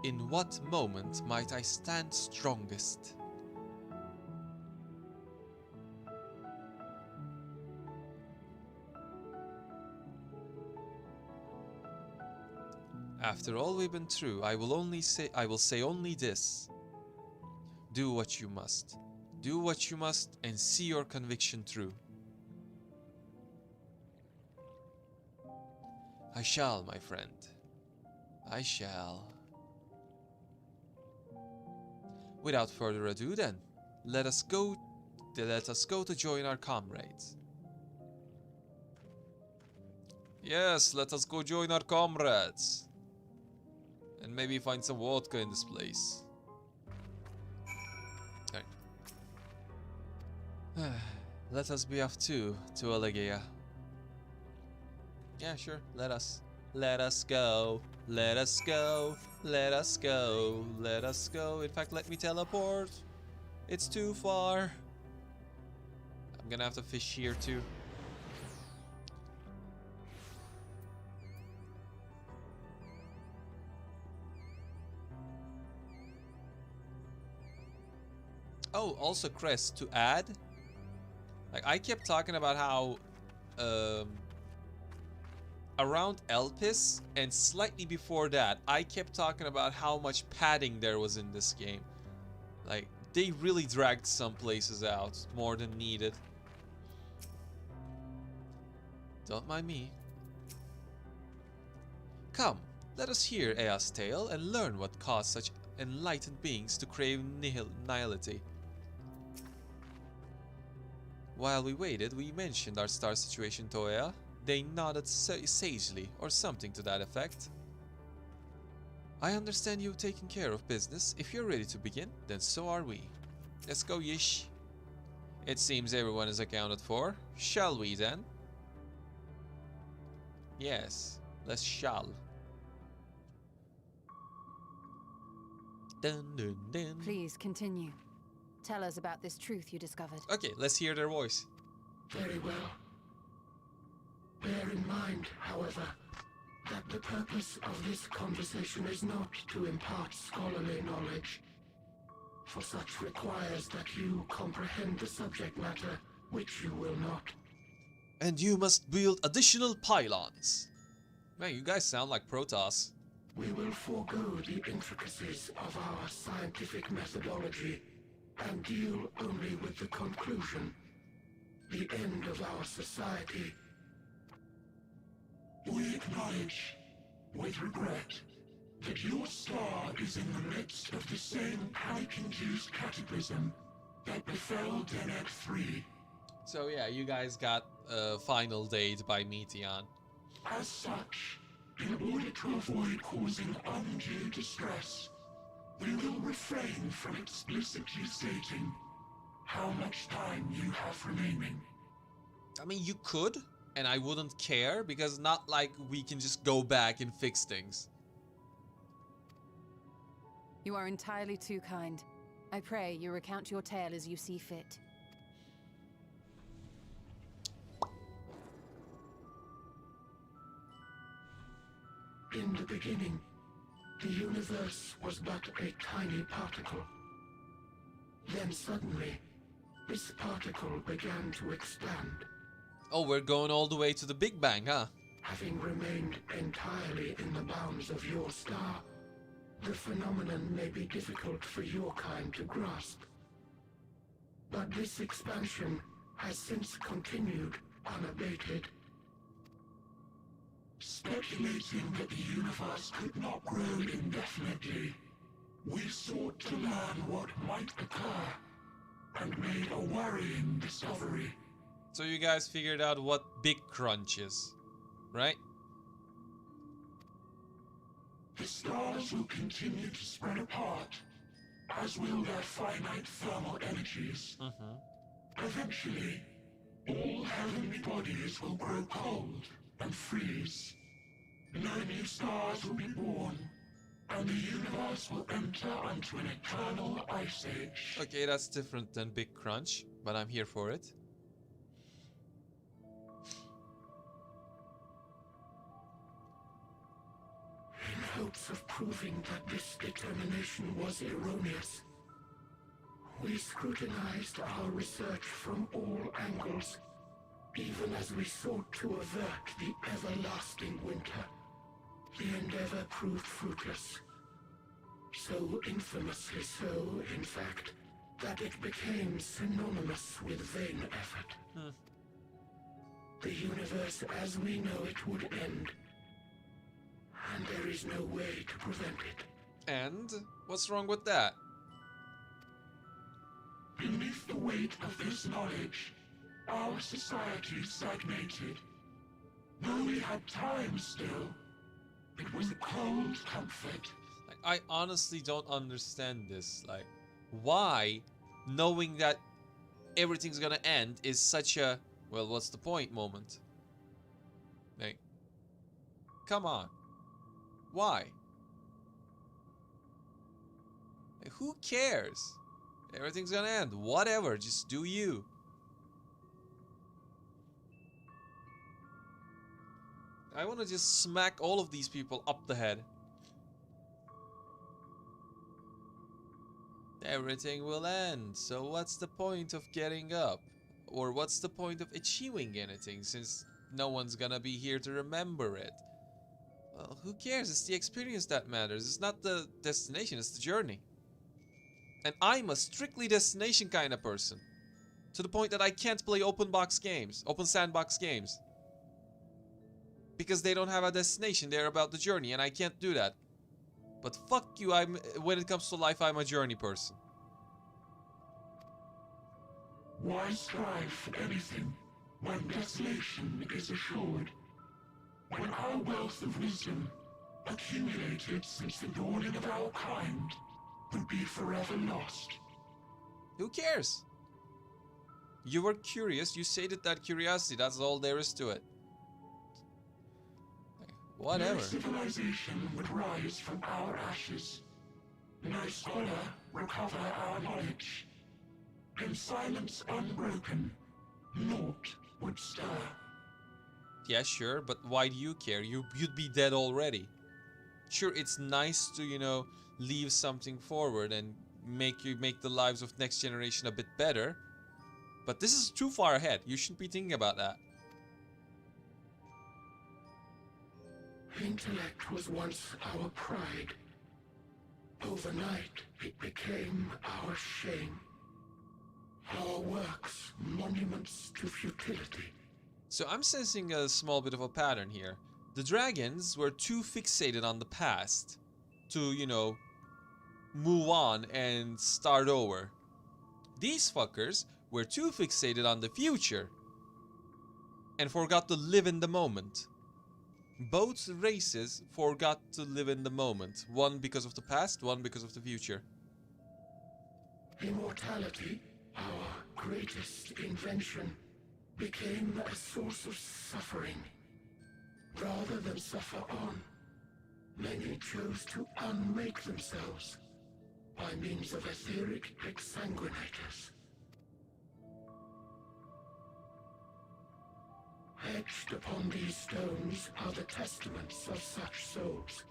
in what moment might I stand strongest? After all we've been through, I will say only this. Do what you must. Do what you must and see your conviction through. I shall, my friend. I shall. Without further ado then, let us go to join our comrades. Yes, let us go join our comrades. And maybe find some vodka in this place. Right. Let us be off too, to Elegia. Yeah, sure, let us. Let us go. Let us go. Let us go. Let us go. In fact, let me teleport. It's too far. I'm gonna have to fish here too. Oh, also Crest, to add, like I kept talking about how around Elpis and slightly before that, I kept talking about how much padding there was in this game. Like, they really dragged some places out more than needed. Don't mind me. Come, let us hear Ea's tale and learn what caused such enlightened beings to crave nihility. While we waited, we mentioned our star situation to Ea. They nodded sagely, or something to that effect. I understand you've taken care of business. If you're ready to begin, then so are we. Let's go, Yish. It seems everyone is accounted for. Shall we then? Yes, let's shall. Dun, dun, dun. Please continue. Tell us about this truth you discovered. Okay, let's hear their voice. Very well. Bear in mind, however, that the purpose of this conversation is not to impart scholarly knowledge, for such requires that you comprehend the subject matter, which you will not. And you must build additional pylons. Man, you guys sound like Protoss. We will forego the intricacies of our scientific methodology and deal only with the conclusion, the end of our society. We acknowledge, with regret, that your star is in the midst of the same panic-induced cataclysm that befell Deneb 3. So yeah, you guys got a final date by Meteon. As such, in order to avoid causing undue distress, we will refrain from explicitly stating how much time you have remaining. I mean, you could, and I wouldn't care, because not like we can just go back and fix things. You are entirely too kind. I pray you recount your tale as you see fit. In the beginning, the universe was but a tiny particle. Then suddenly, this particle began to expand. Oh, we're going all the way to the Big Bang, huh? Having remained entirely in the bounds of your star, the phenomenon may be difficult for your kind to grasp. But this expansion has since continued unabated. Speculating that the universe could not grow indefinitely, we sought to learn what might occur, and made a worrying discovery. So you guys figured out what Big Crunch is, right? The stars will continue to spread apart, as will their finite thermal energies. Eventually, all heavenly bodies will grow cold and freeze. No new stars will be born, and the universe will enter into an eternal ice age. Okay, that's different than Big Crunch, but I'm here for it. In hopes of proving that this determination was erroneous, we scrutinized our research from all angles, even as we sought to avert the everlasting winter. The endeavor proved fruitless. So infamously so, in fact, that it became synonymous with vain effort. The universe as we know it would end, and there is no way to prevent it. And what's wrong with that? Beneath the weight of this knowledge, our society stagnated. Though we had time still, it was a cold comfort. Like, I honestly don't understand this. Like, why, knowing that everything's gonna end, is such a, well, what's the point moment? Like, come on. Why? Like, who cares? Everything's gonna end. Whatever, just do you. I wanna just smack all of these people up the head. Everything will end, so what's the point of getting up? Or what's the point of achieving anything, since no one's gonna be here to remember it? Well, who cares? It's the experience that matters. It's not the destination, it's the journey. And I'm a strictly destination kind of person. To the point that I can't play open sandbox games. Because they don't have a destination, they're about the journey, and I can't do that. But fuck you, when it comes to life, I'm a journey person. Why strive for anything when desolation is assured? When our wealth of wisdom, accumulated since the dawning of our kind, would be forever lost? Who cares? You were curious, you sated that curiosity, that's all there is to it. Whatever. No civilization would rise from our ashes. No scholar recover our knowledge. In silence unbroken, naught would stir. Yeah, sure, but why do you care? You'd be dead already. Sure, it's nice to, you know, leave something forward and make the lives of next generation a bit better. But this is too far ahead. You shouldn't be thinking about that. Intellect was once our pride. Overnight, it became our shame. Our works, monuments to futility. So I'm sensing a small bit of a pattern here. The dragons were too fixated on the past to, you know, move on and start over. These fuckers were too fixated on the future and forgot to live in the moment. Both races forgot to live in the moment. One because of the past, one because of the future. Immortality, our greatest invention, became a source of suffering. Rather than suffer on, many chose to unmake themselves by means of etheric exsanguinators. Etched upon these stones are the testaments of such souls.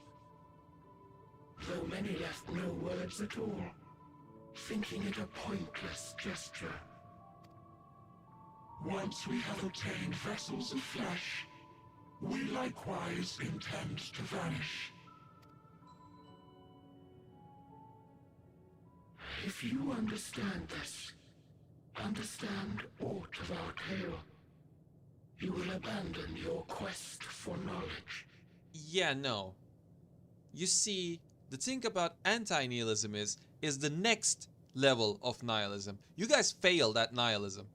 Though many left no words at all, thinking it a pointless gesture. Once we have obtained vessels of flesh, we likewise intend to vanish. If you understand this, understand aught of our tale, you will abandon your quest for knowledge. Yeah, no. You see, the thing about anti-nihilism is the next level of nihilism. You guys failed at nihilism.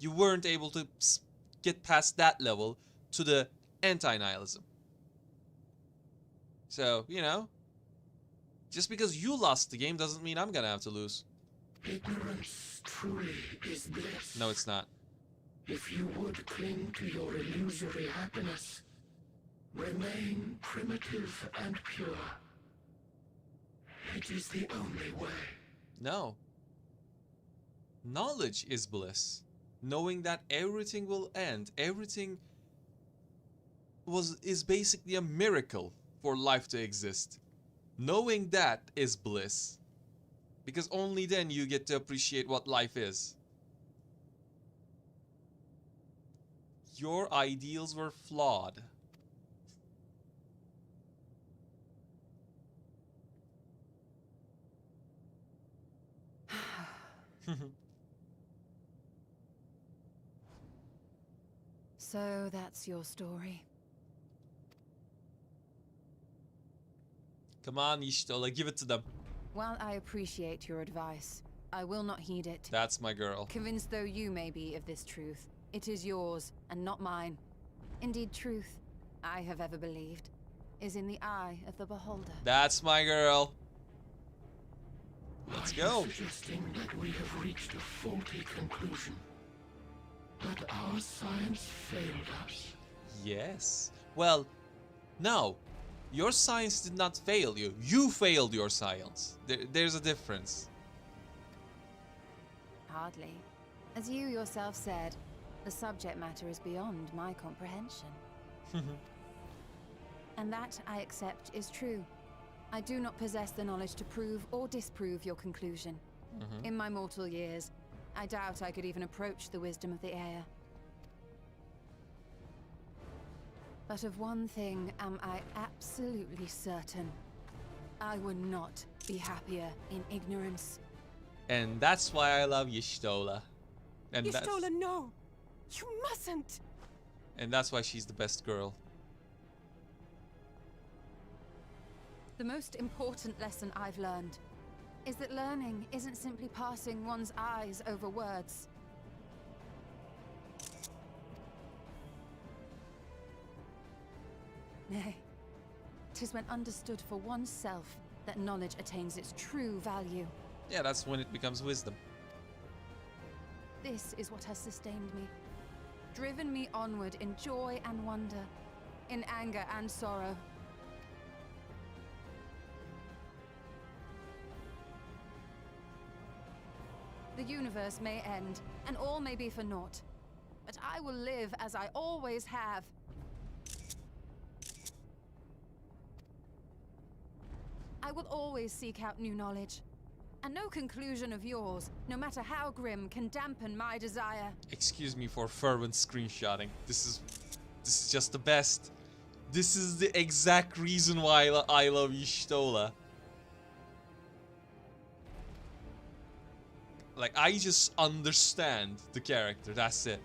You weren't able to get past that level to the anti-nihilism. So, you know, just because you lost the game doesn't mean I'm gonna have to lose. Ignorance truly is bliss. No, it's not. If you would cling to your illusory happiness, remain primitive and pure. It is the only way. No. Knowledge is bliss. Knowing that everything will end, everything is basically a miracle for life to exist. Knowing that is bliss. Because only then you get to appreciate what life is. Your ideals were flawed. So that's your story. Come on, Ishtola, give it to them. While I appreciate your advice, I will not heed it. That's my girl. Convinced though you may be of this truth, it is yours and not mine. Indeed, truth, I have ever believed, is in the eye of the beholder. That's my girl. Let's Are go. you suggesting that we have reached a faulty conclusion? That our science failed us? Yes. Well, no. Your science did not fail you. You failed your science. There's a difference. Hardly. As you yourself said, the subject matter is beyond my comprehension. And that, I accept, is true. I do not possess the knowledge to prove or disprove your conclusion. In my mortal years, I doubt I could even approach the wisdom of the air. But of one thing am I absolutely certain. I would not be happier in ignorance. And that's why I love Y'shtola. And Y'shtola, no! You mustn't! And that's why she's the best girl. The most important lesson I've learned is that learning isn't simply passing one's eyes over words. Nay, 'tis when understood for oneself that knowledge attains its true value. Yeah, that's when it becomes wisdom. This is what has sustained me, driven me onward in joy and wonder, in anger and sorrow. The universe may end, and all may be for naught. But I will live as I always have. I will always seek out new knowledge. And no conclusion of yours, no matter how grim, can dampen my desire. Excuse me for fervent screenshotting. This is just the best. This is the exact reason why I love Y'shtola. Like, I just understand the character, that's it.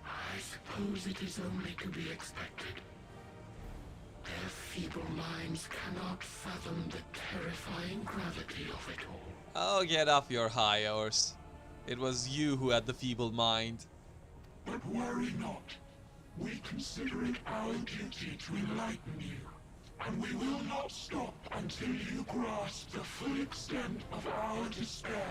I suppose it is only to be expected. Their feeble minds cannot fathom the terrifying gravity of it all. Oh, get off your high horse. It was you who had the feeble mind. But worry not. We consider it our duty to enlighten you. And we will not stop until you grasp the full extent of our despair.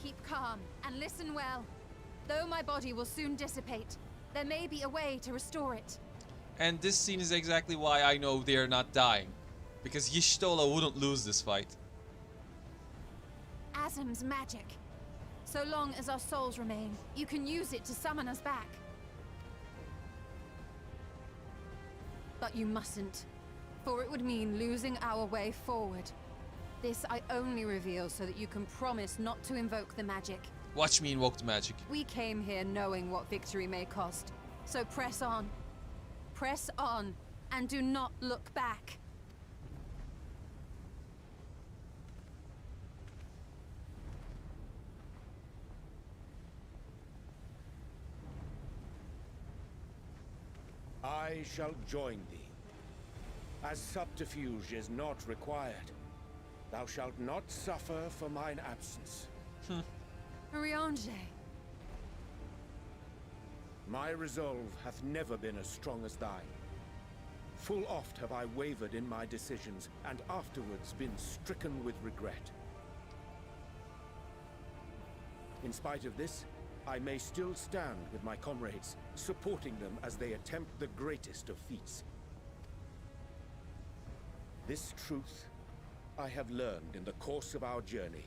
Keep calm and listen well. Though my body will soon dissipate, there may be a way to restore it. And this scene is exactly why I know they're not dying. Because Y'shtola wouldn't lose this fight. Azim's magic. So long as our souls remain, you can use it to summon us back. But you mustn't, for it would mean losing our way forward. This I only reveal so that you can promise not to invoke the magic. Watch me invoke the magic. We came here knowing what victory may cost, so press on. Press on, and do not look back. I shall join thee. As subterfuge is not required, thou shalt not suffer for mine absence. Riange. My resolve hath never been as strong as thine. Full oft have I wavered in my decisions, and afterwards been stricken with regret. In spite of this, I may still stand with my comrades, supporting them as they attempt the greatest of feats. This truth I have learned in the course of our journey.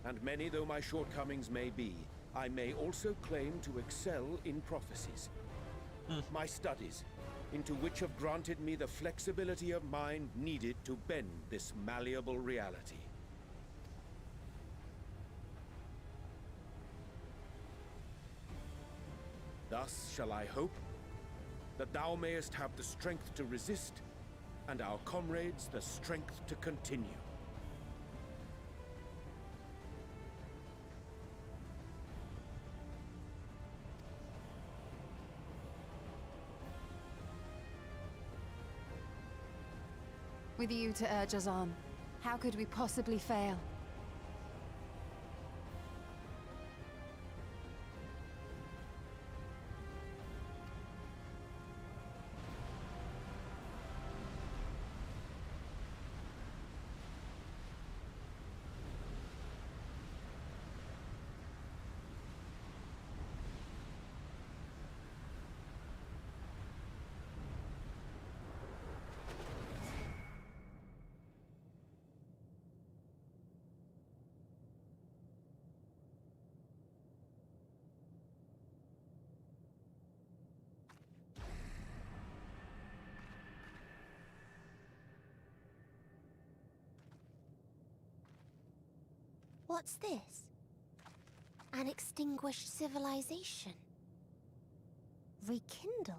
And many though my shortcomings may be, I may also claim to excel in prophecies. My studies, into which have granted me the flexibility of mind needed to bend this malleable reality. Thus shall I hope that thou mayest have the strength to resist, and our comrades the strength to continue. With you to urge us on, how could we possibly fail? What's this? An extinguished civilization. Rekindled?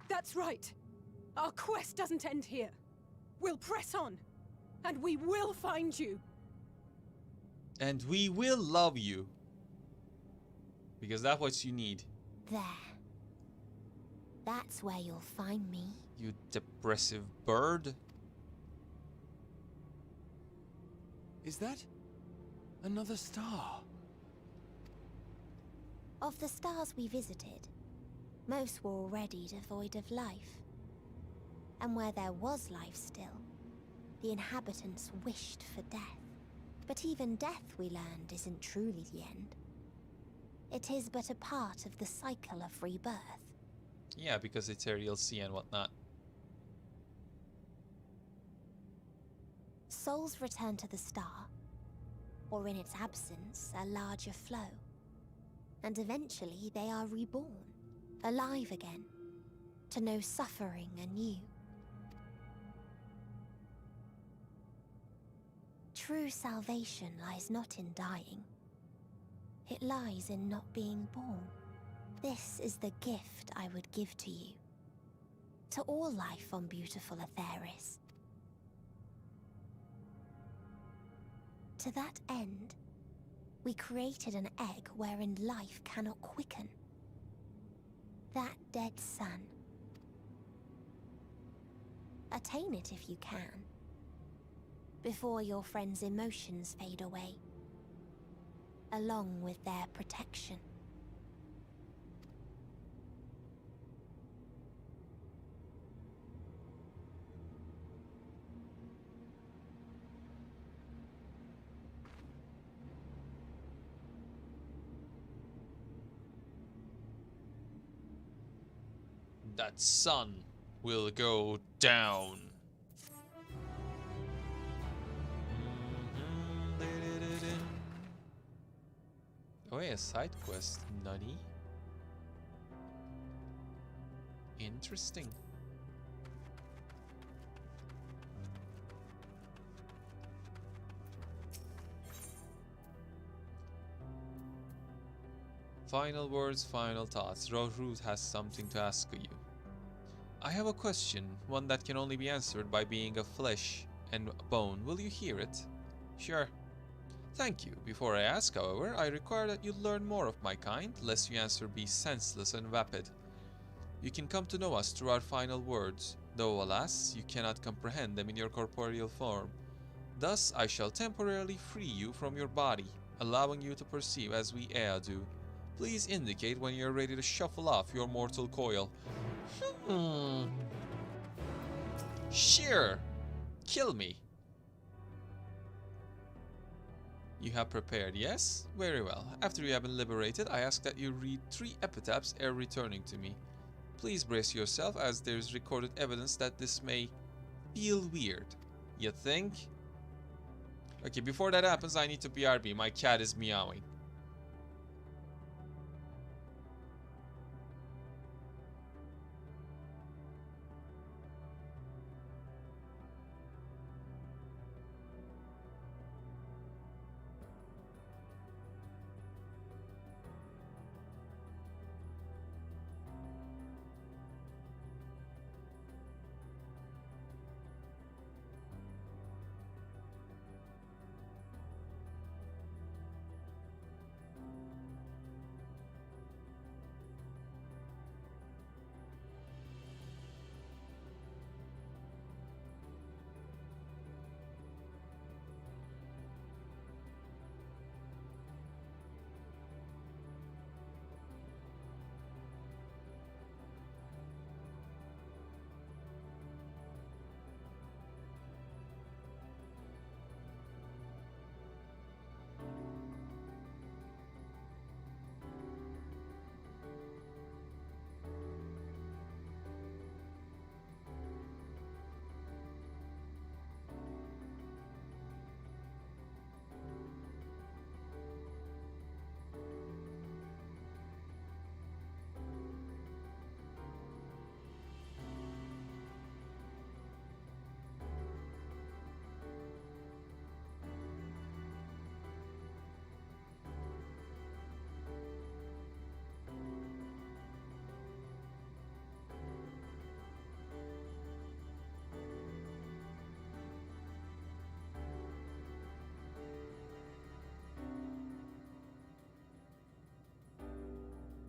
That's right. Our quest doesn't end here. We'll press on, and we will find you. And we will love you. Because that's what you need. There. That's where you'll find me. You depressive bird. Is that another star? Of the stars we visited, most were already devoid of life. And where there was life still, the inhabitants wished for death. But even death, we learned, isn't truly the end. It is but a part of the cycle of rebirth. Yeah, because it's Ariel Sea and whatnot. Souls return to the star, or in its absence, a larger flow. And eventually they are reborn, alive again, to know suffering anew. True salvation lies not in dying. It lies in not being born. This is the gift I would give to you. To all life on beautiful Aetheris. To that end, we created an egg wherein life cannot quicken. That dead sun. Attain it if you can, before your friends' emotions fade away, along with their protection. That sun will go down. Oh yeah, side quest, nutty. Interesting. Final words, final thoughts. Rohrut has something to ask you. I have a question, one that can only be answered by being of flesh and bone. Will you hear it? Sure. Thank you. Before I ask, however, I require that you learn more of my kind, lest your answer be senseless and vapid. You can come to know us through our final words, though alas, you cannot comprehend them in your corporeal form. Thus, I shall temporarily free you from your body, allowing you to perceive as we Ea do. Please indicate when you're ready to shuffle off your mortal coil. Sure. Kill me. You have prepared, yes? Very well. After you have been liberated, I ask that you read 3 epitaphs ere returning to me. Please brace yourself, as there is recorded evidence that this may feel weird. You think? Okay, before that happens, I need to BRB. My cat is meowing.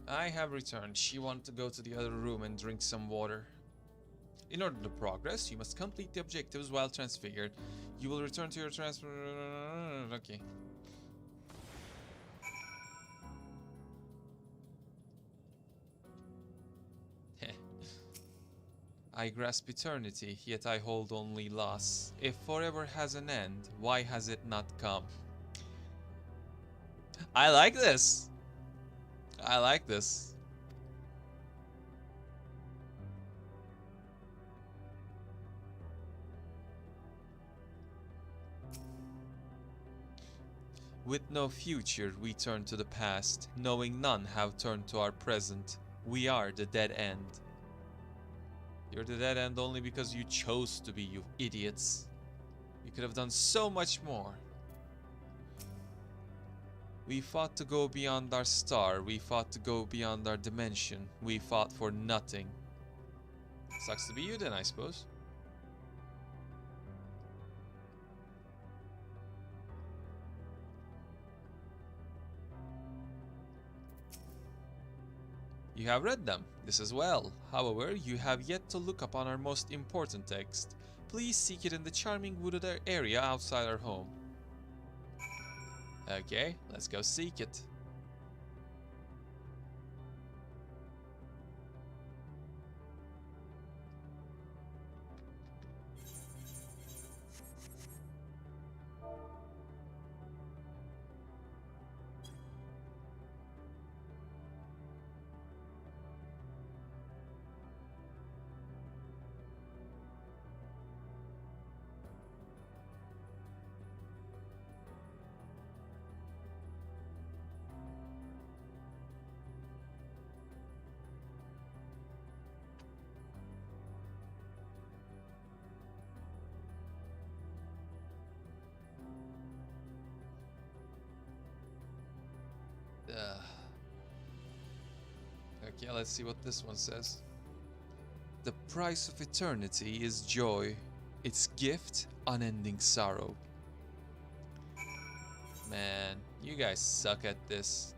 I have returned. She wanted to go to the other room and drink some water. In order to progress, you must complete the objectives while transfigured. You will return to your transfer... Okay. I grasp eternity, yet I hold only loss. If forever has an end, why has it not come? I like this. I like this. With no future, we turn to the past, knowing none have turned to our present. We are the dead end. You're the dead end only because you chose to be, you idiots. You could have done so much more. We fought to go beyond our star. We fought to go beyond our dimension. We fought for nothing. Sucks to be you then, I suppose. You have read them, this as well. However, you have yet to look upon our most important text. Please seek it in the charming wooded area outside our home. Okay, let's go seek it. Okay, let's see what this one says. The price of eternity is joy. Its gift, unending sorrow. Man, you guys suck at this.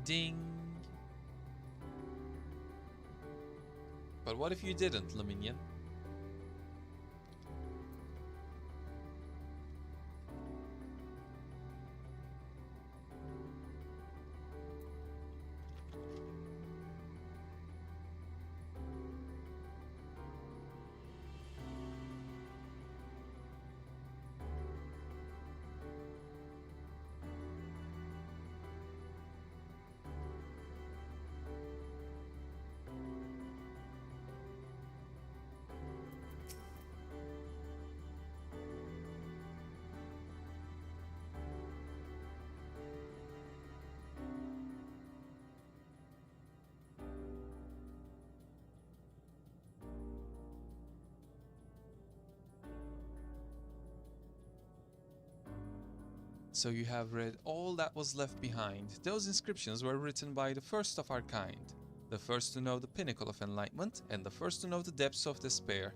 Ding. But what if you didn't, Leminion? So you have read all that was left behind. Those inscriptions were written by the first of our kind. The first to know the pinnacle of enlightenment, and the first to know the depths of despair.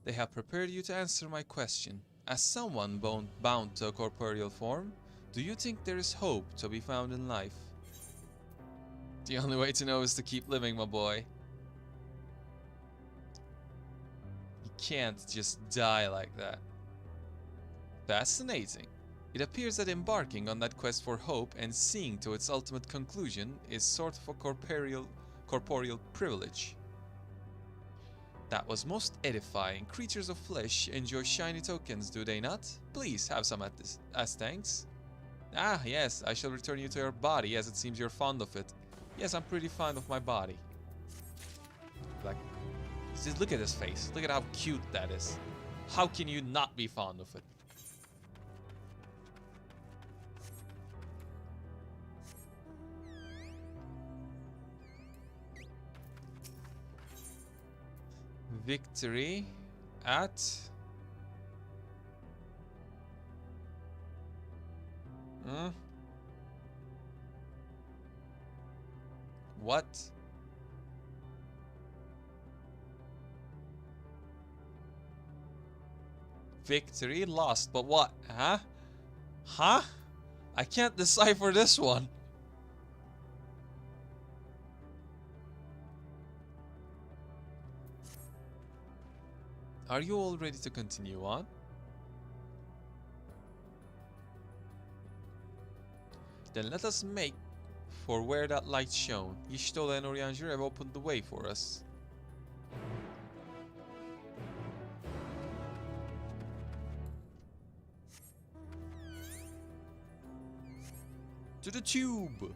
They have prepared you to answer my question. As someone bound to a corporeal form, do you think there is hope to be found in life? The only way to know is to keep living, my boy. You can't just die like that. Fascinating. It appears that embarking on that quest for hope and seeing to its ultimate conclusion is sort of a corporeal privilege. That was most edifying. Creatures of flesh enjoy shiny tokens, do they not? Please have some as thanks. Ah, yes, I shall return you to your body, as it seems you're fond of it. Yes, I'm pretty fond of my body. Like, just look at his face. Look at how cute that is. How can you not be fond of it? Victory at what? Victory lost, but what? Huh? Huh? I can't decipher this one. Are you all ready to continue on? Then let us make for where that light shone. Y'shtola and Orianger have opened the way for us. To the tube!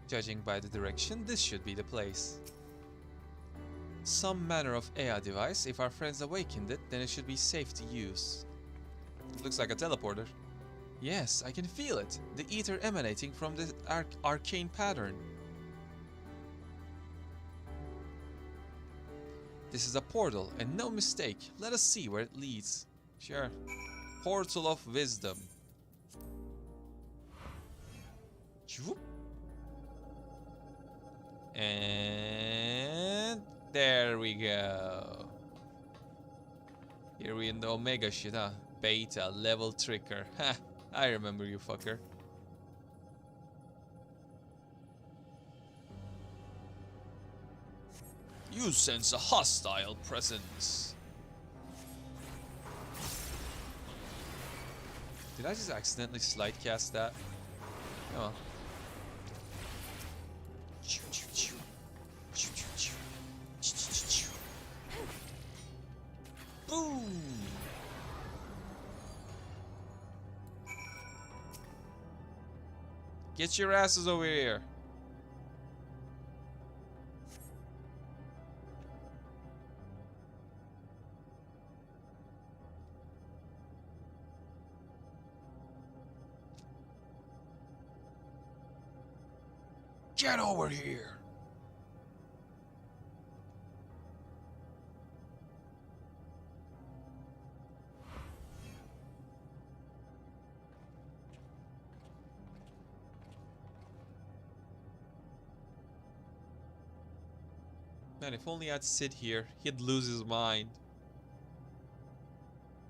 Judging by the direction, this should be the place. Some manner of AI device. If our friends awakened it, then it should be safe to use. It looks like a teleporter. Yes, I can feel it. The ether emanating from the arcane pattern. This is a portal, and no mistake. Let us see where it leads. Sure. Portal of Wisdom. Whoop. And there we go. Here we in the Omega shit, huh? Beta, level tricker. Ha! I remember you, fucker. You sense a hostile presence. Did I just accidentally slide cast that? Oh well. Boom! Get your asses over here. Get over here. Man, if only I'd sit here, he'd lose his mind.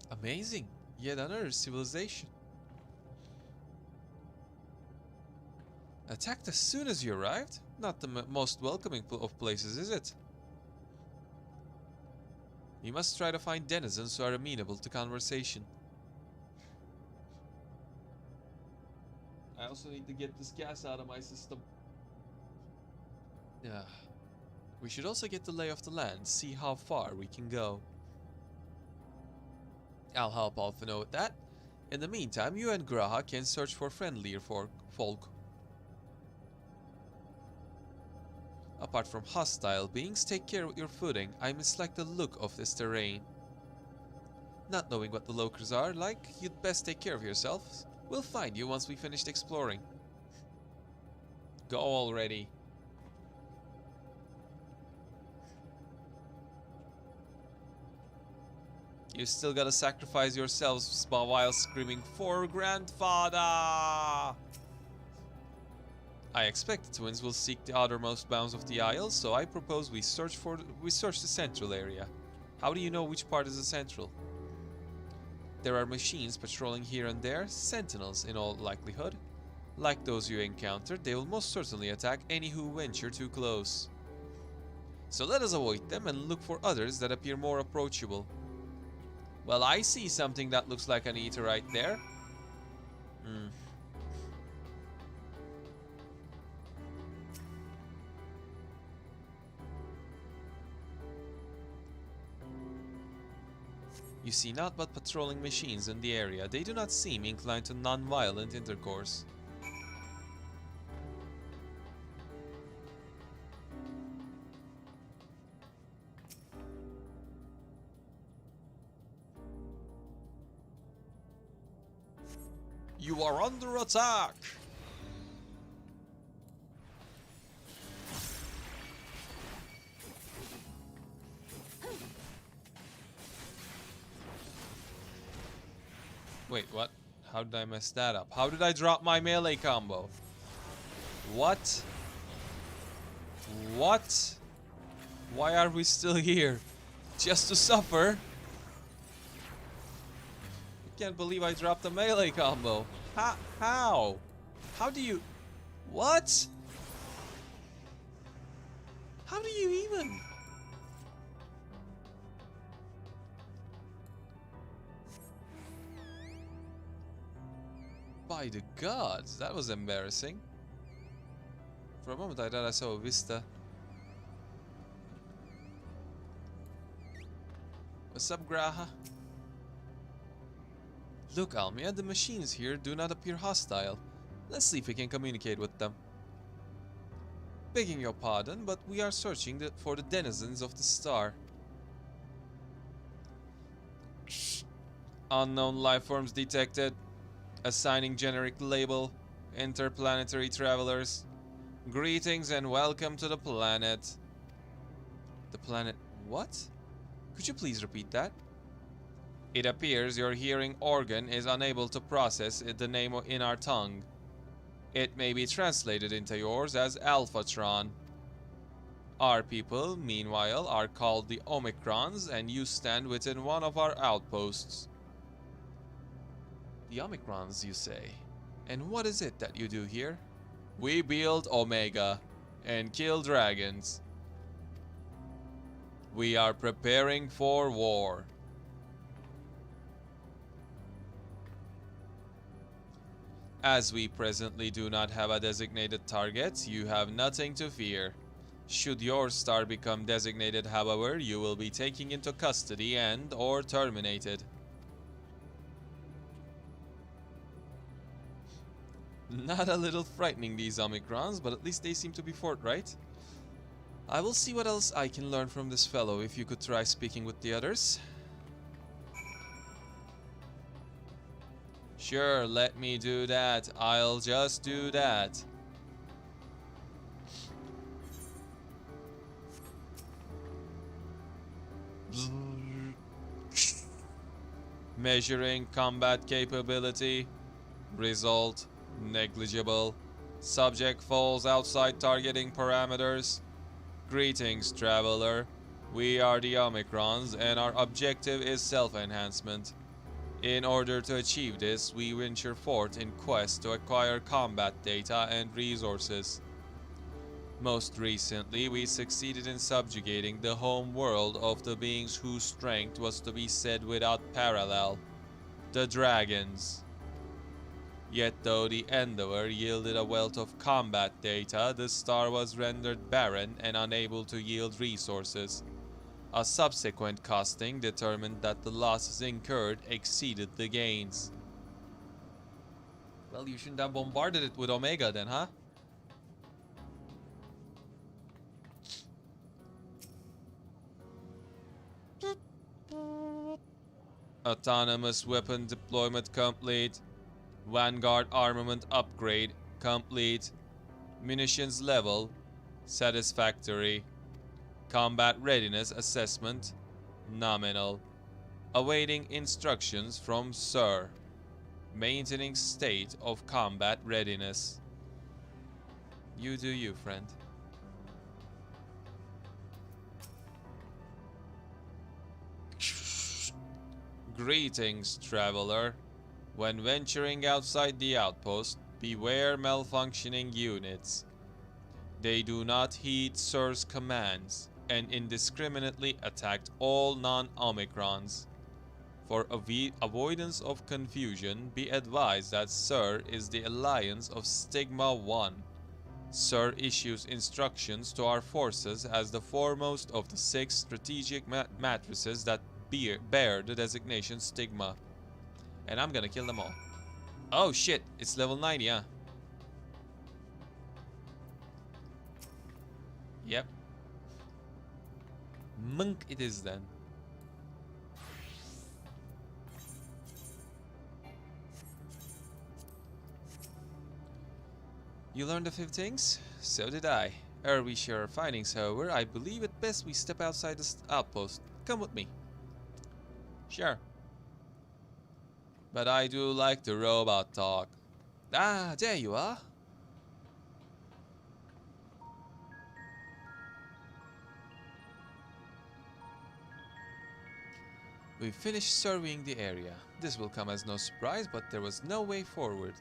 Amazing. Yet another civilization. Attacked as soon as you arrived? Not the most welcoming of places, is it? You must try to find denizens who are amenable to conversation. I also need to get this gas out of my system. Yeah. We should also get the lay of the land, see how far we can go. I'll help Alphino with that. In the meantime, you and Graha can search for friendlier folk. Apart from hostile beings, take care of your footing. I mislike the look of this terrain. Not knowing what the locals are like, you'd best take care of yourselves. We'll find you once we finished exploring. Go already. You still gotta sacrifice yourselves while screaming, "For Grandfather!" I expect the twins will seek the outermost bounds of the Isle, so I propose we search the central area. How do you know which part is the central? There are machines patrolling here and there, sentinels in all likelihood. Like those you encountered, they will most certainly attack any who venture too close. So let us avoid them and look for others that appear more approachable. Well, I see something that looks like an eater right there. You see not but patrolling machines in the area. They do not seem inclined to non-violent intercourse. You are under attack! Wait, what? How did I mess that up? How did I drop my melee combo? What? What? Why are we still here? Just to suffer? I can't believe I dropped the melee combo. How? How do you... What? How do you even... By the gods, that was embarrassing. For a moment I thought I saw a vista. What's up, Graha? Look, Almia, the machines here do not appear hostile. Let's see if we can communicate with them. Begging your pardon, but we are searching for the denizens of the star. Unknown life forms detected. Assigning generic label. Interplanetary travelers. Greetings and welcome to the planet. The planet... what? Could you please repeat that? It appears your hearing organ is unable to process the name in our tongue. It may be translated into yours as Alphatron. Our people, meanwhile, are called the Omicrons, and you stand within one of our outposts. The Omicrons, you say? And what is it that you do here? We build Omega and kill dragons. We are preparing for war. As we presently do not have a designated target, you have nothing to fear. Should your star become designated, however, you will be taken into custody and or terminated. Not a little frightening, these Omicrons, but at least they seem to be forthright. I will see what else I can learn from this fellow, if you could try speaking with the others. Sure, let me do that. I'll just do that. Measuring combat capability. Result negligible. Subject falls outside targeting parameters. Greetings, traveler. We are the Omicrons, and our objective is self-enhancement. In order to achieve this, we venture forth in quest to acquire combat data and resources. Most recently, we succeeded in subjugating the home world of the beings whose strength was to be said without parallel, the dragons. Yet though the endeavor yielded a wealth of combat data, the star was rendered barren and unable to yield resources. A subsequent costing determined that the losses incurred exceeded the gains. Well, you shouldn't have bombarded it with Omega then, huh? Autonomous weapon deployment complete. Vanguard armament upgrade complete. Munitions level satisfactory. Combat readiness assessment nominal. Awaiting instructions from Sir. Maintaining state of combat readiness. You do you, friend. Greetings, traveler. When venturing outside the outpost, beware malfunctioning units. They do not heed Sir's commands and indiscriminately attacked all non-Omicrons. For avoidance of confusion, be advised that Sir is the alliance of Stigma 1. Sir issues instructions to our forces as the foremost of the 6 strategic matrices that bear the designation Stigma. And I'm gonna kill them all. Oh shit, it's level 90, huh? Yep. Monk it is then. You learned a few things? So did I. Ere we share our findings, however, I believe it best we step outside this outpost. Come with me. Sure. But I do like the robot talk. Ah, there you are. We finished surveying the area. This will come as no surprise, but there was no way forward.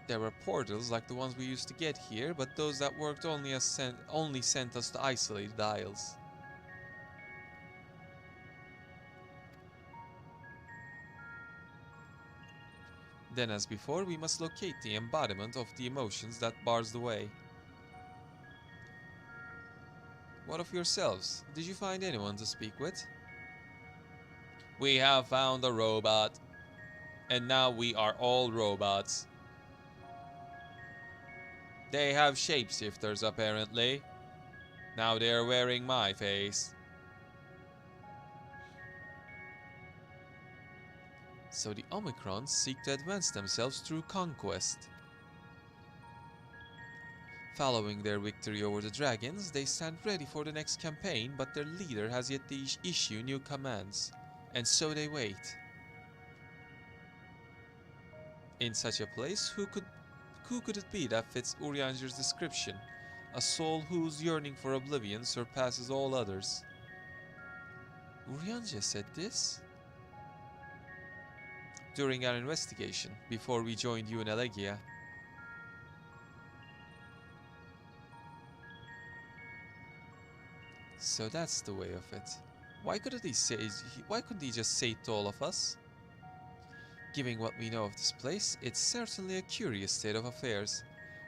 There were portals like the ones we used to get here, but those that worked only sent us to isolated isles. Then, as before, we must locate the embodiment of the emotions that bars the way. What of yourselves? Did you find anyone to speak with? We have found a robot. And now we are all robots. They have shapeshifters apparently. Now they're wearing my face. So the Omicrons seek to advance themselves through conquest. Following their victory over the dragons, they stand ready for the next campaign, but their leader has yet to issue new commands, and so they wait. In such a place, who could it be that fits Urianger's description? A soul whose yearning for oblivion surpasses all others. Urianger said this? During our investigation, before we joined you in Elegia. So that's the way of it. Why couldn't he just say it to all of us? Given what we know of this place, it's certainly a curious state of affairs.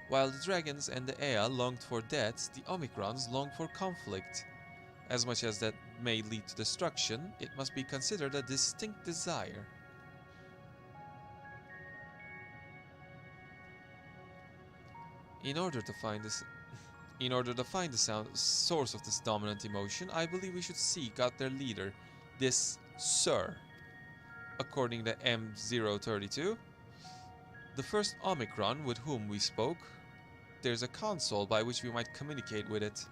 While the dragons and the Ea longed for death, the Omicrons longed for conflict. As much as that may lead to destruction, it must be considered a distinct desire. In order to find the source of this dominant emotion, I believe we should seek out their leader, this Sir. According to M032, the first Omicron with whom we spoke, there's a console by which we might communicate with it.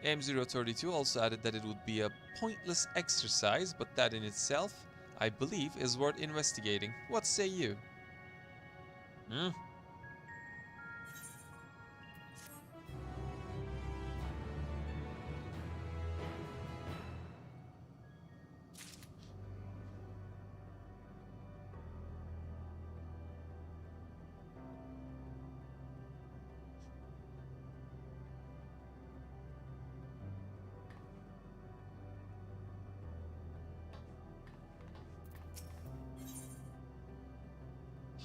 M032 also added that it would be a pointless exercise, but that in itself, I believe, is worth investigating. What say you? Hmm?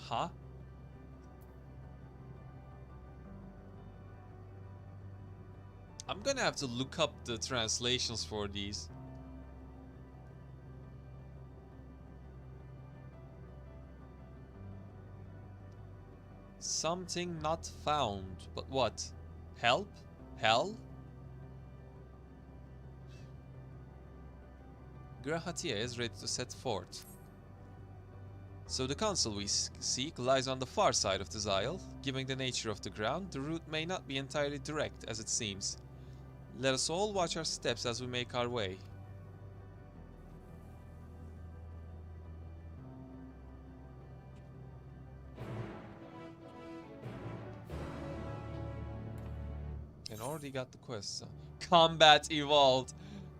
Huh? I'm gonna have to look up the translations for these. Something not found. But what? Help? Hell? Grahatia is ready to set forth. So the council we seek lies on the far side of this isle. Given the nature of the ground, the route may not be entirely direct as it seems. Let us all watch our steps as we make our way. And already got the quest. So. Combat evolved.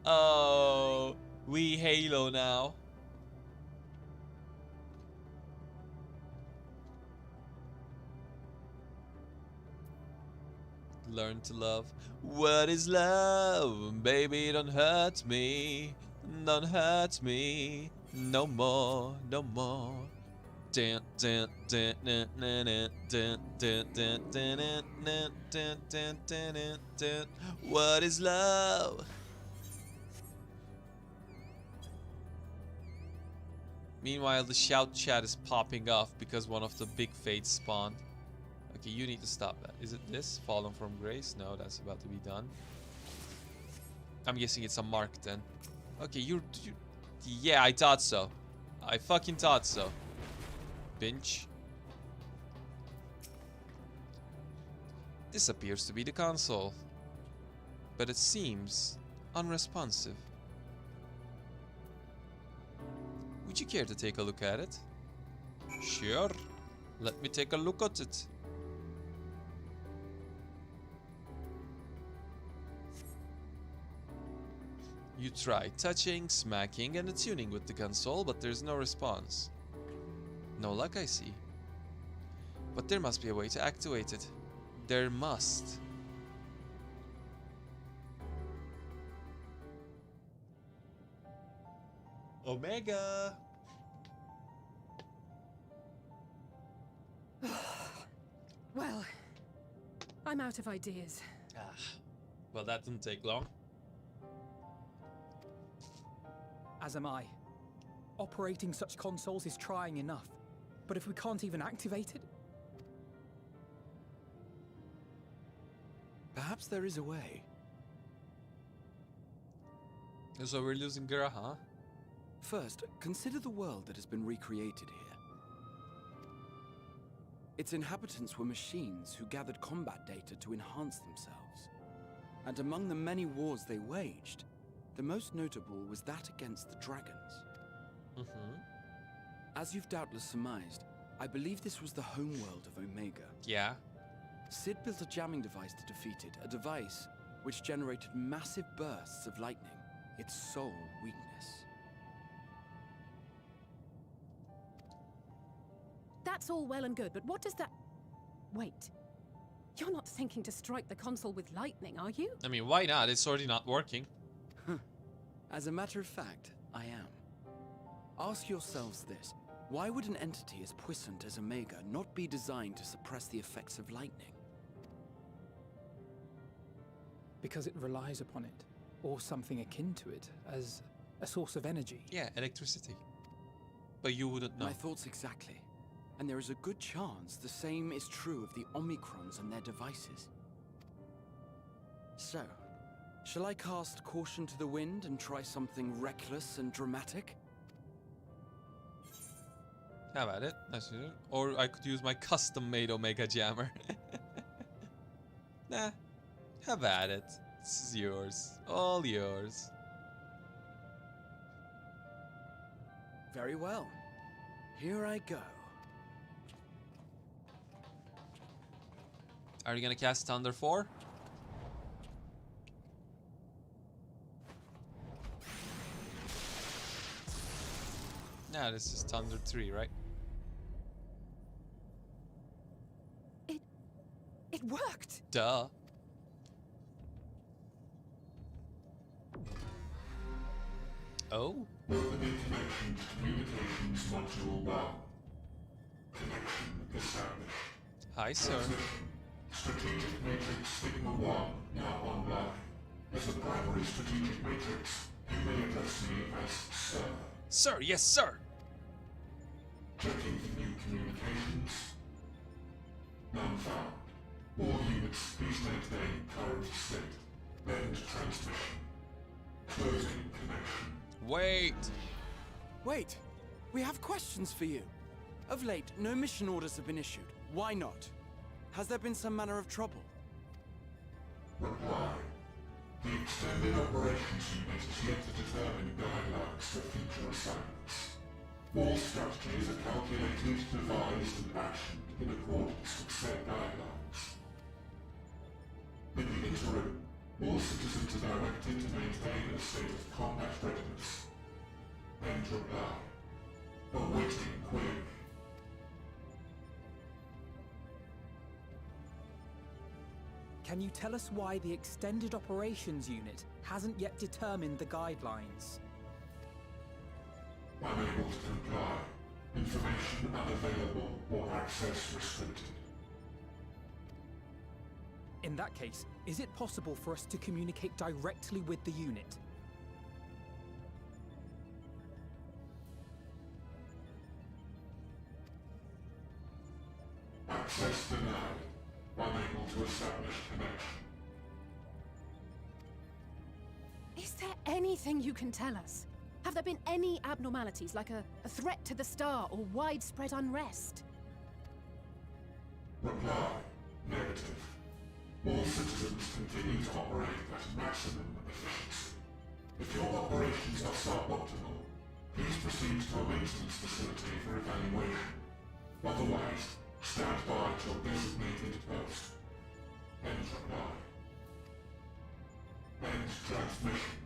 Oh, we Halo now. Learn to love. What is love? Baby, don't hurt me. Don't hurt me. No more, no more. Dun, dun, dun, dun, dun, dun, dun, dun, dun, dun, dun, dun, dun, dun, dun. What is love? Meanwhile, the shout chat is popping off because one of the big fates spawned. Okay, you need to stop that. Is it this? Fallen from grace? No, that's about to be done. I'm guessing it's a mark then. Okay, you yeah, I thought so. I fucking thought so. Pinch. This appears to be the console, but it seems unresponsive. Would you care to take a look at it? Sure. Let me take a look at it. You try touching, smacking, and attuning with the console, but there's no response. No luck, I see. But there must be a way to activate it. There must. Omega! Well, I'm out of ideas. Well, that didn't take long. As am I. Operating such consoles is trying enough. But if we can't even activate it? Perhaps there is a way. So we're losing Gura, huh? First, consider the world that has been recreated here. Its inhabitants were machines who gathered combat data to enhance themselves. And among the many wars they waged, the most notable was that against the dragons. As you've doubtless surmised, I believe this was the homeworld of Omega. Yeah. Sid built a jamming device to defeat it, a device which generated massive bursts of lightning, its sole weakness. That's all well and good, but what does that... Wait. You're not thinking to strike the console with lightning, are you? I mean, why not? It's already not working. As a matter of fact, I am. Ask yourselves this. Why would an entity as puissant as Omega not be designed to suppress the effects of lightning? Because it relies upon it, or something akin to it, as a source of energy. Yeah, electricity. But you wouldn't know. My thoughts exactly. And there is a good chance the same is true of the Omicrons and their devices. So, shall I cast caution to the wind and try something reckless and dramatic? Have at it. Or I could use my custom-made Omega Jammer. Nah. Have at it. This is yours. All yours. Very well. Here I go. Are you gonna cast Thunder 4? Nah, this is Thunder 3, right? It worked! Duh. Oh? Opening connection to Communications Module 1. Connection established. Hi, sir. Strategic Matrix Sigma 1 now online. As a primary strategic matrix, you may address me as Sir. Sir, yes, sir! Checking for new communications. None found. All units, please maintain current state. End transmission. Closing connection. Wait! Wait! We have questions for you. Of late, no mission orders have been issued. Why not? Has there been some manner of trouble? Reply. The Extended Operations Unit is yet to determine guidelines for future assignments. All strategies are calculated, devised, and actioned in accordance with said guidelines. In the interim, all citizens are directed to maintain a state of combat readiness. End reply. Awaiting query. Can you tell us why the Extended Operations Unit hasn't yet determined the guidelines? Unable to comply. Information unavailable or access restricted. In that case, is it possible for us to communicate directly with the unit? Access denied. Unable to establish connection. Is there anything you can tell us? Have there been any abnormalities, like a threat to the star or widespread unrest? Reply. Negative. All citizens continue to operate at maximum efficiency. If your operations are suboptimal, please proceed to a maintenance facility for evaluation. Otherwise, stand by at your designated post. End reply. End transmission.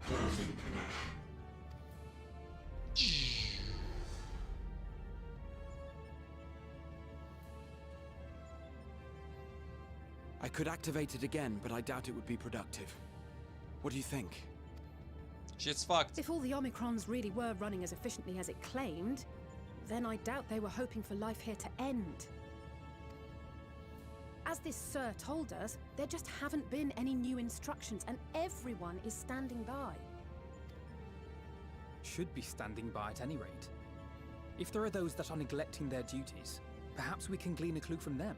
Closing connection. I could activate it again, but I doubt it would be productive. What do you think? Shit's fucked. If all the Omicrons really were running as efficiently as it claimed, then I doubt they were hoping for life here to end. As this Sir told us, there just haven't been any new instructions, and everyone is standing by. Should be standing by at any rate. If there are those that are neglecting their duties, perhaps we can glean a clue from them.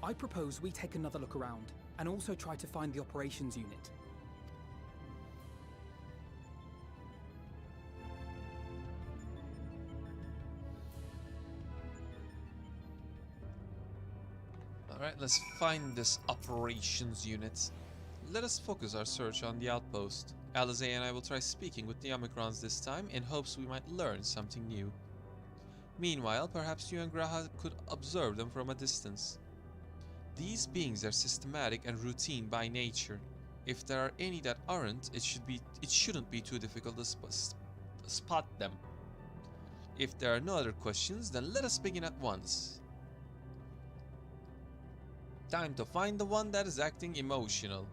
I propose we take another look around, and also try to find the operations unit. Alright, let's find this operations unit. Let us focus our search on the outpost. Alize and I will try speaking with the Omicrons this time in hopes we might learn something new. Meanwhile, perhaps you and Graha could observe them from a distance. These beings are systematic and routine by nature. If there are any that aren't, it shouldn't be too difficult to spot them. If there are no other questions, then let us begin at once. Time to find the one that is acting emotional.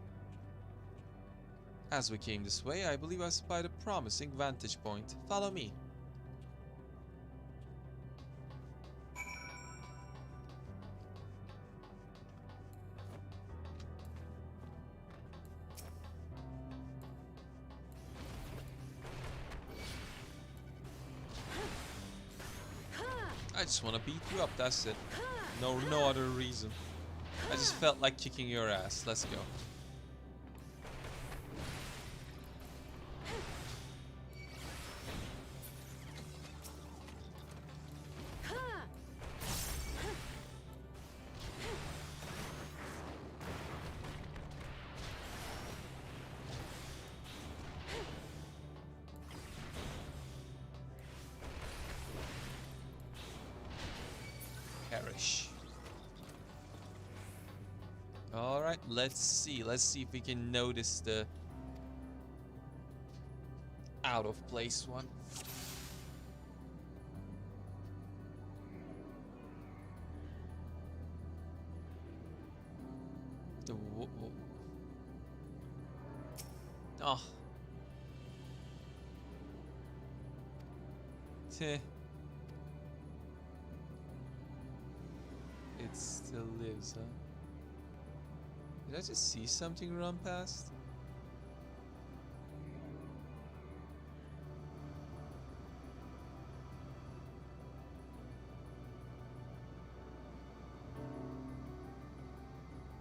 As we came this way, I believe I spied a promising vantage point. Follow me. I just want to beat you up, that's it. No other reason. I just felt like kicking your ass. Let's go. Perish. Alright, let's see if we can notice the out of place one. The oh. Teh. It still lives, huh? Did I just see something run past?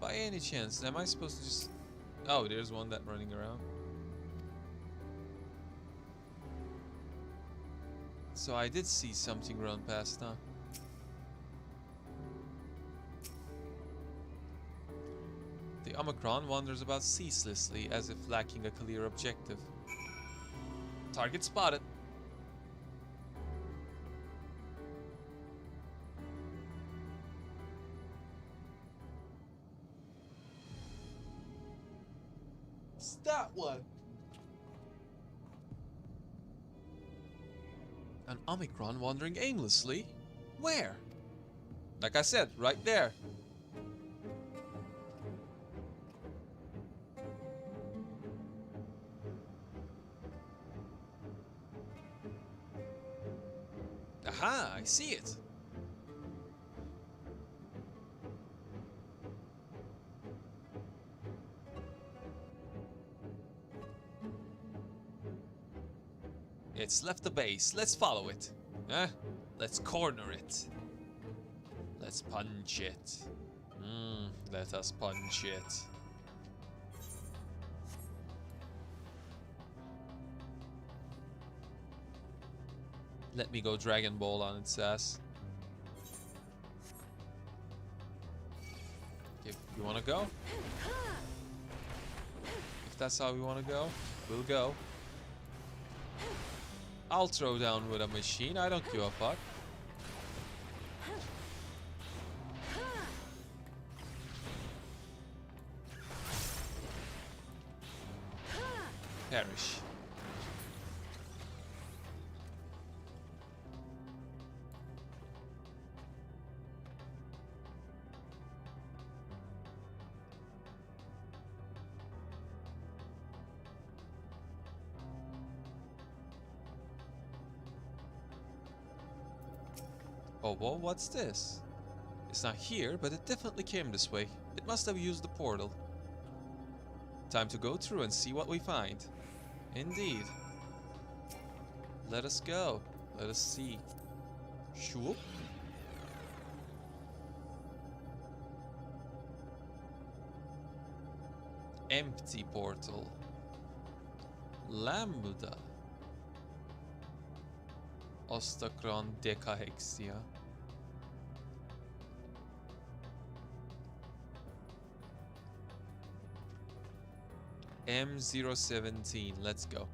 By any chance, am I supposed to just... Oh, there's one that running around. So I did see something run past, huh? The Omicron wanders about ceaselessly as if lacking a clear objective. Target spotted. It's that one. An Omicron wandering aimlessly? Where? Like I said, right there. Aha, I see it. It's left the base. Let's follow it. Huh? Let's corner it. Let's punch it. Let us punch it. Let me go Dragon Ball on its ass. If you wanna go? If that's how we wanna go, we'll go. I'll throw down with a machine, I don't give a fuck. Perish. Oh, well, what's this? It's not here, but it definitely came this way. It must have used the portal. Time to go through and see what we find. Indeed. Let us go. Let us see. Shoop. Empty portal. Lambda. Ostacron decahexia. M017. Let's go.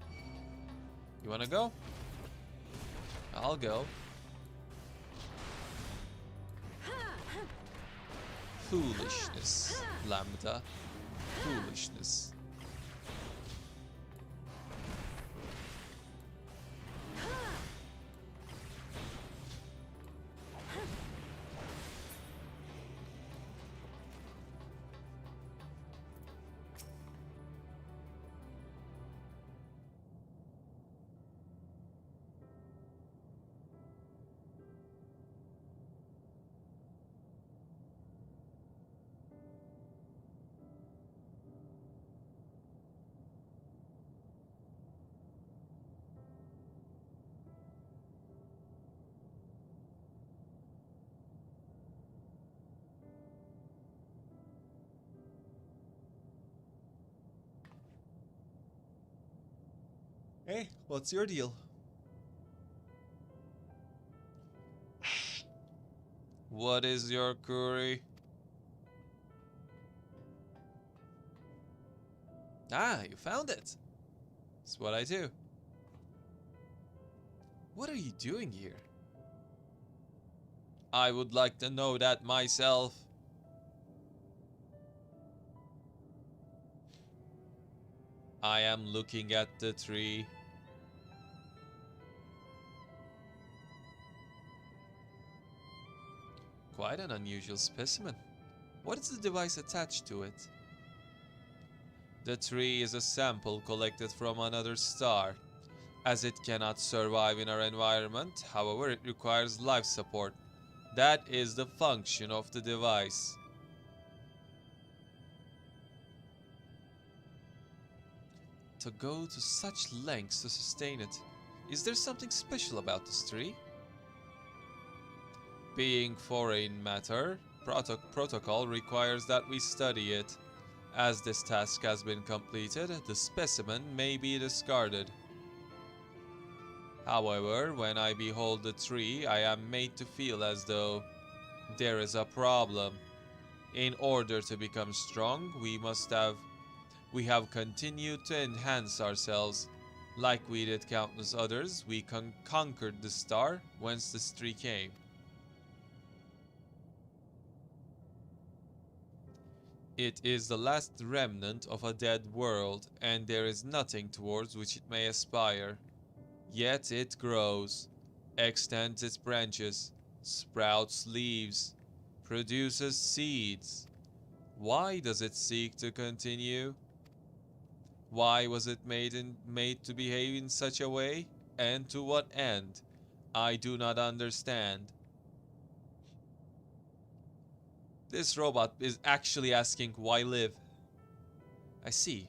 You wanna go? I'll go. Foolishness, Lambda. Foolishness. Hey, what's your deal? What is your query? Ah, you found it. That's what I do. What are you doing here? I would like to know that myself. I am looking at the tree. Quite an unusual specimen. What is the device attached to it? The tree is a sample collected from another star. As it cannot survive in our environment, however, it requires life support. That is the function of the device. To go to such lengths to sustain it. Is there something special about this tree? Being foreign matter, protocol requires that we study it. As this task has been completed, the specimen may be discarded. However, when I behold the tree, I am made to feel as though there is a problem. In order to become strong, we have continued to enhance ourselves. Like we did countless others, we conquered the star whence this tree came. It is the last remnant of a dead world, and there is nothing towards which it may aspire. Yet it grows, extends its branches, sprouts leaves, produces seeds. Why does it seek to continue? Why was it made to behave in such a way? And to what end? I do not understand. This robot is actually asking why live. I see.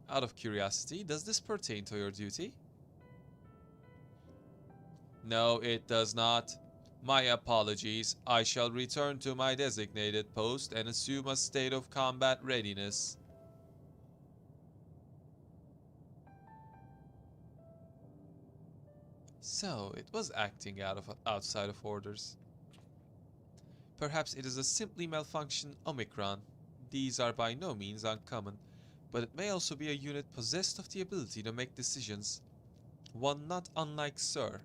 Out of curiosity, does this pertain to your duty? No, it does not. My apologies. I shall return to my designated post and assume a state of combat readiness. So, it was acting outside of orders. Perhaps it is a simply malfunctioned Omicron. These are by no means uncommon, but it may also be a unit possessed of the ability to make decisions. One not unlike Sir.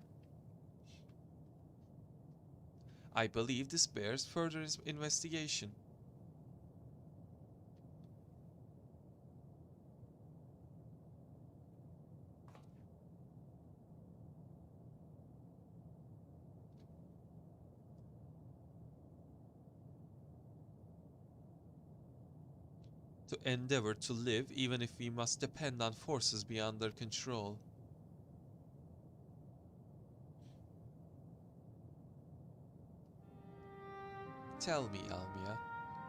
I believe this bears further investigation. To endeavor to live even if we must depend on forces beyond their control. Tell me, Almia,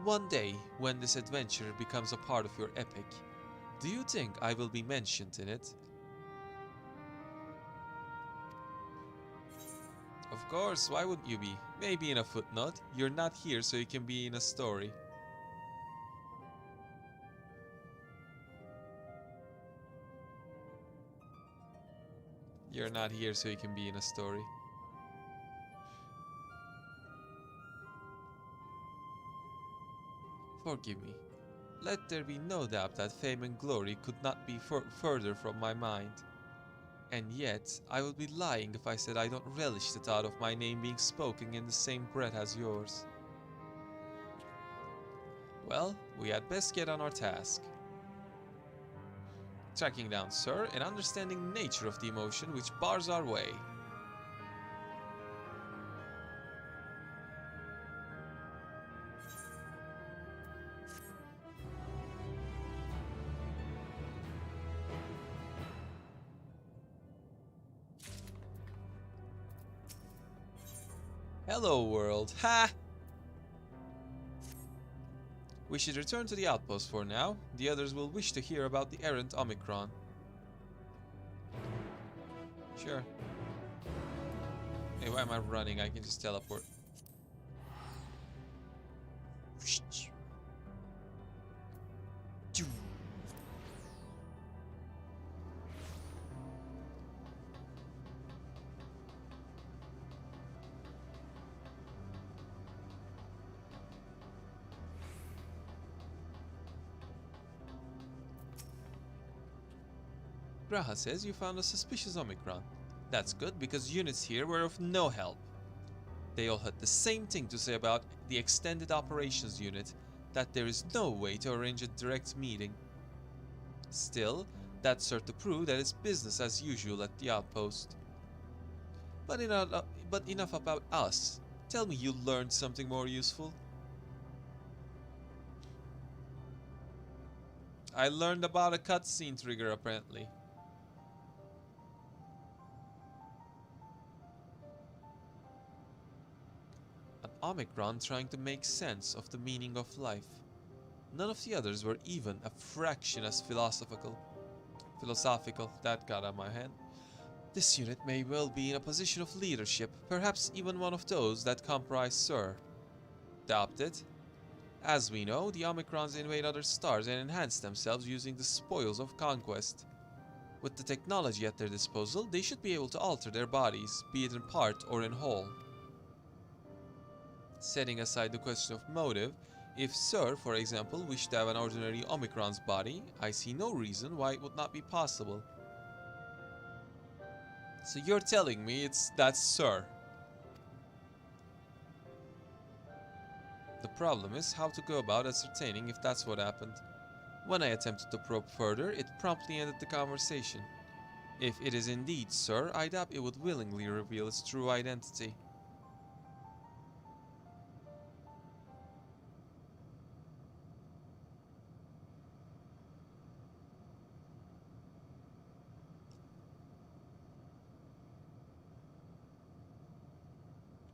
one day when this adventure becomes a part of your epic, do you think I will be mentioned in it? Of course, why wouldn't you be? Maybe in a footnote. You're not here so you can be in a story. You're not here so you can be in a story. Forgive me. Let there be no doubt that fame and glory could not be further from my mind. And yet, I would be lying if I said I don't relish the thought of my name being spoken in the same breath as yours. Well, we had best get on our task. Tracking down Sir and understanding the nature of the emotion which bars our way. Hello world, ha! We should return to the outpost for now. The others will wish to hear about the errant Omicron. Sure. Hey, why am I running? I can just teleport. Graha says you found a suspicious Omicron. That's good because units here were of no help. They all had the same thing to say about the extended operations unit, that there is no way to arrange a direct meeting. Still, that served to prove that it's business as usual at the outpost. But enough about us. Tell me you learned something more useful. I learned about a cutscene trigger apparently. Omicron trying to make sense of the meaning of life. None of the others were even a fraction as philosophical. That got on my head. This unit may well be in a position of leadership, perhaps even one of those that comprise Sir. Doubt it. As we know, the Omicrons invade other stars and enhance themselves using the spoils of conquest. With the technology at their disposal, they should be able to alter their bodies, be it in part or in whole. Setting aside the question of motive, if Sir, for example, wished to have an ordinary Omicron's body, I see no reason why it would not be possible. So you're telling me that's Sir? The problem is how to go about ascertaining if that's what happened. When I attempted to probe further, it promptly ended the conversation. If it is indeed Sir, I doubt it would willingly reveal its true identity.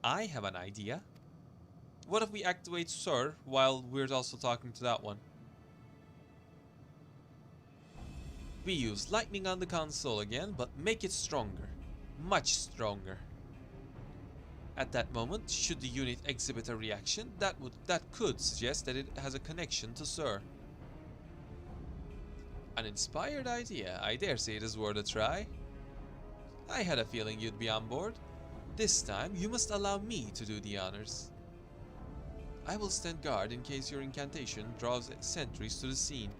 I have an idea. What if we activate Sir while we're also talking to that one? We use lightning on the console again, but make it stronger. Much stronger. At that moment, should the unit exhibit a reaction, that could suggest that it has a connection to Sir. An inspired idea. I dare say it is worth a try. I had a feeling you'd be on board. This time, you must allow me to do the honors. I will stand guard in case your incantation draws sentries to the scene.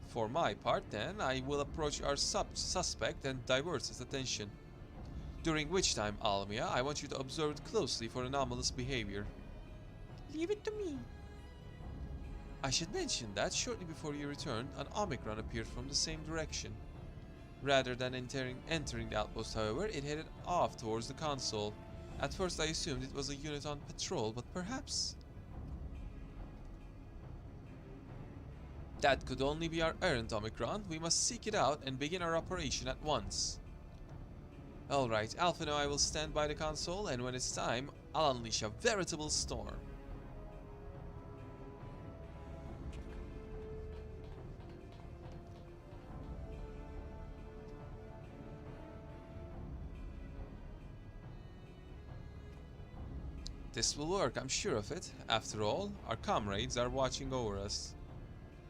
For my part, then, I will approach our suspect and divert his attention. During which time, Almia, I want you to observe it closely for anomalous behavior. Leave it to me. I should mention that shortly before you returned, an Omicron appeared from the same direction. Rather than entering the outpost, however, it headed off towards the console. At first I assumed it was a unit on patrol, but perhaps... That could only be our errant Omicron. We must seek it out and begin our operation at once. Alright, Alpha and I will stand by the console, and when it's time, I'll unleash a veritable storm. This will work, I'm sure of it. After all, our comrades are watching over us.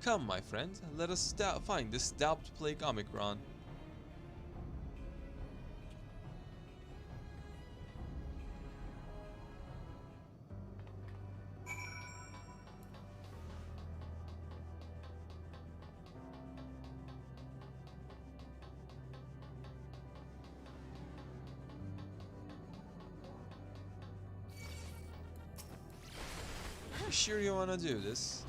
Come, my friend, let us find this doubt plague Omicron. You sure you wanna do this?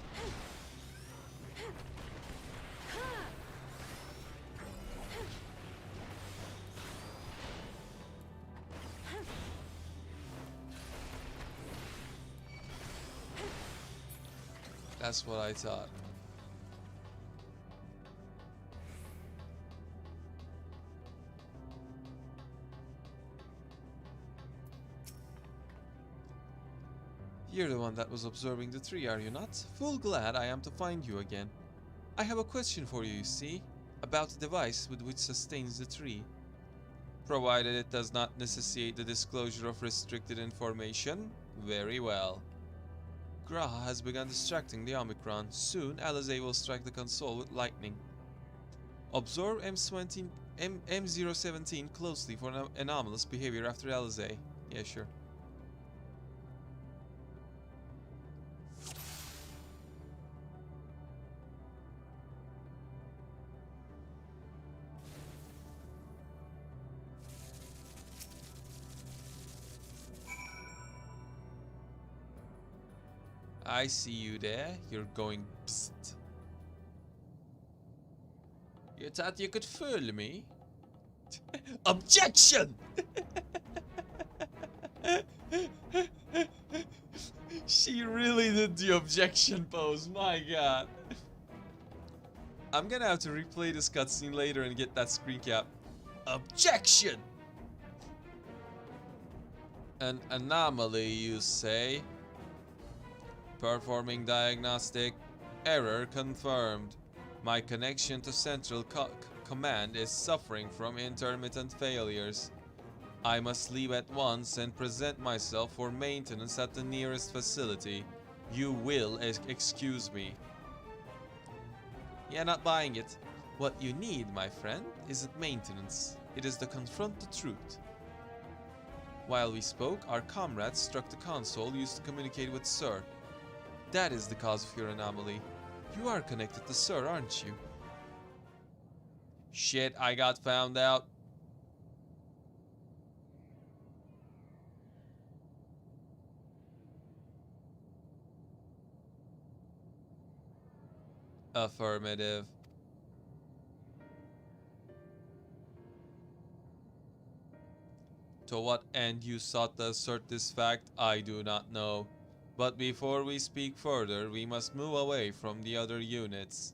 That's what I thought. You're the one that was observing the tree, are you not? Full glad I am to find you again. I have a question for you see, about the device with which sustains the tree. Provided it does not necessitate the disclosure of restricted information, very well. Graha has begun distracting the Omicron. Soon, Alizé will strike the console with lightning. Observe M017 closely for anomalous behavior after Alizé. Yeah, sure. I see you there. You're going psst. You thought you could fool me? Objection! She really did the objection pose, my god. I'm gonna have to replay this cutscene later and get that screen cap. Objection! An anomaly, you say? Performing diagnostic. Error confirmed. My connection to Central Command is suffering from intermittent failures. I must leave at once and present myself for maintenance at the nearest facility. You will excuse me. Yeah, not buying it. What you need, my friend, isn't maintenance. It is to confront the truth. While we spoke, our comrades struck the console used to communicate with Sir. That is the cause of your anomaly. You are connected to Sir, aren't you? Shit, I got found out. Affirmative. To what end you sought to assert this fact, I do not know. But before we speak further, we must move away from the other units.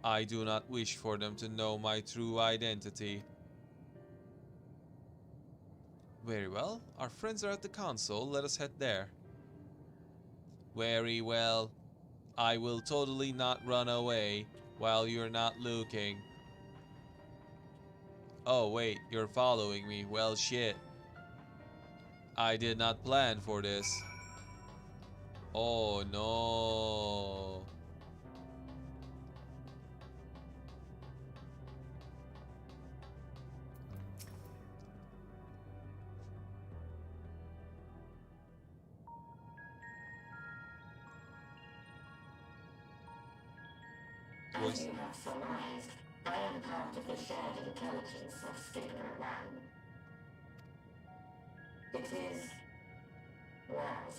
I do not wish for them to know my true identity. Very well. Our friends are at the console. Let us head there. Very well. I will totally not run away while you're not looking. Oh wait, you're following me. Well shit. I did not plan for this. Oh no. As you have surmised, I am part of the shared intelligence of Stigma 1. It was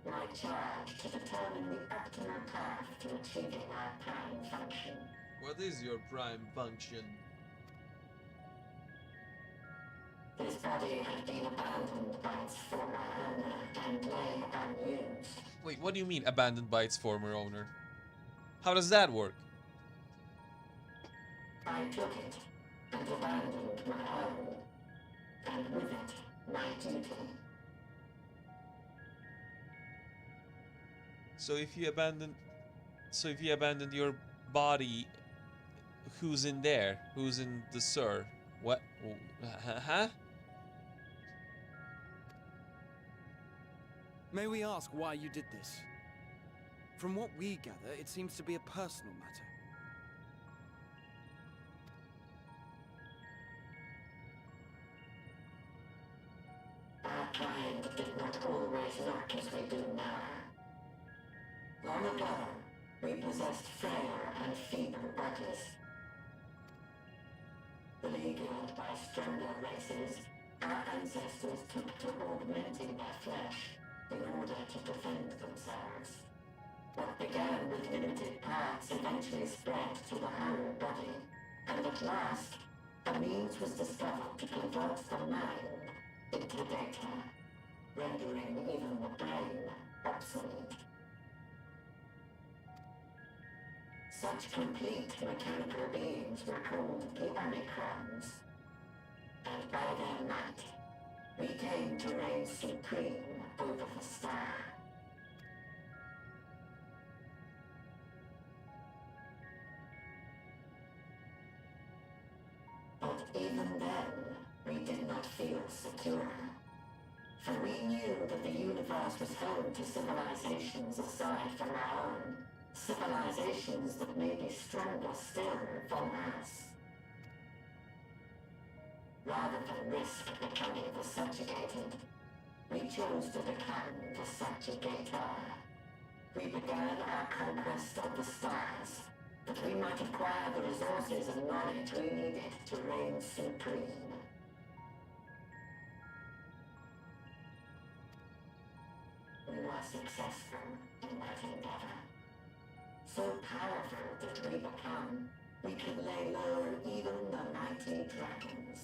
my charge to determine the optimal path to achieving our prime function. What is your prime function? This body had been abandoned by its former owner and lay unused. Wait, what do you mean abandoned by its former owner? How does that work? I took it and abandoned my own, and with it, my duty. So if you abandoned your body, who's in there? Who's in the Sur? What? Huh? May we ask why you did this? From what we gather, it seems to be a personal matter. Our kind did not always look as we do now. Long ago, we possessed frail and feeble bodies. Beleaguered by stronger races, our ancestors took to augmenting their flesh in order to defend themselves. What began with limited parts eventually spread to the whole body, and at last, a means was discovered to convert the mind into data, rendering even the brain obsolete. Such complete mechanical beings were called the Omicrons, and by their might, we came to reign supreme over the star. But even then, we did not feel secure. For we knew that the universe was home to civilizations aside from our own. Civilizations that may be stronger still than us. Rather than risk becoming the subjugated, we chose to become the subjugator. We began our conquest of the stars, that we might acquire the resources and knowledge we needed to reign supreme. We were successful in that endeavor. So powerful did we become, we could lay low even the mighty dragons.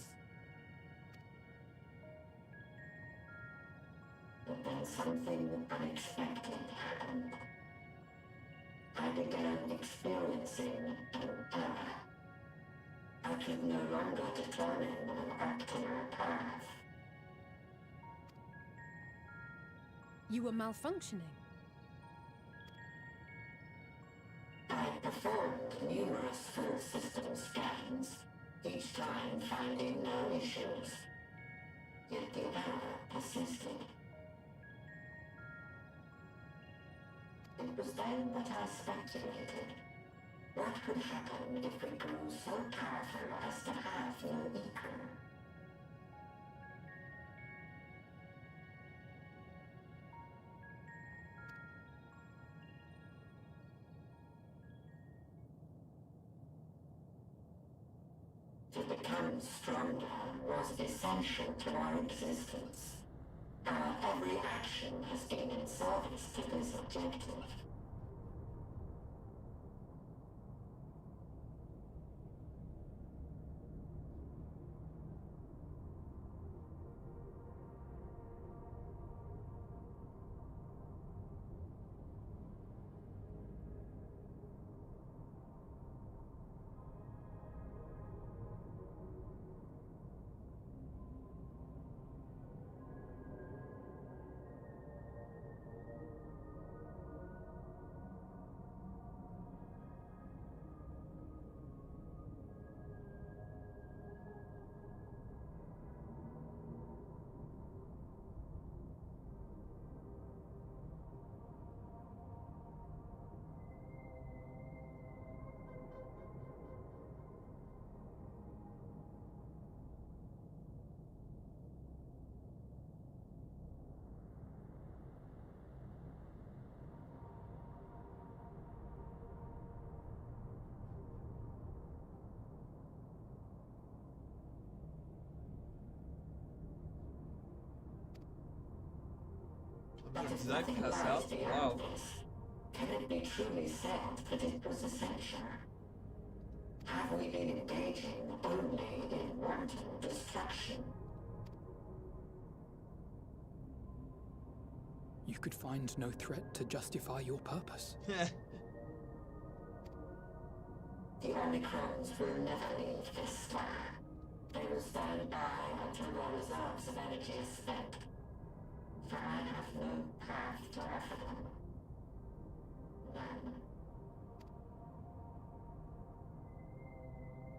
But then something unexpected happened. I began experiencing an error. I could no longer determine an optimal path. You were malfunctioning. I performed numerous full system scans, each time finding no issues. Yet the error persisted. It was then that I speculated. What could happen if we grew so powerful as to have no equal? To become stronger was essential to our existence. Our every action has been in service to this objective. But if That nothing pass lies out? beyond Wow. this, can it be truly said that it was essential? Have we been engaging only in wanton destruction? You could find no threat to justify your purpose. The Omicrons will never leave this star. They will stand by until their reserves of energy is spent. For I have no path to offer them. None.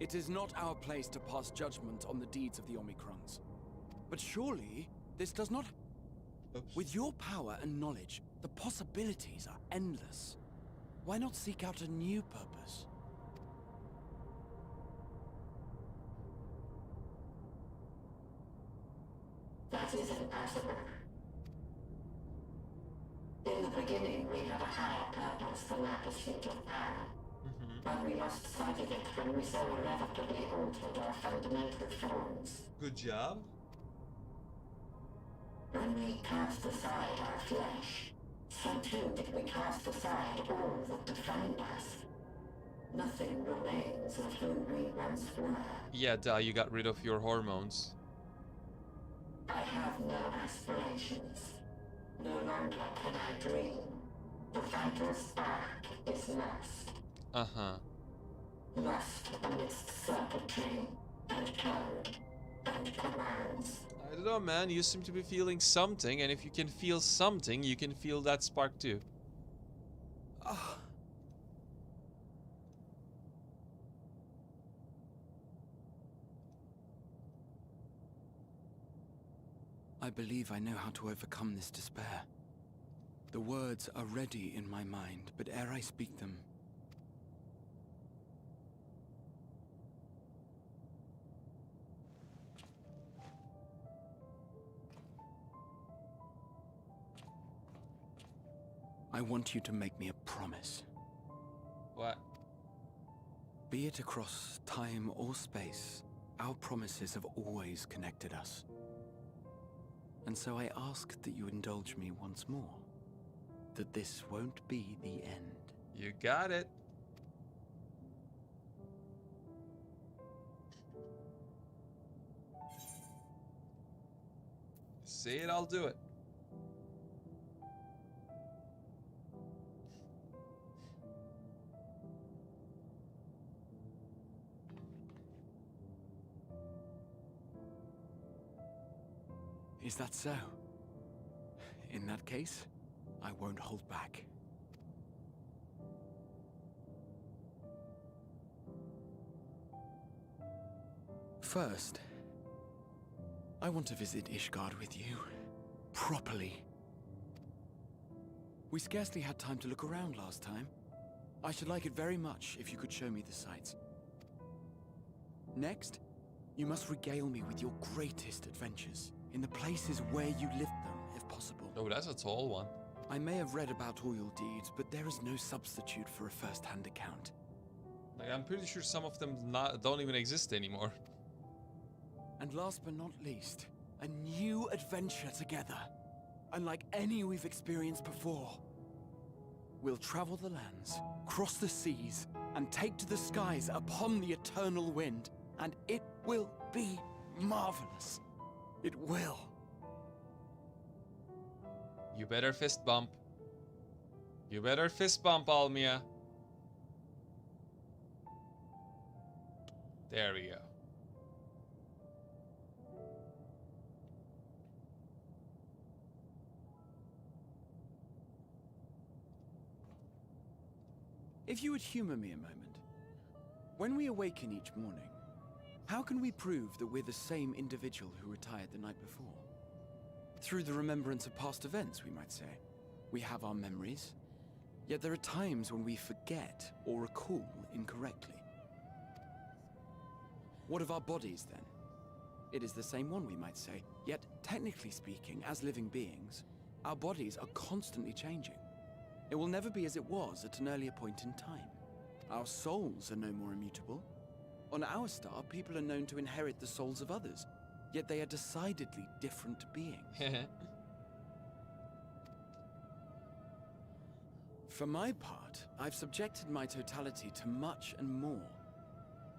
It is not our place to pass judgment on the deeds of the Omicrons. But surely, this does not... With your power and knowledge, the possibilities are endless. Why not seek out a new purpose? That is impossible. In the beginning, we had a higher purpose than our pursuit of power. But we lost sight of it when we so irrevocably altered our fundamental forms. Good job. When we cast aside our flesh, so too did we cast aside all that defined us. Nothing remains of who we once were. Yeah, duh, you got rid of your hormones. I have no aspirations. No longer can I dream. The vital spark is lost. Uh-huh. Lost amidst circuitry and code and commands. I don't know, man. You seem to be feeling something, and if you can feel something, you can feel that spark too. I believe I know how to overcome this despair. The words are ready in my mind, but ere I speak them... I want you to make me a promise. What? Be it across time or space, our promises have always connected us. And so I ask that you indulge me once more. That this won't be the end. You got it. Say it, I'll do it. Is that so? In that case, I won't hold back. First, I want to visit Ishgard with you. Properly. We scarcely had time to look around last time. I should like it very much if you could show me the sights. Next, you must regale me with your greatest adventures, in the places where you lived them, if possible. Oh, that's a tall one. I may have read about all your deeds, but there is no substitute for a first-hand account. Like, I'm pretty sure some of them don't even exist anymore. And last but not least, a new adventure together, unlike any we've experienced before. We'll travel the lands, cross the seas, and take to the skies upon the eternal wind, and it will be marvelous. It will. You better fist bump. You better fist bump, Almia. There we go. If you would humor me a moment. When we awaken each morning, how can we prove that we're the same individual who retired the night before? Through the remembrance of past events, we might say. We have our memories, yet there are times when we forget or recall incorrectly. What of our bodies, then? It is the same one, we might say, yet technically speaking, as living beings, our bodies are constantly changing. It will never be as it was at an earlier point in time. Our souls are no more immutable. On our star, people are known to inherit the souls of others, yet they are decidedly different beings. For my part, I've subjected my totality to much and more.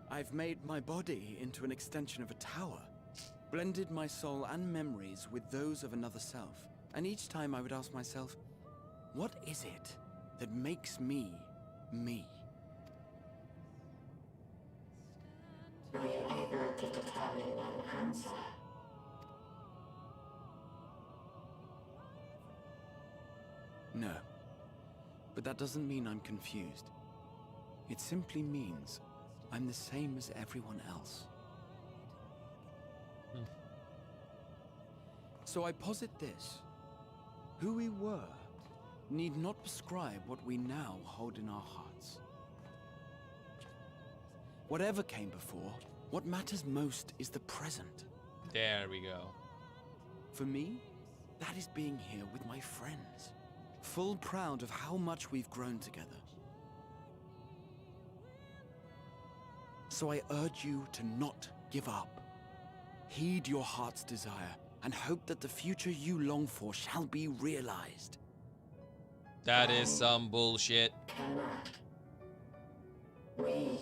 I've made my body into an extension of a tower, blended my soul and memories with those of another self. And each time I would ask myself, what is it that makes me, me? Were you able to determine an answer? No. But that doesn't mean I'm confused. It simply means I'm the same as everyone else. So I posit this. Who we were need not prescribe what we now hold in our hearts. Whatever came before, what matters most is the present. There we go. For me, that is being here with my friends. Full proud of how much we've grown together. So I urge you to not give up. Heed your heart's desire and hope that the future you long for shall be realized. That is some bullshit. We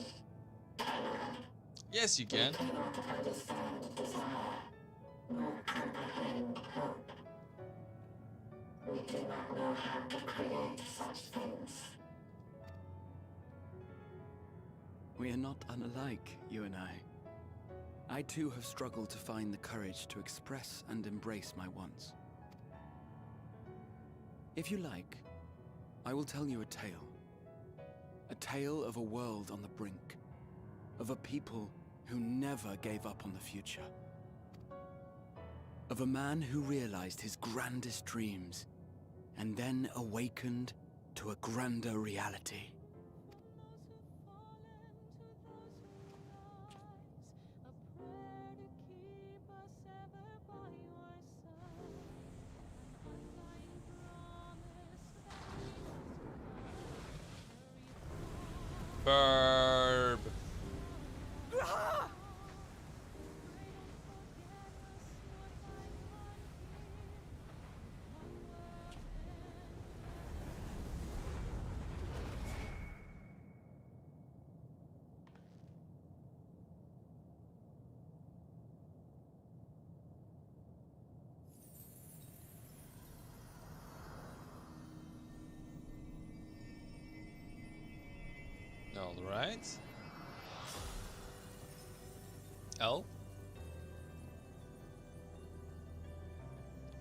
Yes, you can. cannot understand desire, nor comprehend hope. We do not know how to create such things. We are not unalike, you and I. I too have struggled to find the courage to express and embrace my wants. If you like, I will tell you a tale. A tale of a world on the brink. Of a people who never gave up on the future. Of a man who realized his grandest dreams and then awakened to a grander reality. Burb. All right. Oh.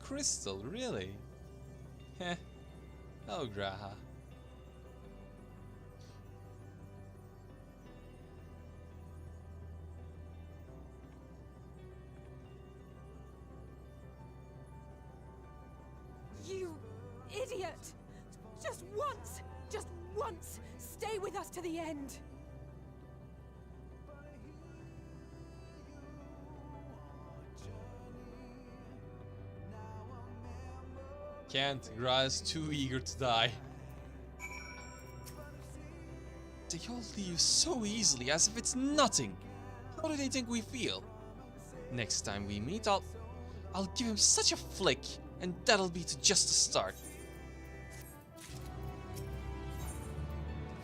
Crystal, really? Heh. Oh, Graha. You idiot! Just once, stay with us to the end. Can't. Graha's too eager to die. They all leave so easily, as if it's nothing. How do they think we feel? Next time we meet, I'll give him such a flick, and that'll be just the start.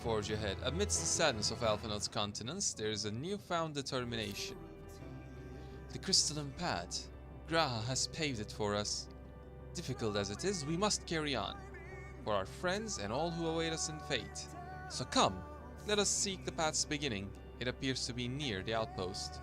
Forge ahead. Amidst the sadness of Alphinaud's continents, there is a newfound determination. The crystalline path. Graha has paved it for us. Difficult as it is, we must carry on. For our friends and all who await us in fate. So come, let us seek the path's beginning. It appears to be near the outpost.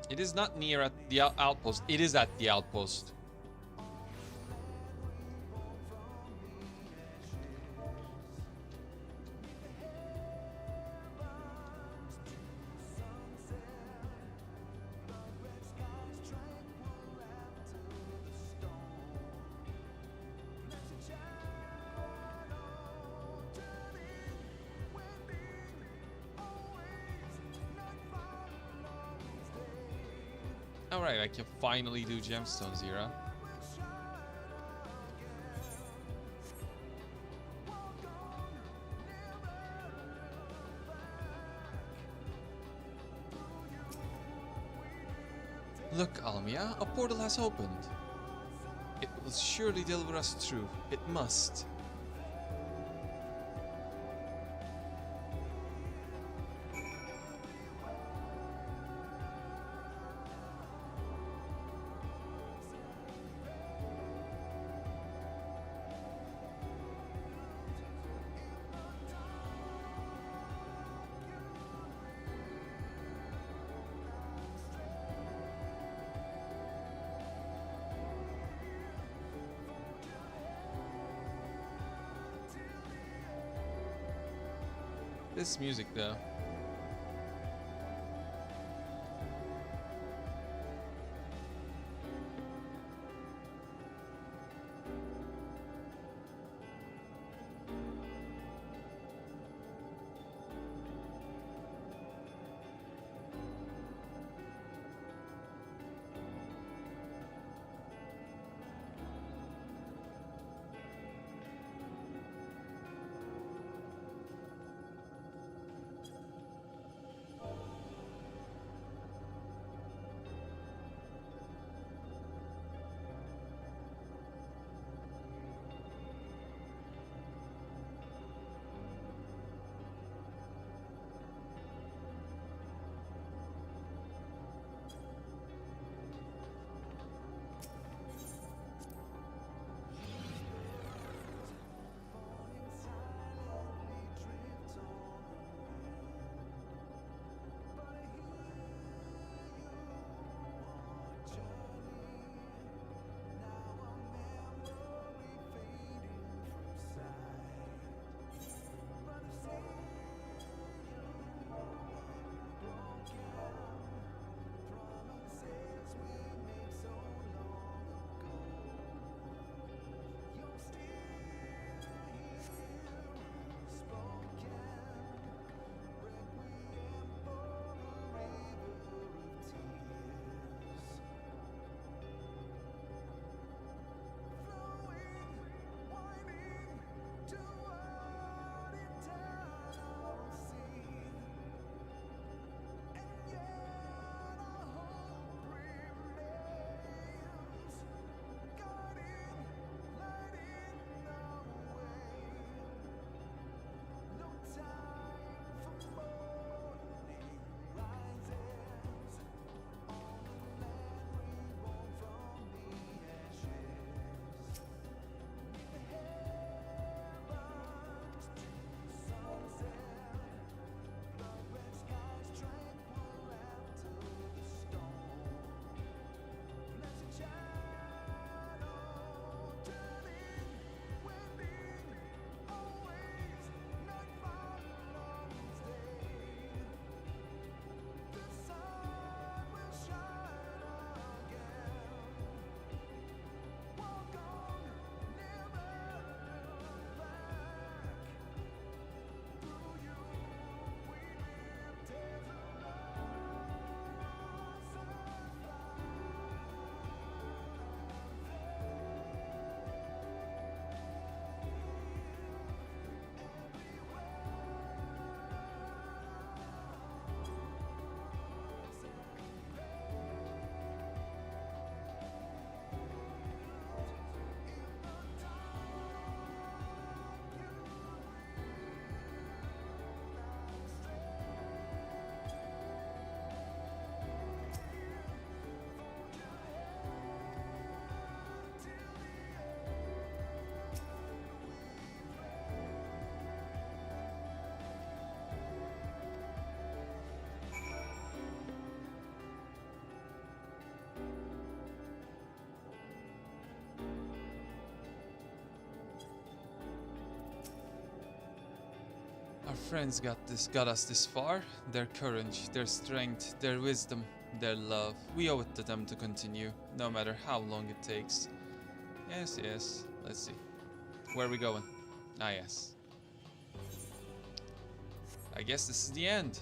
It is not near at the outpost, it is at the outpost. Alright, I can finally do gemstones here, huh? Look, Almia, a portal has opened. It will surely deliver us through. It must. This music, though. Our friends got us this far. Their courage, their strength, their wisdom, their love. We owe it to them to continue, no matter how long it takes. Yes, yes. Let's see. Where are we going? Ah, yes. I guess this is the end.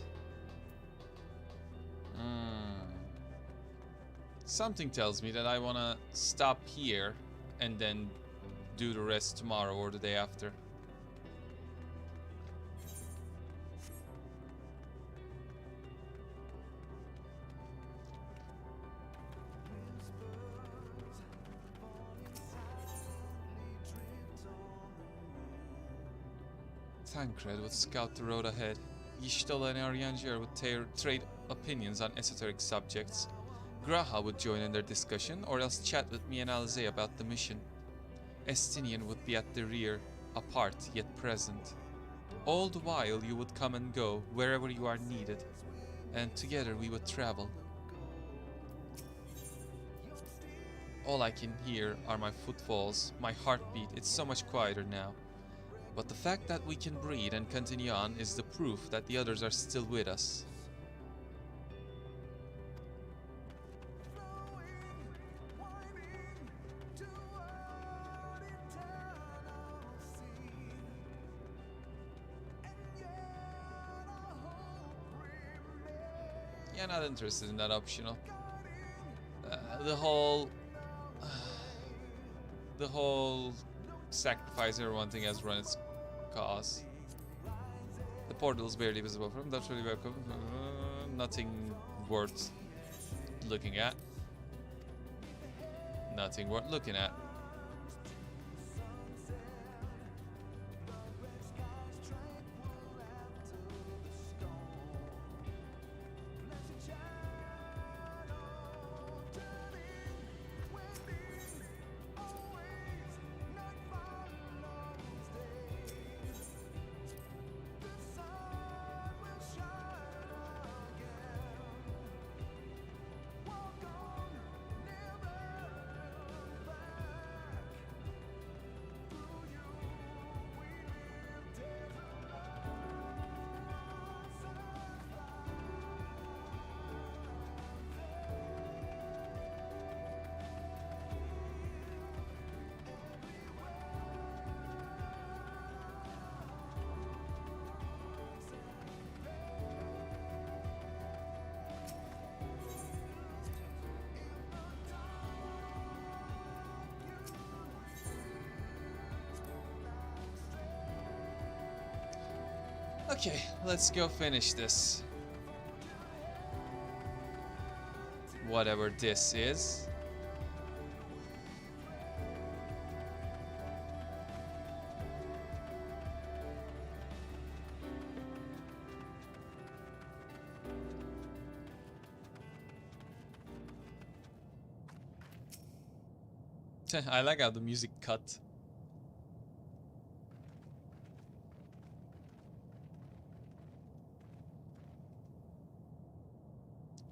Something tells me that I wanna stop here and then do the rest tomorrow or the day after. Thancred would scout the road ahead. Y'shtola and Arianger would trade opinions on esoteric subjects. Graha would join in their discussion, or else chat with me and Alzey about the mission. Estinian would be at the rear, apart yet present. All the while you would come and go, wherever you are needed, and together we would travel. All I can hear are my footfalls, my heartbeat. It's so much quieter now. But the fact that we can breathe and continue on is the proof that the others are still with us. Yeah, not interested in that optional. The whole sacrifice everyone thing has run its course. The portal is barely visible from. That's really welcome. Nothing worth looking at. Nothing worth looking at. Okay, let's go finish this. Whatever this is. I like how the music cut.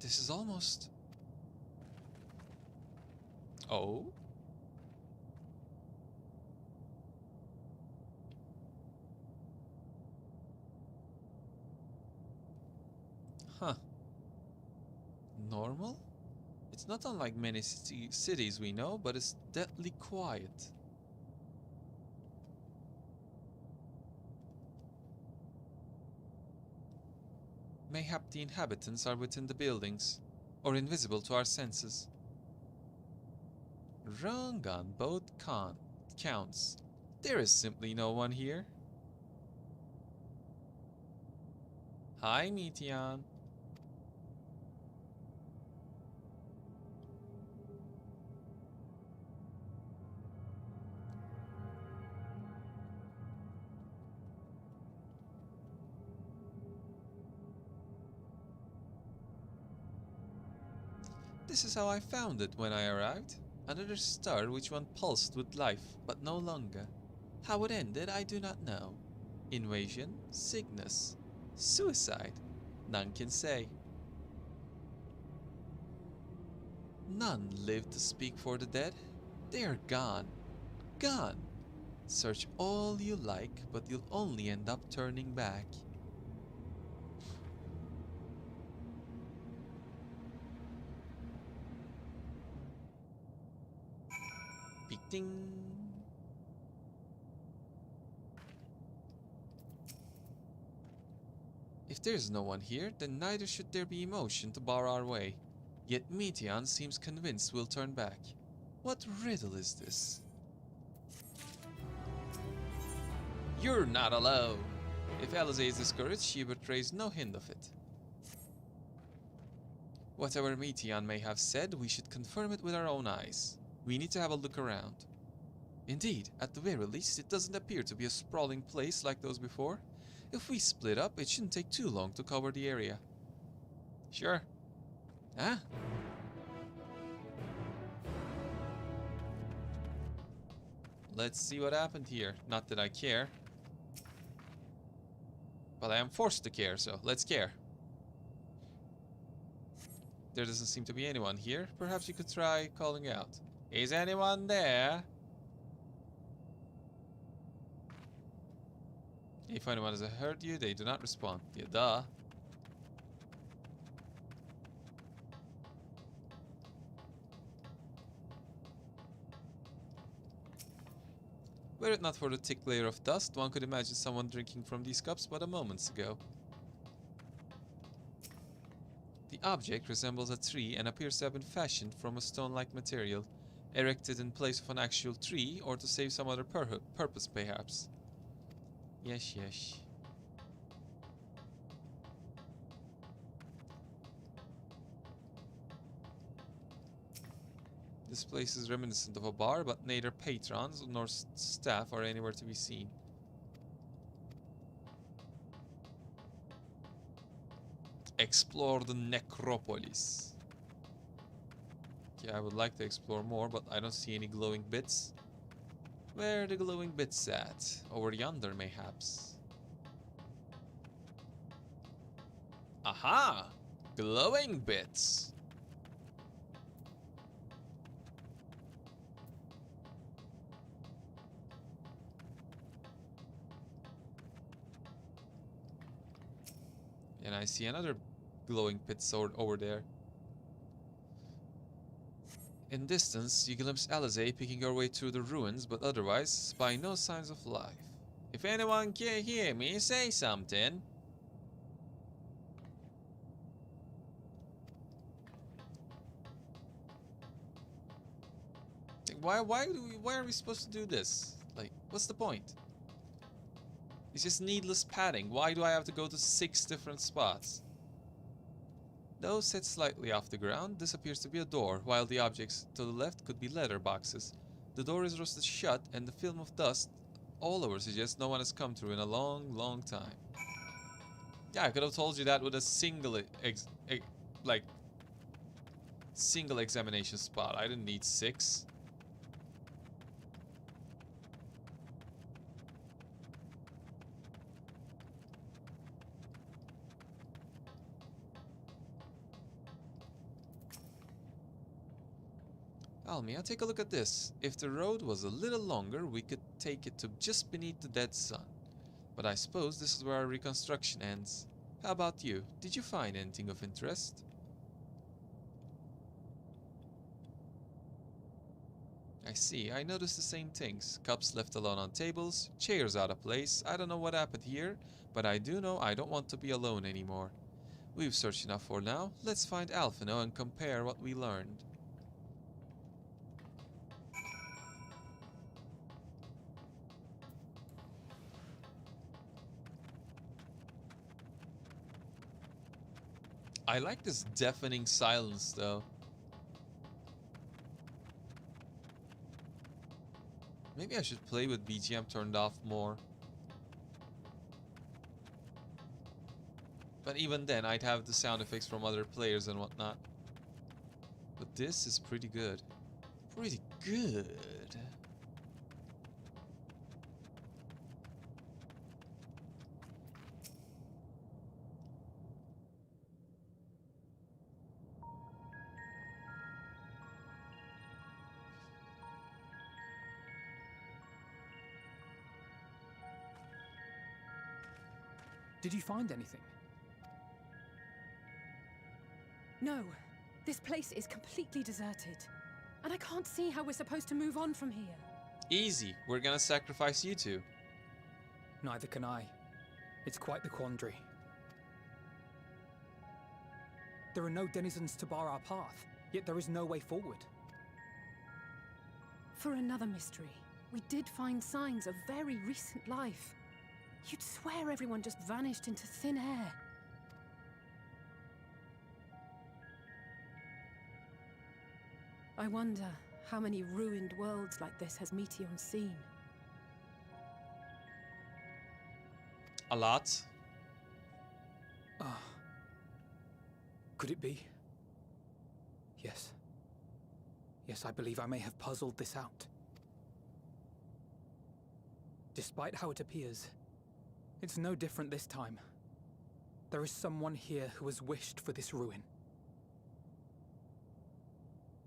This is almost... Oh? Huh. Normal? It's not unlike many cities we know, but it's deadly quiet. Mayhap the inhabitants are within the buildings, or invisible to our senses. Wrong on both counts. There is simply no one here. Hi, Meteon. This is how I found it when I arrived. Another star which once pulsed with life, but no longer. How it ended, I do not know. Invasion, sickness, suicide, none can say. None live to speak for the dead. They are gone. Gone. Search all you like, but you'll only end up turning back. Ding. If there's no one here, then neither should there be emotion to bar our way. Yet Meteon seems convinced we'll turn back. What riddle is this? You're not alone. If Alizé is discouraged, she betrays no hint of it. Whatever Meteon may have said, we should confirm it with our own eyes. We need to have a look around. Indeed, at the very least, it doesn't appear to be a sprawling place like those before. If we split up, it shouldn't take too long to cover the area. Sure. Ah. Let's see what happened here. Not that I care. But I am forced to care, so let's care. There doesn't seem to be anyone here. Perhaps you could try calling out. Is anyone there? If anyone has heard you, they do not respond. Yeah, duh. Were it not for the thick layer of dust, one could imagine someone drinking from these cups but a moments ago. The object resembles a tree and appears to have been fashioned from a stone-like material, erected in place of an actual tree, or to save some other purpose perhaps. Yes, yes. This place is reminiscent of a bar, but neither patrons nor staff are anywhere to be seen. Explore the necropolis. Yeah, I would like to explore more, but I don't see any glowing bits. Where are the glowing bits at? Over yonder, mayhaps. Aha! Glowing bits! And I see another glowing pit sword over there. In distance, you glimpse Alizé picking her way through the ruins, but otherwise spy no signs of life. If anyone can hear me, say something. Why are we supposed to do this? Like, what's the point? It's just needless padding. Why do I have to go to 6 different spots? Though set slightly off the ground, this appears to be a door, while the objects to the left could be letter boxes. The door is rusted shut, and the film of dust all over suggests no one has come through in a long, long time. Yeah, I could have told you that with a single single examination spot. I didn't need 6. Almia, take a look at this. If the road was a little longer, we could take it to just beneath the dead sun. But I suppose this is where our reconstruction ends. How about you? Did you find anything of interest? I see. I noticed the same things. Cups left alone on tables, chairs out of place. I don't know what happened here, but I do know I don't want to be alone anymore. We've searched enough for now. Let's find Alphino and compare what we learned. I like this deafening silence, though. Maybe I should play with BGM turned off more. But even then, I'd have the sound effects from other players and whatnot. But this is pretty good. Pretty good. Did you find anything? No. This place is completely deserted. And I can't see how we're supposed to move on from here. Easy. We're gonna sacrifice you two. Neither can I. It's quite the quandary. There are no denizens to bar our path, yet there is no way forward. For another mystery, we did find signs of very recent life. You'd swear everyone just vanished into thin air. I wonder how many ruined worlds like this has Meteion seen. A lot. Ah. Could it be? Yes. Yes, I believe I may have puzzled this out. Despite how it appears, it's no different this time. There is someone here who has wished for this ruin.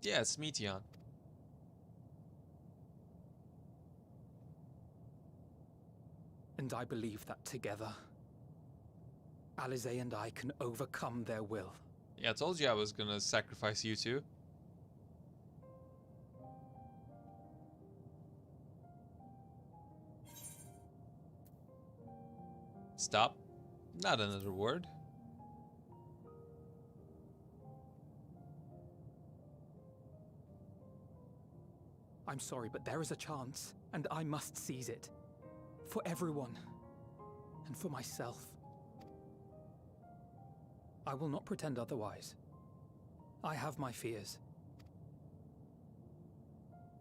Yeah, it's Meteon. And I believe that together, Alize and I can overcome their will. Yeah, I told you I was gonna sacrifice you two. Stop. Not another word. I'm sorry, but there is a chance, and I must seize it. For everyone, and for myself. I will not pretend otherwise. I have my fears.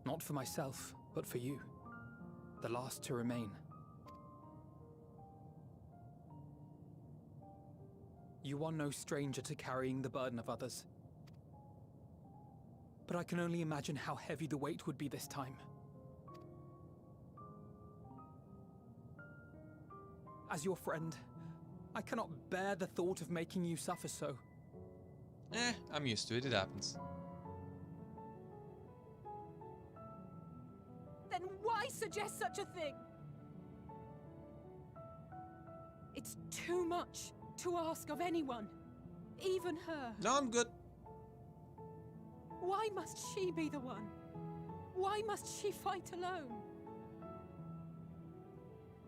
Not for myself, but for you. The last to remain. You are no stranger to carrying the burden of others. But I can only imagine how heavy the weight would be this time. As your friend, I cannot bear the thought of making you suffer so. I'm used to it, it happens. Then why suggest such a thing? It's too much to ask of anyone, even her. No, I'm good. Why must she be the one? Why must she fight alone?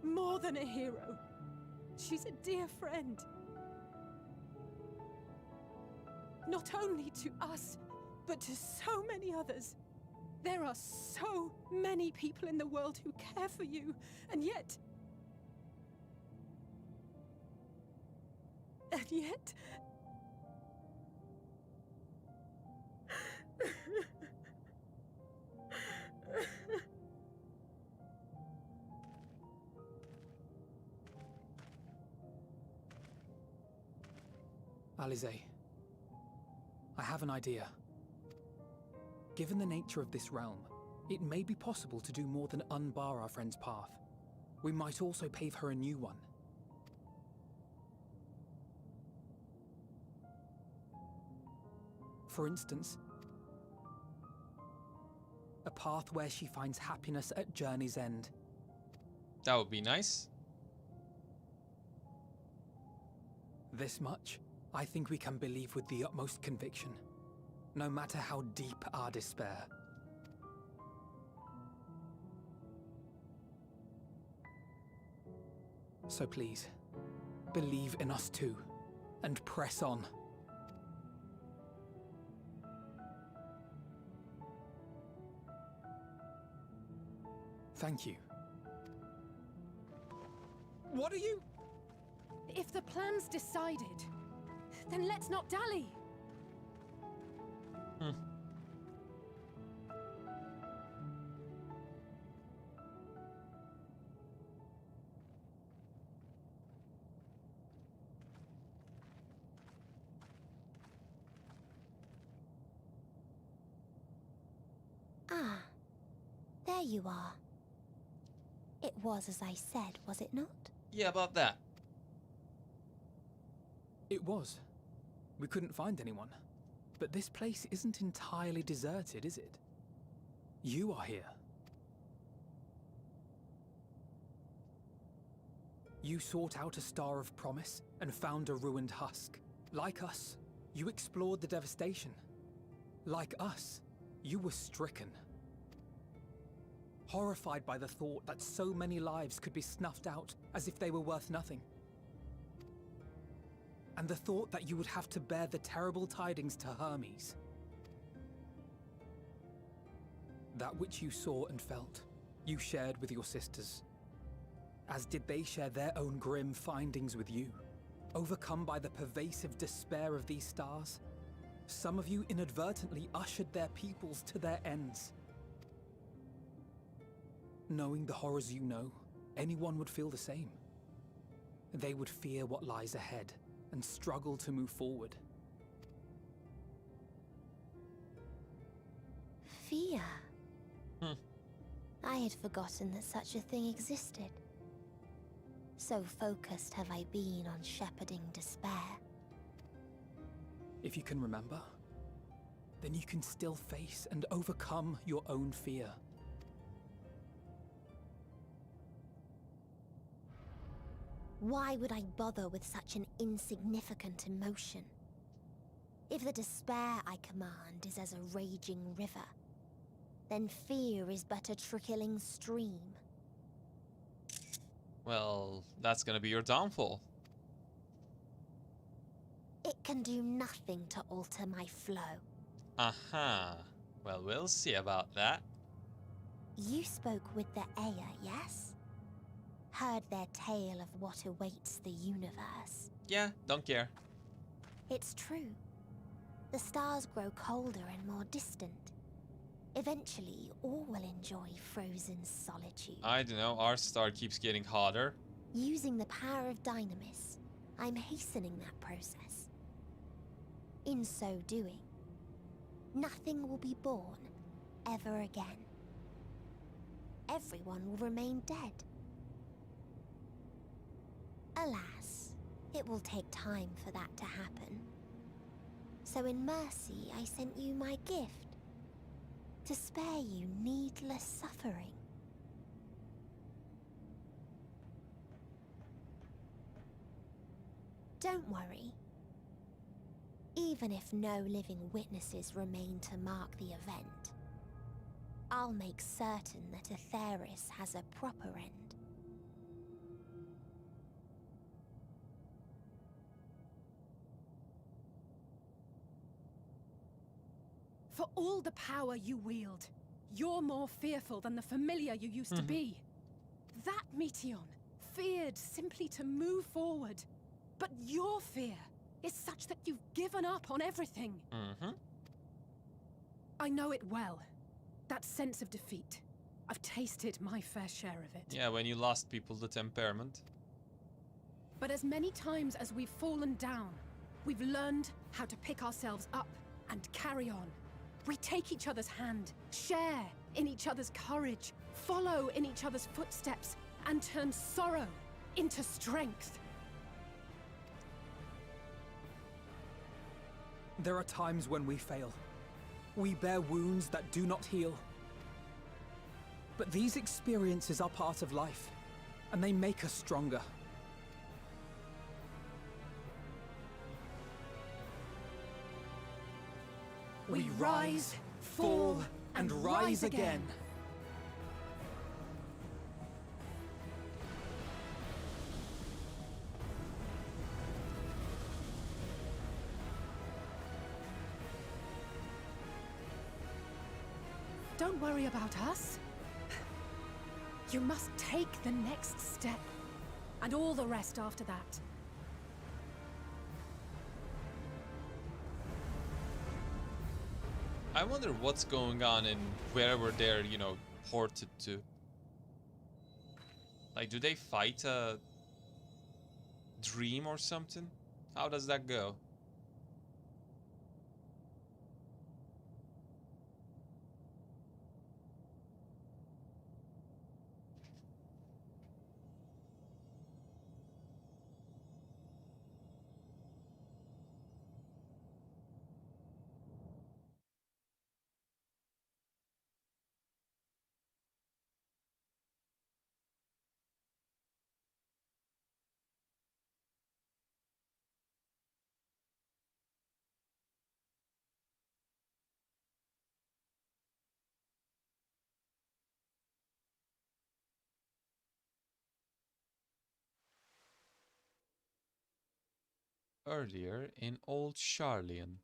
More than a hero, she's a dear friend. Not only to us, but to so many others. There are so many people in the world who care for you, and yet... And yet... Alize, I have an idea. Given the nature of this realm, it may be possible to do more than unbar our friend's path. We might also pave her a new one. For instance, a path where she finds happiness at journey's end. That would be nice. This much, I think we can believe with the utmost conviction, no matter how deep our despair. So please, believe in us too, and press on. Thank you. What are you? If the plan's decided, then let's not dally. Ah, there you are. It was as I said, was it not? Yeah, about that. It was. We couldn't find anyone. But this place isn't entirely deserted, is it? You are here. You sought out a star of promise and found a ruined husk. Like us, you explored the devastation. Like us, you were stricken. Horrified by the thought that so many lives could be snuffed out as if they were worth nothing. And the thought that you would have to bear the terrible tidings to Hermes. That which you saw and felt, you shared with your sisters. As did they share their own grim findings with you. Overcome by the pervasive despair of these stars, some of you inadvertently ushered their peoples to their ends. Knowing the horrors you know, anyone would feel the same. they would fear what lies ahead and struggle to move forward. Fear? I had forgotten that such a thing existed. So focused have I been on shepherding despair. If you can remember, then you can still face and overcome your own fear. Why would I bother with such an insignificant emotion? If the despair I command is as a raging river, then fear is but a trickling stream. Well, that's gonna be your downfall. It can do nothing to alter my flow. Aha. Well, we'll see about that. You spoke with the Aya, yes? Heard their tale of what awaits the universe. Yeah, don't care. It's true. The stars grow colder and more distant. Eventually, all will enjoy frozen solitude. I don't know, our star keeps getting hotter. Using the power of Dynamis, I'm hastening that process. In so doing, nothing will be born ever again. Everyone will remain dead. Alas, it will take time for that to happen. So in mercy, I sent you my gift. To spare you needless suffering. Don't worry. Even if no living witnesses remain to mark the event, I'll make certain that Aetheris has a proper end. For all the power you wield, you're more fearful than the familiar you used to be. That Meteion feared simply to move forward. But your fear is such that you've given up on everything. I know it well. That sense of defeat. I've tasted my fair share of it. Yeah, when you lost people to temperament. But as many times as we've fallen down, we've learned how to pick ourselves up and carry on. We take each other's hand, share in each other's courage, follow in each other's footsteps, and turn sorrow into strength. There are times when we fail. We bear wounds that do not heal. But these experiences are part of life, and they make us stronger. We rise, fall, and rise again. Don't worry about us. You must take the next step, and all the rest after that. I wonder what's going on in wherever they're, you know, ported to. Like, do they fight a dream or something? How does that go? Earlier in Old Charlian.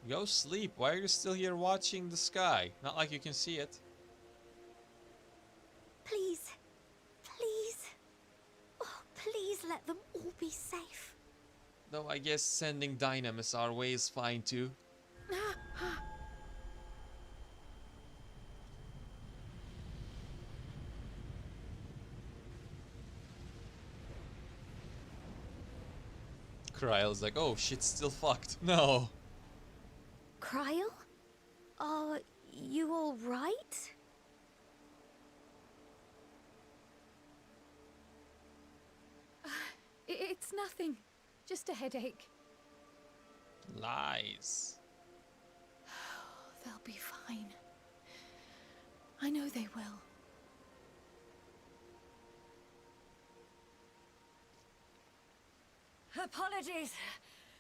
Go sleep. Why are you still here watching the sky? Not like you can see it. Please, please. safe. Though I guess sending Dynamis our way is fine too. Kryle's like, oh, shit's still fucked. No. Kryle? Are you all right? It's nothing. Just a headache. Lies. They'll be fine. I know they will. Apologies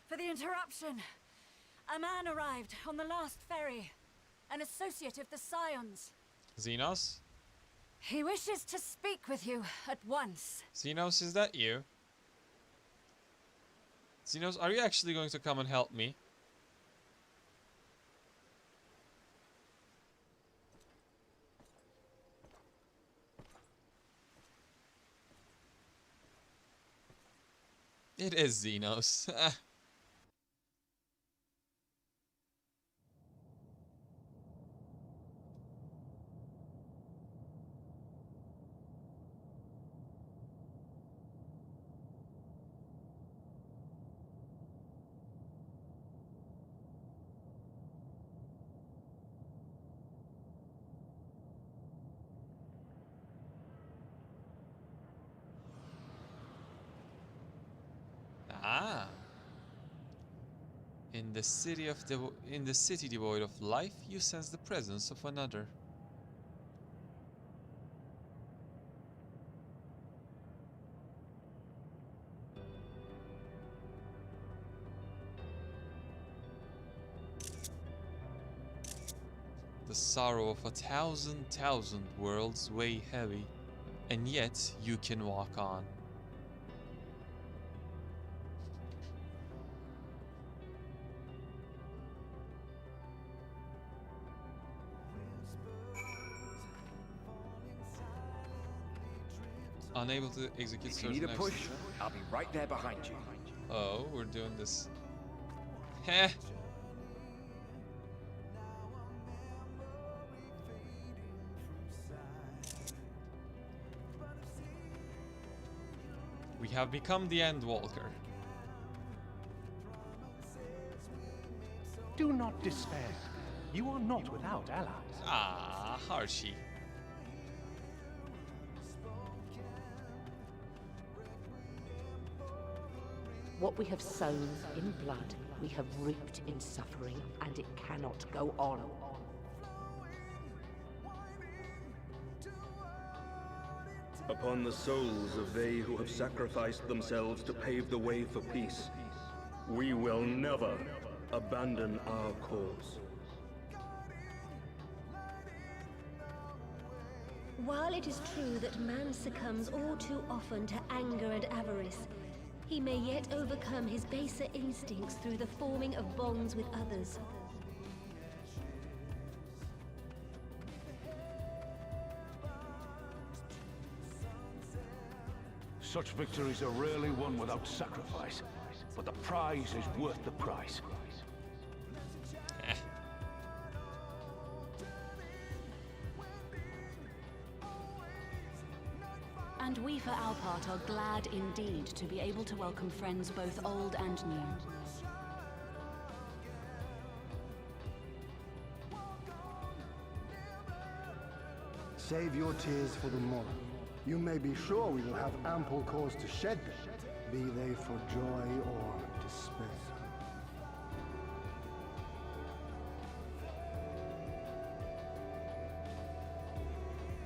for the interruption. A man arrived on the last ferry. An associate of the Scions. Xenos? He wishes to speak with you at once. Xenos, is that you? Xenos, are you actually going to come and help me? It is Xenos. Ah. In the city devoid of life, you sense the presence of another. The sorrow of 1,000 worlds weigh heavy, and yet you can walk on. Unable to execute If you need a certain push, actions. I'll be right there behind you. Oh, we're doing this. Heh. We have become the Endwalker. Do not despair. You are not without allies. Ah, Harshy. What we have sown in blood, we have reaped in suffering, and it cannot go on. Upon the souls of they who have sacrificed themselves to pave the way for peace, we will never abandon our cause. While it is true that man succumbs all too often to anger and avarice, he may yet overcome his baser instincts through the forming of bonds with others. Such victories are rarely won without sacrifice, but the prize is worth the price. And we, for our part, are glad indeed to be able to welcome friends both old and new. Save your tears for the morrow. You may be sure we will have ample cause to shed them, be they for joy or despair.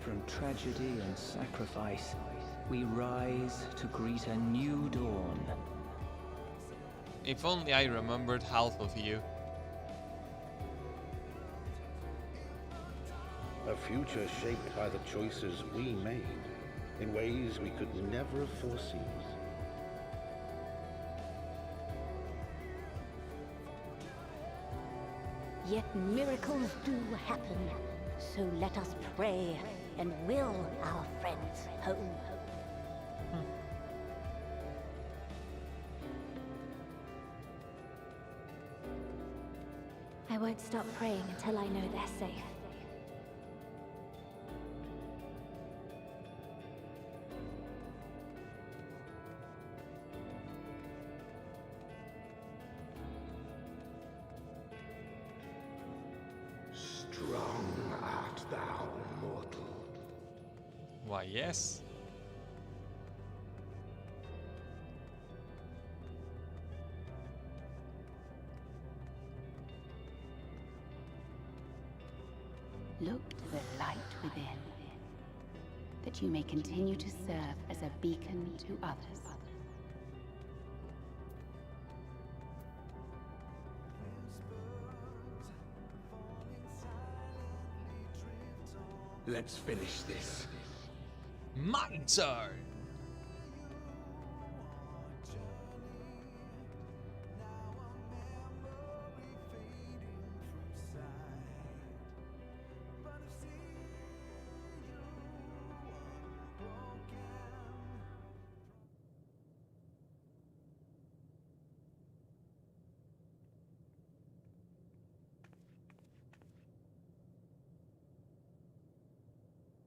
From tragedy and sacrifice, we rise to greet a new dawn. If only I remembered half of you. A future shaped by the choices we made, in ways we could never have foreseen. Yet miracles do happen, so let us pray and will our friends home. I won't stop praying until I know they're safe. Strong art thou, mortal. Why, yes. Look to the light within, that you may continue to serve as a beacon to others. Let's finish this. My turn!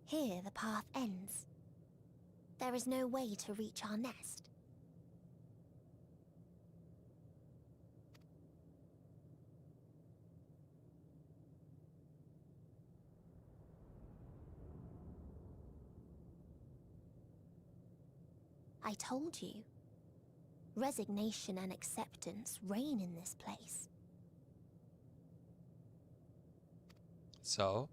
Here the path ends. There is no way to reach our nest. I told you. Resignation and acceptance reign in this place. So?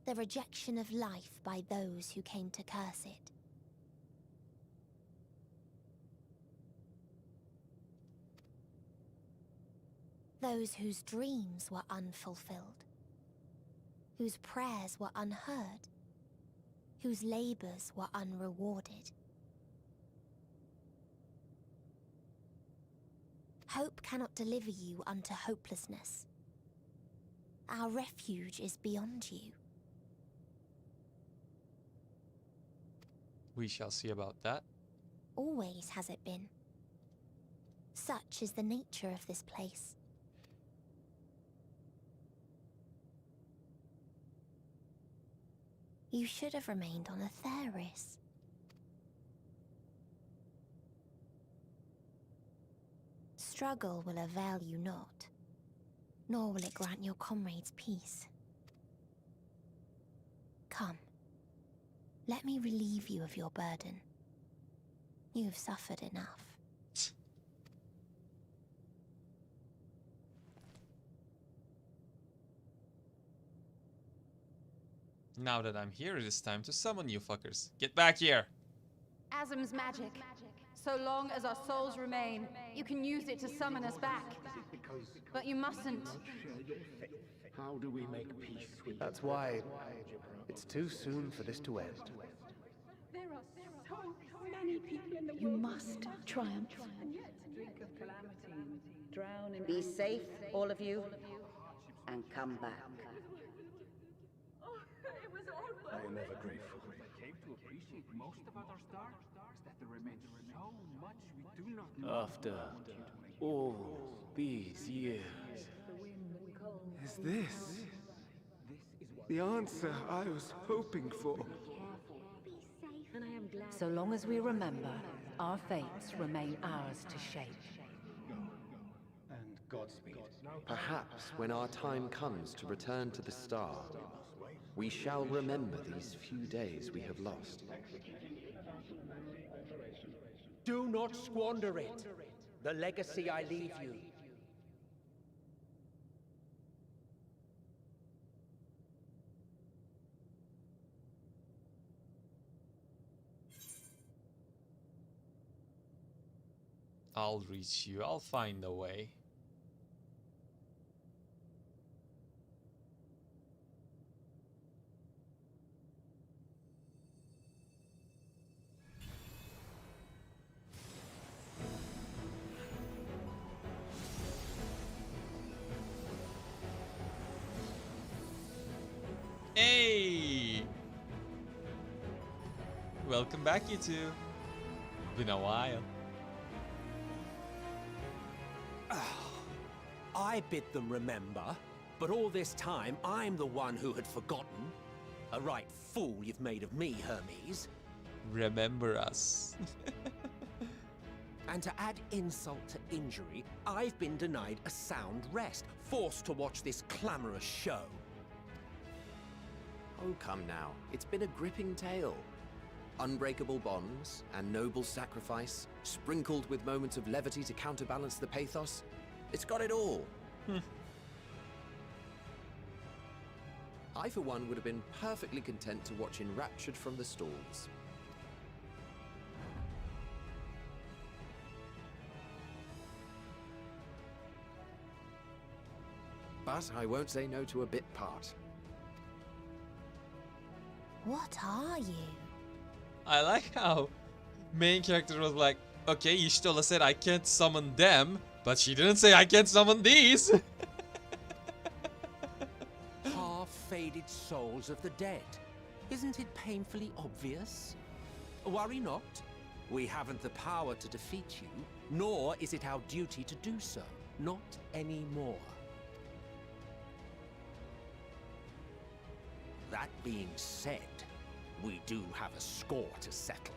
The rejection of life by those who came to curse it. Those whose dreams were unfulfilled, whose prayers were unheard, whose labors were unrewarded. Hope cannot deliver you unto hopelessness. Our refuge is beyond you. We shall see about that. Always has it been. Such is the nature of this place. You should have remained on Atheris. Struggle will avail you not, nor will it grant your comrades peace. Come, let me relieve you of your burden. You have suffered enough. Now that I'm here, it is time to summon you fuckers. Get back here! Asm's magic. So long as our souls remain, you can use it to summon us back. But you mustn't. How do we make peace with That's why it's too soon for this to end. There are so many people in the You world. must triumph. Drink of calamity and drown in... Be safe, all of you, and come back. I am ever grateful. I came to appreciate most about our star is that there remains so much we do not know. After all these years, is this the answer I was hoping for? So long as we remember, our fates remain ours to shape. And Godspeed. Perhaps when our time comes to return to the star, we shall remember these few days we have lost. Do not squander it. The legacy I leave you. I'll reach you. I'll find a way. Hey! Welcome back, you two. Been a while. I bid them remember. But all this time, I'm the one who had forgotten. A right fool you've made of me, Hermes. Remember us. And to add insult to injury, I've been denied a sound rest, forced to watch this clamorous show. Oh, come now. It's been a gripping tale. Unbreakable bonds and noble sacrifice, sprinkled with moments of levity to counterbalance the pathos. It's got it all. I, for one, would have been perfectly content to watch enraptured from the stalls. But I won't say no to a bit part. What are you? I like how main character was like, okay, Y'shtola said I can't summon them, but she didn't say I can't summon these. Half-faded souls of the dead. Isn't it painfully obvious? Worry not. We haven't the power to defeat you, nor is it our duty to do so. Not anymore. That being said, we do have a score to settle.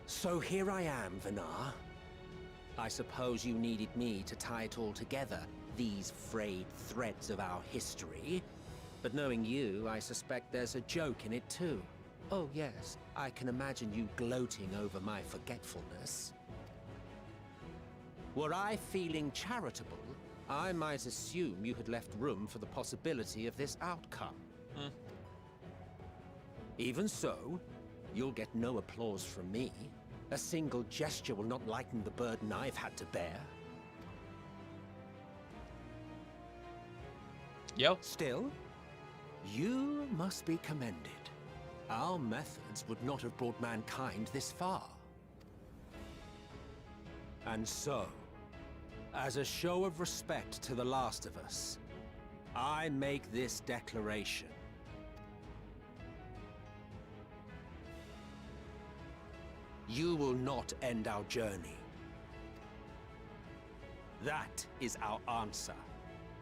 So here I am, Vinar. I suppose you needed me to tie it all together, these frayed threads of our history. But knowing you, I suspect there's a joke in it too. Oh yes, I can imagine you gloating over my forgetfulness. Were I feeling charitable, I might assume you had left room for the possibility of this outcome. Even so, you'll get no applause from me. A single gesture will not lighten the burden I've had to bear. Still, you must be commended. Our methods would not have brought mankind this far. And so, as a show of respect to the last of us, I make this declaration. You will not end our journey. That is our answer.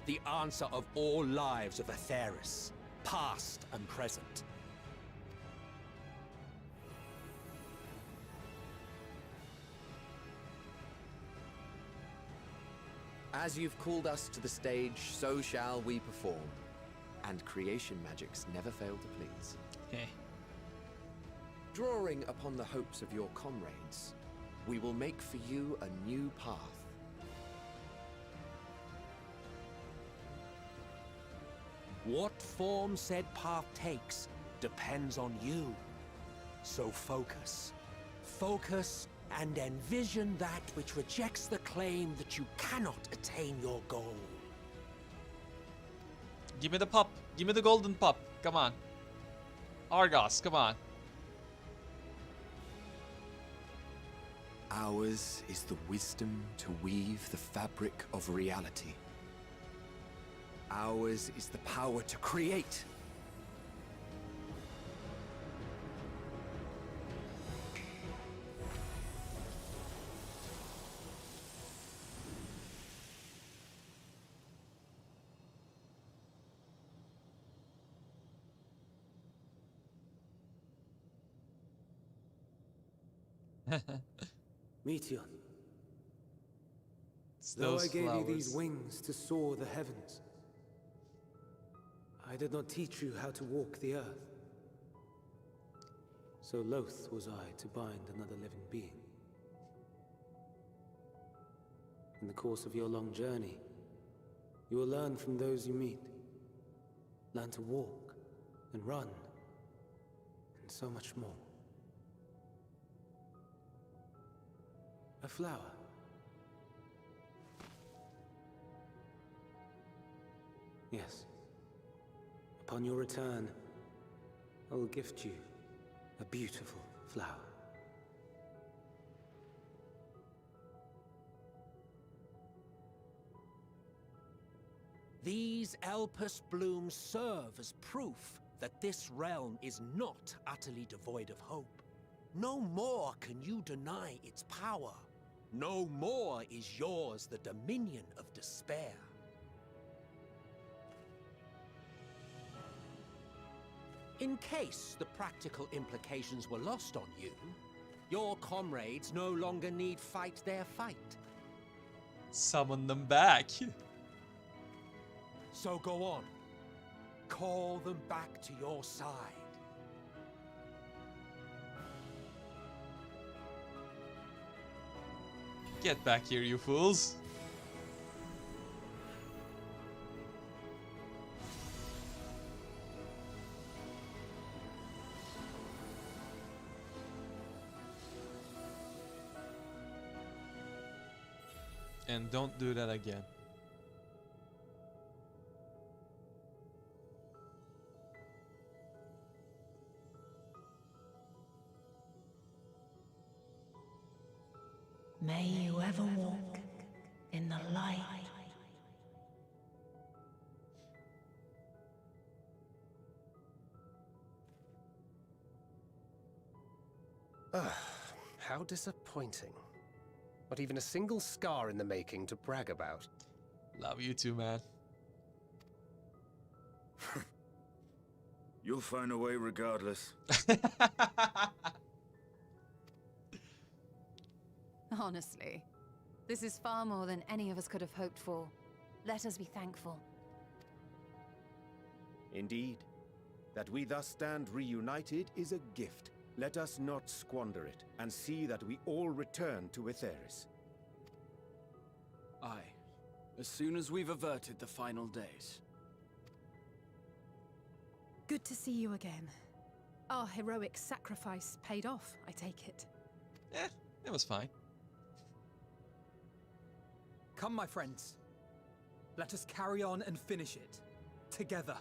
The answer of all lives of Atheris, past and present. As you've called us to the stage, so shall we perform. And creation magics never fail to please. Drawing upon the hopes of your comrades, we will make for you a new path. What form said path takes depends on you. So focus. Focus and envision that which rejects the claim that you cannot attain your goal. Give me the pup. Give me the golden pup. Come on. Argos, come on. Ours is the wisdom to weave the fabric of reality. Ours is the power to create. Meteor. It's Though those I gave you these flowers. wings to soar the heavens, I did not teach you how to walk the earth. So loath was I to bind another living being. In the course of your long journey, you will learn from those you meet. Learn to walk and run, and so much more. A flower. Yes. Upon your return, I will gift you a beautiful flower. These Elpis blooms serve as proof that this realm is not utterly devoid of hope. No more can you deny its power. No more is yours the dominion of despair. In case the practical implications were lost on you, your comrades no longer need fight their fight. Summon them back. So go on. Call them back to your side. Get back here, you fools. And don't do that again. May you ever walk in the light. How disappointing. Not even a single scar in the making to brag about. Love you too, man. You'll find a way regardless. Honestly, this is far more than any of us could have hoped for. Let us be thankful. Indeed. That we thus stand reunited is a gift. Let us not squander it, and see that we all return to Etheris. Aye. As soon as we've averted the final days. Good to see you again. Our heroic sacrifice paid off, I take it. Eh, it was fine. Come, my friends. Let us carry on and finish it. Together.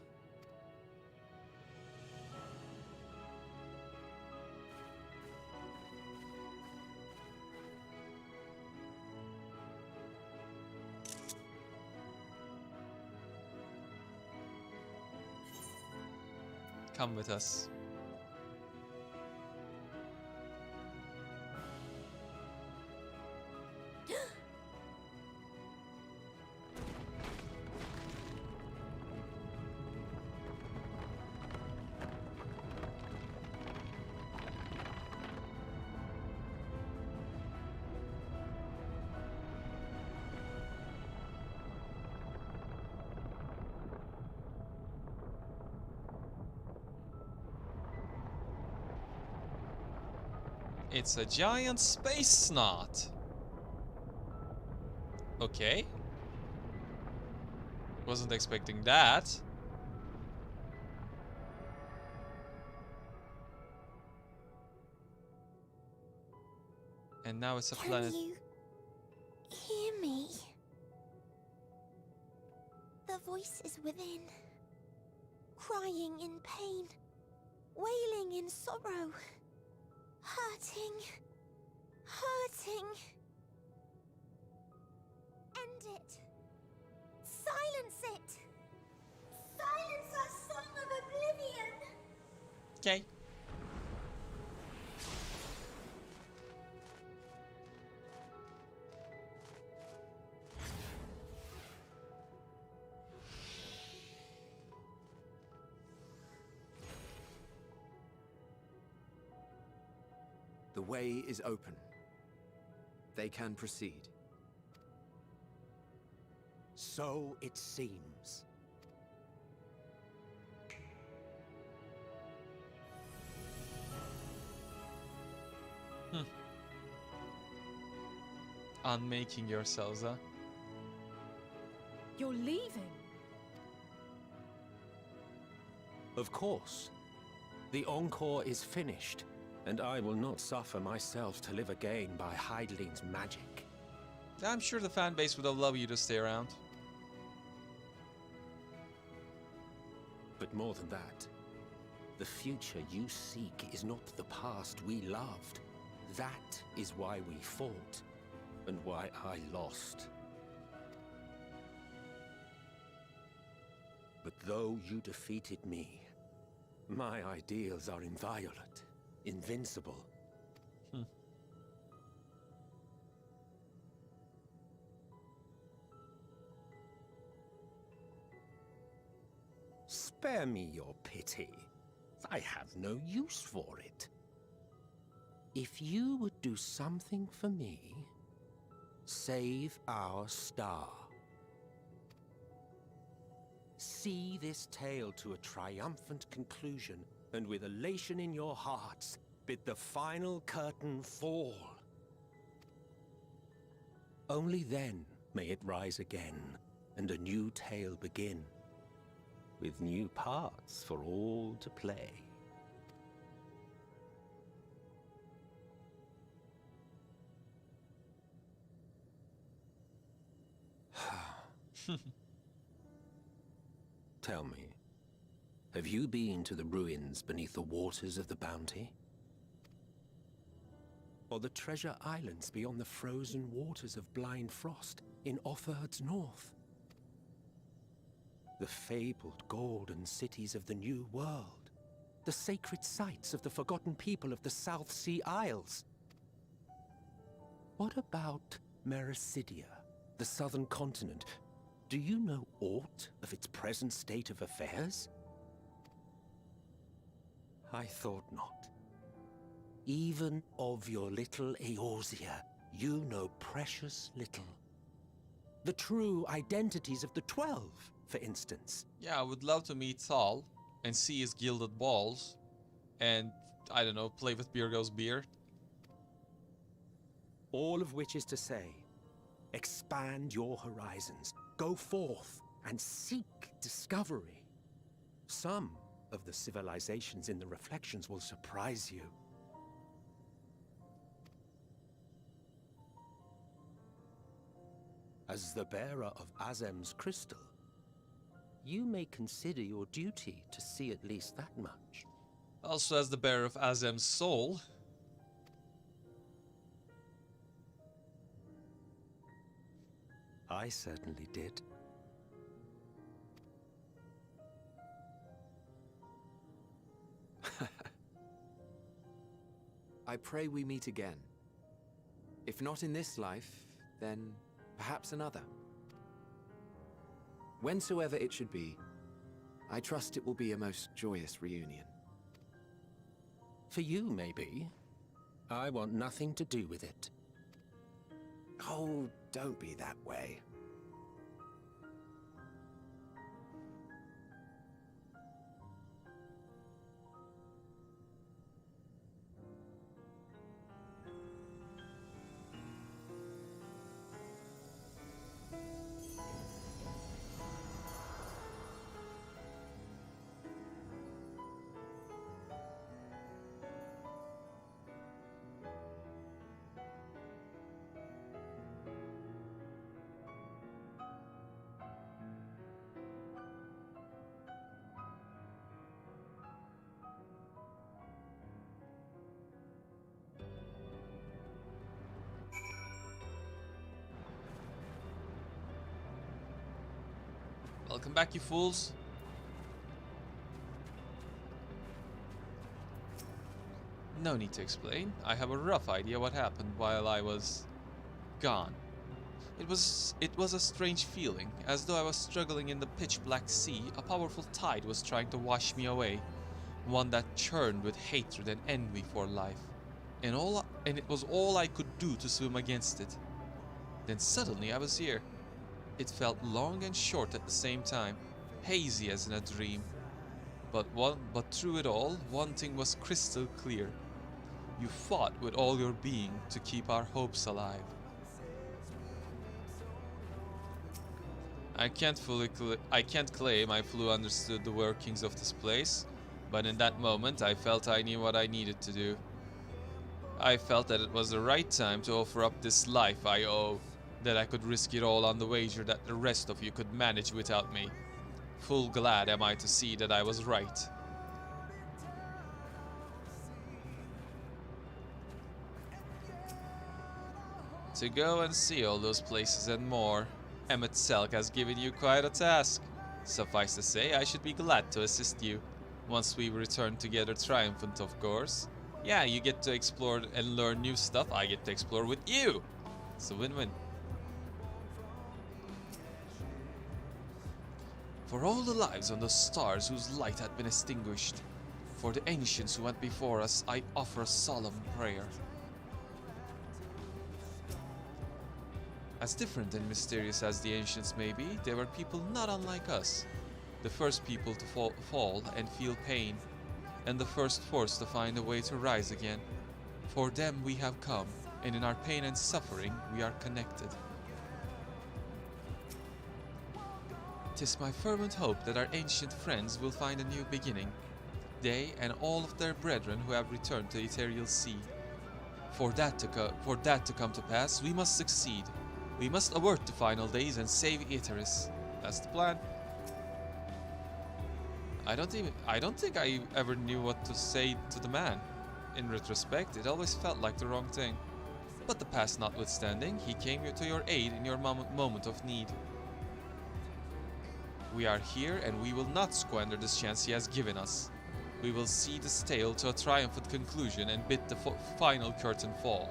Come with us. It's a giant space snot. Okay. Wasn't expecting that. And now it's a planet. Can you hear me? The voice is within, crying in pain, wailing in sorrow. Hurting. Hurting. End it. Silence it. Silence our song of oblivion. Okay. The way is open. They can proceed. So it seems. Unmaking yourselves, huh? You're leaving? Of course. The Encore is finished, and I will not suffer myself to live again by Heideling's magic. I'm sure the fan base would allow you to stay around. But more than that, the future you seek is not the past we loved. That is why we fought, and why I lost. But though you defeated me, my ideals are inviolate, invincible. Spare me your pity. I have no use for it. If you would do something for me, save our star. See this tale to a triumphant conclusion, and with elation in your hearts, bid the final curtain fall. Only then may it rise again, and a new tale begin, with new parts for all to play. Tell me, have you been to the ruins beneath the waters of the Bounty? Or the treasure islands beyond the frozen waters of Blind Frost in Offerd's north? The fabled golden cities of the New World, the sacred sites of the forgotten people of the South Sea Isles? What about Mericidia, the southern continent? Do you know aught of its present state of affairs? I thought not. Even of your little Eorzea, you know precious little. The true identities of the 12, for instance. Yeah, I would love to meet Thal and see his gilded balls and, I don't know, play with Birgo's beard. All of which is to say, expand your horizons, go forth and seek discovery. Some of the civilizations in the reflections will surprise you. As the bearer of Azem's crystal, you may consider your duty to see at least that much. Also, as the bearer of Azem's soul. I certainly did. I pray we meet again. If not in this life, then perhaps another. Whensoever it should be, I trust it will be a most joyous reunion. For you, maybe. I want nothing to do with it. Oh, don't be that way. Welcome back, you fools. No need to explain. I have a rough idea what happened while I was gone. It was a strange feeling, as though I was struggling in the pitch-black sea. A powerful tide was trying to wash me away, one that churned with hatred and envy for life. And it was all I could do to swim against it. Then suddenly I was here. It felt long and short at the same time, hazy as in a dream. But through it all, one thing was crystal clear. You fought with all your being to keep our hopes alive. I can't claim I fully understood the workings of this place, but in that moment I felt I knew what I needed to do. I felt that it was the right time to offer up this life I owe, that I could risk it all on the wager that the rest of you could manage without me. Full glad am I to see that I was right. To go and see all those places and more, Emmet Selk has given you quite a task. Suffice to say, I should be glad to assist you. Once we return together triumphant, of course. Yeah, you get to explore and learn new stuff, I get to explore with you! It's a win-win. For all the lives on the stars whose light had been extinguished, for the ancients who went before us, I offer a solemn prayer. As different and mysterious as the ancients may be, they were people not unlike us. The first people to fall and feel pain, and the first forced to find a way to rise again. For them we have come, and in our pain and suffering we are connected. 'Tis my fervent hope that our ancient friends will find a new beginning, they and all of their brethren who have returned to the Ethereal Sea. For that to come to pass, we must succeed. We must avert the final days and save Iteris. That's the plan. I don't think I ever knew what to say to the man. In retrospect, it always felt like the wrong thing. But the past notwithstanding, he came to your aid in your moment of need. We are here and we will not squander this chance he has given us. We will see this tale to a triumphant conclusion and bid the final curtain fall.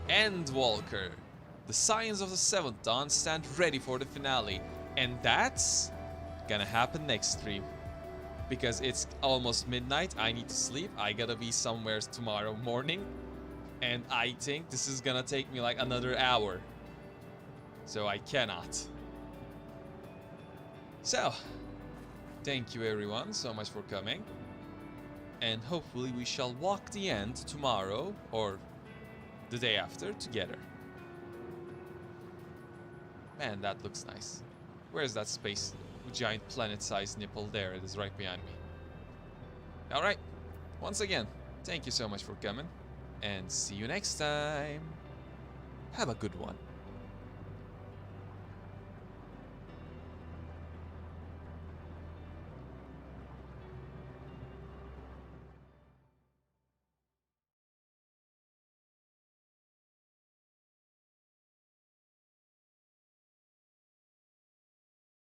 Endwalker. The Scions of the Seventh Dawn stand ready for the finale, and that's gonna happen next stream. Because it's almost midnight, I need to sleep, I gotta be somewhere tomorrow morning, and I think this is gonna take me like another hour. So I cannot. So, thank you everyone so much for coming, and hopefully we shall walk the end tomorrow, or the day after, together. Man, that looks nice. Where's that space giant planet-sized nipple? There it is, right behind me. Alright, once again, thank you so much for coming, and see you next time. Have a good one.